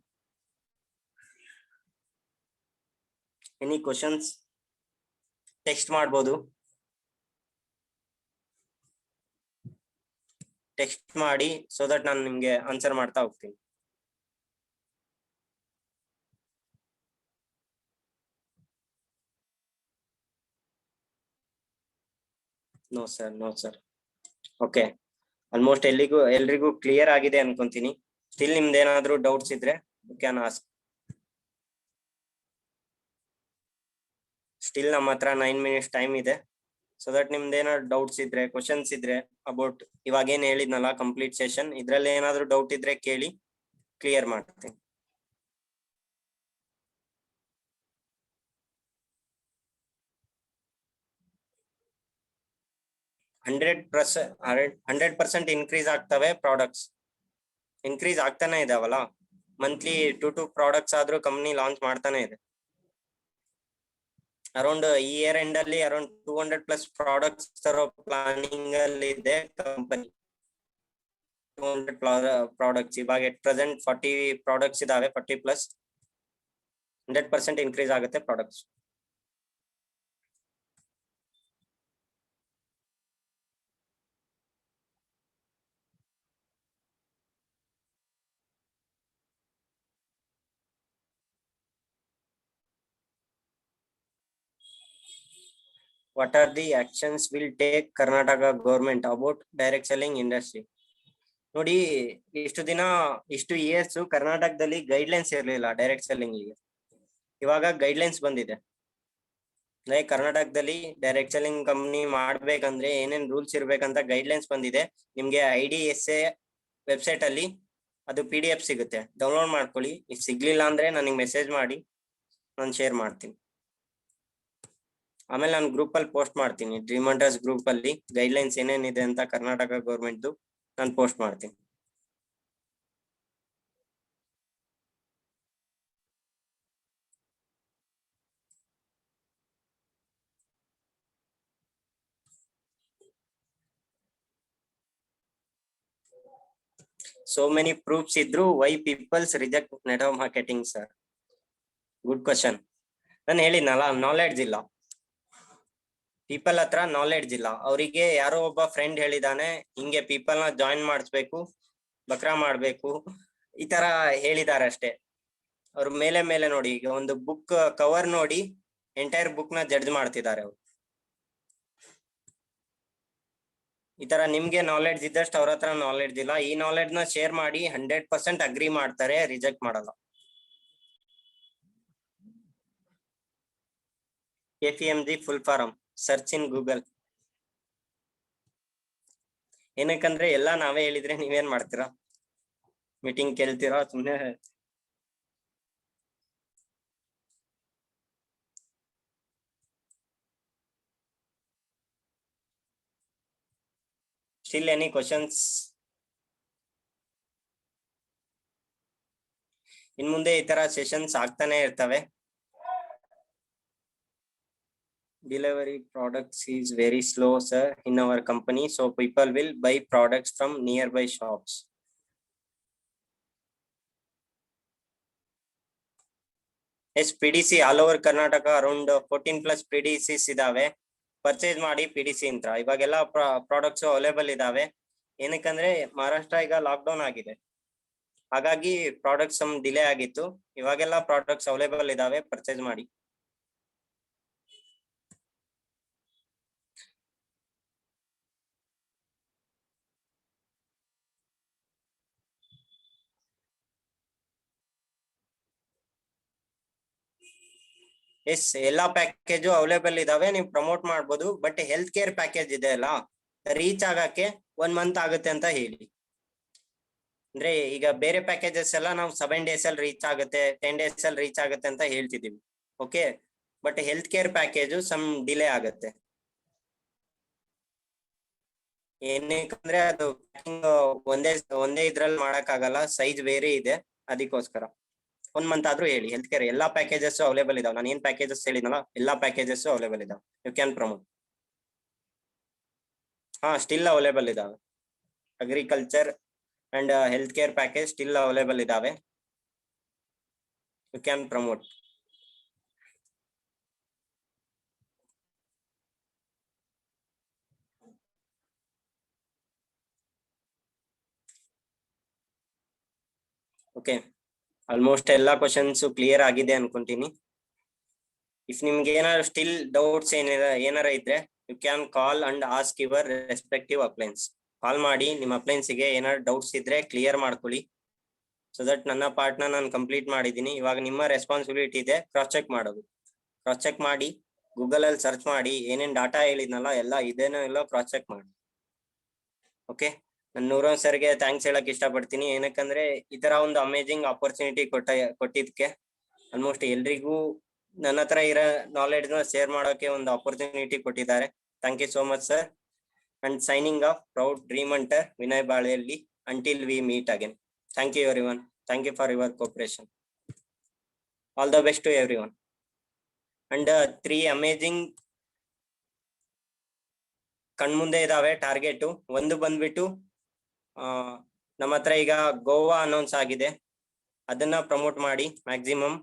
ಎನಿ ಕ್ವಶನ್ಸ್ ಟೆಕ್ಸ್ಟ್ ಮಾಡ್ಬೋದು, ಟೆಕ್ಸ್ಟ್ ಮಾಡಿ, ಸೊ ದಟ್ ನಾನು ನಿಮ್ಗೆ ಆನ್ಸರ್ ಮಾಡ್ತಾ ಹೋಗ್ತೀನಿ. No sir. ಓಕೆ, ಆಲ್ಮೋಸ್ಟ್ ಎಲ್ರಿಗೂ ಕ್ಲಿಯರ್ ಆಗಿದೆ ಅನ್ಕೊಂತೀನಿ. ಸ್ಟಿಲ್ ನಿಮ್ದು ಏನಾದ್ರೂ ಡೌಟ್ಸ್ ಇದ್ರೆ ಯು ಕ್ಯಾನ್ ಆಸ್ಕ್. ಸ್ಟಿಲ್ ನಮ್ಮ ಹತ್ರ 9 minutes ಟೈಮ್ ಇದೆ. ಸೊ ದಟ್ ನಿಮ್ದು ಏನಾದ್ರು ಡೌಟ್ಸ್ ಇದ್ರೆ, ಕ್ವಶನ್ಸ್ ಇದ್ರೆ ಅಬೌಟ್ ಇವಾಗ ಏನ್ ಹೇಳಿದ್ನಲ್ಲ ಕಂಪ್ಲೀಟ್ ಸೆಷನ್, ಇದ್ರಲ್ಲಿ ಏನಾದ್ರು ಡೌಟ್ ಇದ್ರೆ ಕೇಳಿ, ಕ್ಲಿಯರ್ ಮಾಡ್ತೀನಿ. ಹಂಡ್ರೆಡ್ ಪರ್ಸೆಂಟ್ ಇನ್ಕ್ರೀಸ್ ಆಗ್ತವೆ ಪ್ರಾಡಕ್ಟ್ಸ್. ಇನ್ಕ್ರೀಸ್ ಆಗ್ತಾನೆ ಇದಾವಲ್ಲ, ಮಂತ್ಲಿ 2 ಪ್ರಾಡಕ್ಟ್ಸ್ ಆದ್ರೂ ಕಂಪ್ನಿ ಲಾಂಚ್ ಮಾಡ್ತಾನೆ ಇದೆ. ಅರೌಂಡ್ ಈ ಇಯರ್ ಎಂಡ್ ಅಲ್ಲಿ ಅರೌಂಡ್ 200+ ಪ್ರಾಡಕ್ಟ್ಸ್ ತರೋ ಪ್ಲಾನಿಂಗ್ ಅಲ್ಲಿ ಇದೆ ಕಂಪನಿ. 200 ಪ್ರಾಡಕ್ಟ್ಸ್ ಇವಾಗ ಎಟ್ ಪ್ರೆಸೆಂಟ್ 40 ಪ್ರಾಡಕ್ಟ್ಸ್ ಇದಾವೆ, 40+. 100% ಇನ್ಕ್ರೀಸ್ ಆಗುತ್ತೆ products. What are the actions will take Karnataka government about direct selling industry? ನೋಡಿ, ಇಷ್ಟು ಇಯರ್ಸ್ ಕರ್ನಾಟಕದಲ್ಲಿ ಗೈಡ್ಲೈನ್ಸ್ ಇರಲಿಲ್ಲ ಡೈರೆಕ್ಟ್ ಸೆಲ್ಲಿಂಗ್ ಗೆ. ಇವಾಗ ಗೈಡ್ಲೈನ್ಸ್ ಬಂದಿದೆ. ಕರ್ನಾಟಕದಲ್ಲಿ ಡೈರೆಕ್ಟ್ ಸೆಲ್ಲಿಂಗ್ ಕಂಪ್ನಿ ಮಾಡ್ಬೇಕಂದ್ರೆ ಏನೇನ್ ರೂಲ್ಸ್ ಇರ್ಬೇಕಂತ ಗೈಡ್ಲೈನ್ಸ್ ಬಂದಿದೆ. ನಿಮ್ಗೆ IDSA ವೆಬ್ಸೈಟ್ ಅಲ್ಲಿ ಅದು PDF ಸಿಗುತ್ತೆ, ಡೌನ್ಲೋಡ್ ಮಾಡ್ಕೊಳ್ಳಿ. ಇಫ್ ಸಿಗ್ಲಿಲ್ಲ ಅಂದ್ರೆ ನನಗೆ ಮೆಸೇಜ್ ಮಾಡಿ, ನಾನು ಶೇರ್ ಮಾಡ್ತೀನಿ. ಆಮೇಲೆ ನಾನು ಗ್ರೂಪ್ ಅಲ್ಲಿ ಪೋಸ್ಟ್ ಮಾಡ್ತೀನಿ, ಡ್ರೀಮ್ ಹಂಟರ್ಸ್ ಗ್ರೂಪ್ ಅಲ್ಲಿ ಗೈಡ್ಲೈನ್ಸ್ ಏನೇನಿದೆ ಅಂತ ಕರ್ನಾಟಕ ಗೌರ್ಮೆಂಟ್ ನಾನು ಪೋಸ್ಟ್ ಮಾಡ್ತೀನಿ. So many proofs idru, why peoples reject network marketing, sir? Good question. ನಾನು ಹೇಳಿದ್ನಲ್ಲ, ನಾಲೆಡ್ಜ್ ಇಲ್ಲ, ಪೀಪಲ್ ಹತ್ರ ನಾಲೆಡ್ಜ್ ಇಲ್ಲ. ಅವರಿಗೆ ಯಾರೋ ಒಬ್ಬ ಫ್ರೆಂಡ್ ಹೇಳಿದಾನೆ, ಹಿಂಗೆ ಪೀಪಲ್ ನ ಜಾಯಿನ್ ಮಾಡಿಸ್ಬೇಕು, ಬಕ್ರಾ ಮಾಡ್ಬೇಕು, ಈ ತರ ಹೇಳಿದಾರೆ ಅಷ್ಟೇ. ಅವ್ರ ಮೇಲೆ ನೋಡಿ, ಈಗ ಒಂದು ಬುಕ್ ಕವರ್ ನೋಡಿ ಎಂಟೈರ್ ಬುಕ್ ನ ಜಡ್ಜ್ ಮಾಡ್ತಿದ್ದಾರೆ ಅವ್ರು. ಈ ತರ ನಿಮ್ಗೆ ನಾಲೆಡ್ಜ್ ಇದ್ದಷ್ಟು ಅವ್ರ ಹತ್ರ ನಾಲೆಡ್ಜ್ ಇಲ್ಲ. ಈ ನಾಲೆಡ್ಜ್ ನ ಶೇರ್ ಮಾಡಿ 100% ಅಗ್ರಿ ಮಾಡ್ತಾರೆ, ರಿಜೆಕ್ಟ್ ಮಾಡಲ್ಲ. KPMG full form, search in Google. ಏನಕ್ಕಂದ್ರೆ ಎಲ್ಲ ನಾವೇ ಹೇಳಿದ್ರೆ ನೀವೇನ್ ಮಾಡ್ತೀರಾ? ಮೀಟಿಂಗ್ ಕೇಳ್ತೀರಾ ಸುಮ್ನೆ? Still any questions? ಇನ್ ಮುಂದೆ ಈ ತರ ಸೆಷನ್ಸ್ ಆಗ್ತಾನೆ ಇರ್ತವೆ. Delivery products is very slow, sir, in our company, so people will buy products from nearby shops. Yes, PDC all over Karnataka around 14+ PDCs ಇದಾವೆ. ಪರ್ಚೇಸ್ ಮಾಡಿ PDC ಅಂತ. ಇವಾಗೆಲ್ಲ ಪ್ರಾಡಕ್ಟ್ಸ್ ಅವೈಲೇಬಲ್ ಇದಾವೆ. ಏನಕ್ಕಂದ್ರೆ ಮಹಾರಾಷ್ಟ್ರ ಈಗ ಲಾಕ್ ಡೌನ್ ಆಗಿದೆ, ಹಾಗಾಗಿ ಪ್ರಾಡಕ್ಟ್ಸ್ ಡಿಲೇ ಆಗಿತ್ತು. ಇವಾಗೆಲ್ಲ ಪ್ರಾಡಕ್ಟ್ಸ್ ಅವೈಲೇಬಲ್ ಇದಾವೆ, ಪರ್ಚೇಸ್ ಮಾಡಿ. ಎಸ್, ಎಲ್ಲಾ ಪ್ಯಾಕೇಜು ಅವೈಲೇಬಲ್ ಇದಾವೆ, ನೀವು ಪ್ರಮೋಟ್ ಮಾಡ್ಬೋದು. ಬಟ್ ಹೆಲ್ತ್ ಕೇರ್ ಪ್ಯಾಕೇಜ್ ಇದೆ ಅಲ್ಲ, ರೀಚ್ ಆಗಕ್ಕೆ 1 ಮಂತ್ ಆಗುತ್ತೆ ಅಂತ ಹೇಳಿ. ಅಂದ್ರೆ ಈಗ ಬೇರೆ ಪ್ಯಾಕೇಜಸ್ ಎಲ್ಲ ನಾವು 7 ಡೇಸ್ ಅಲ್ಲಿ ರೀಚ್ ಆಗುತ್ತೆ, 10 ಡೇಸ್ ಅಲ್ಲಿ ರೀಚ್ ಆಗುತ್ತೆ ಅಂತ ಹೇಳ್ತಿದೀವಿ. Okay, but health care package some delay ಆಗುತ್ತೆ. ಏನಕ್ಕಂದ್ರೆ ಅದು ಒಂದೇ ಇದ್ರಲ್ಲಿ ಮಾಡಕ್ ಆಗಲ್ಲ, ಸೈಜ್ ಬೇರೆ ಇದೆ, ಅದಕ್ಕೋಸ್ಕರ 1 ಮಂತ್ ಆದ್ರೂ ಹೇಳಿ. ಹೆಲ್ತ್ ಕೇರ್ ಎಲ್ಲಾ ಪ್ಯಾಕೇಜಸ್ ಅವೈಲೇಬಲ್ ಇದಾವೆ. ನಾನು ಏನ್ ಪ್ಯಾಕೇಜಸ್ ಹೇಳಿದ್ನಲ್ಲ, ಎಲ್ಲಾ ಪ್ಯಾಕೇಜಸ್ ಅವೈಲೇಬಲ್ ಇದಾವೆ. You can promote. ಹಾ, ಸ್ಟಿಲ್ ಅವೈಲೇಬಲ್ ಇದಾವೆ. Agriculture and health care package still available ಇದಾವೆ. You can promote. Okay, almost ಎಲ್ಲಾ ಕ್ವಶನ್ಸ್ ಕ್ಲಿಯರ್ ಆಗಿದೆ ಅನ್ಕೊಂತೀನಿ. ಇಫ್ ನಿಮ್ಗೆ ಏನಾದ್ರು ಸ್ಟಿಲ್ ಡೌಟ್ಸ್ ಏನಾರ ಇದ್ರೆ, you can call and ask your respective uplines. Call ಮಾಡಿ ನಿಮ್ಮ ಅಪ್ಲೈನ್ಸ್ ಗೆ ಏನಾದ್ರು ಡೌಟ್ಸ್ ಇದ್ರೆ ಕ್ಲಿಯರ್ ಮಾಡ್ಕೊಳ್ಳಿ. ಸೊ ದಟ್ ನನ್ನ ಪಾರ್ಟ್ನ ನಾನು ಕಂಪ್ಲೀಟ್ ಮಾಡಿದ್ದೀನಿ. ಇವಾಗ ನಿಮ್ಮ ರೆಸ್ಪಾನ್ಸಿಬಿಲಿಟಿ ಇದೆ ಕ್ರಾಸ್ ಚೆಕ್ ಮಾಡೋದು. ಕ್ರಾಸ್ ಚೆಕ್ ಮಾಡಿ, ಗೂಗಲ್ ಅಲ್ಲಿ ಸರ್ಚ್ ಮಾಡಿ, ಏನೇನ್ ಡಾಟಾ ಹೇಳಿದ್ನಲ್ಲ ಎಲ್ಲ ಇದೇನೋ ಇಲ್ಲ ಕ್ರಾಸ್ ಚೆಕ್ ಮಾಡಿ. ಓಕೆ, ನಾನು ನೂರೊಂದ್ ಸರ್ಗೆ ಥ್ಯಾಂಕ್ಸ್ ಹೇಳಕ್ ಇಷ್ಟಪಡ್ತೀನಿ. ಏನಕ್ಕಂದ್ರೆ ಈ ತರ ಒಂದು ಅಮೇಜಿಂಗ್ ಆಪರ್ಚುನಿಟಿ ಕೊಟ್ಟಿದ್ಕೆ ಆಲ್ಮೋಸ್ಟ್ ಎಲ್ರಿಗೂ ನನ್ನ ಹತ್ರ ಇರೋ ನಾಲೆಡ್ಜ್ ನ ಶೇರ್ ಮಾಡೋಕೆ ಒಂದು ಆಪರ್ಚುನಿಟಿ ಕೊಟ್ಟಿದ್ದಾರೆ. Thank you so much sir. And signing off, proud dream hunter Vinay Baleyalli. Until we meet again. Thank you everyone. Thank you for your cooperation. All the best to everyone. And 3 amazing ಕಣ್ಮುಂದೆ ಇದಾವೆ target. ಒಂದು ಬಂದ್ಬಿಟ್ಟು ನಮ್ಮ ಹತ್ರ ಈಗ Goa announce ಆಗಿದೆ, ಅದನ್ನ promote ಮಾಡಿ ಮ್ಯಾಕ್ಸಿಮಮ್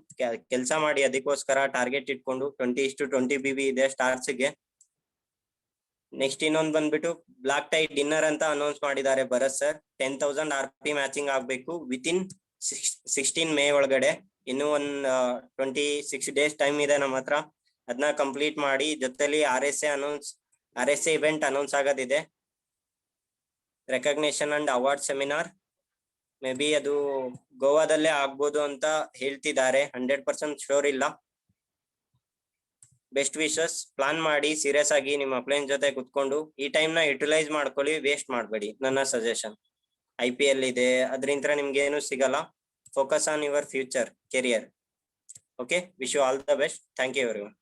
ಕೆಲಸ ಮಾಡಿ. ಅದಕ್ಕೋಸ್ಕರ ಟಾರ್ಗೆಟ್ ಇಟ್ಕೊಂಡು 20:20 BB ಇದೆ ಸ್ಟಾರ್ಸ್ ಗೆ. ನೆಕ್ಸ್ಟ್ ಇನ್ನೊಂದು ಬಂದ್ಬಿಟ್ಟು ಬ್ಲಾಕ್ ಟೈ ಡಿನ್ನರ್ ಅಂತ ಅನೌನ್ಸ್ ಮಾಡಿದ್ದಾರೆ ಭರತ್ ಸರ್. 10,000 RP ಮ್ಯಾಚಿಂಗ್ ಆಗ್ಬೇಕು ವಿತಿನ್ 16 ಮೇ ಒಳಗಡೆ. ಇನ್ನು 26 ಡೇಸ್ ಟೈಮ್ ಇದೆ ನಮ್ಮ ಹತ್ರ, ಅದನ್ನ ಕಂಪ್ಲೀಟ್ ಮಾಡಿ. ಜೊತೆಲಿ RSA ಇವೆಂಟ್ ಅನೌನ್ಸ್ ಆಗೋದಿದೆ, recognition and award seminar. May be ಅದು ಗೋವಾದಲ್ಲೇ ಆಗ್ಬೋದು ಅಂತ ಹೇಳ್ತಿದ್ದಾರೆ, 100% ಶೋರ್ ಇಲ್ಲ. Best wishes. ಪ್ಲಾನ್ ಮಾಡಿ ಸೀರಿಯಸ್ ಆಗಿ ನಿಮ್ಮ ಅಪ್ಲೈನ್ ಜೊತೆ ಕುತ್ಕೊಂಡು ಈ ಟೈಮ್ ನ ಯುಟಿಲೈಸ್ ಮಾಡ್ಕೊಳ್ಳಿ, ವೇಸ್ಟ್ ಮಾಡಬೇಡಿ. ನನ್ನ ಸಜೆಷನ್. IPL ಇದೆ, ಅದರಿಂದ ನಿಮ್ಗೆ ಏನು ಸಿಗಲ್ಲ. Focus on your future career. Okay, wish you all the best. Thank you everyone.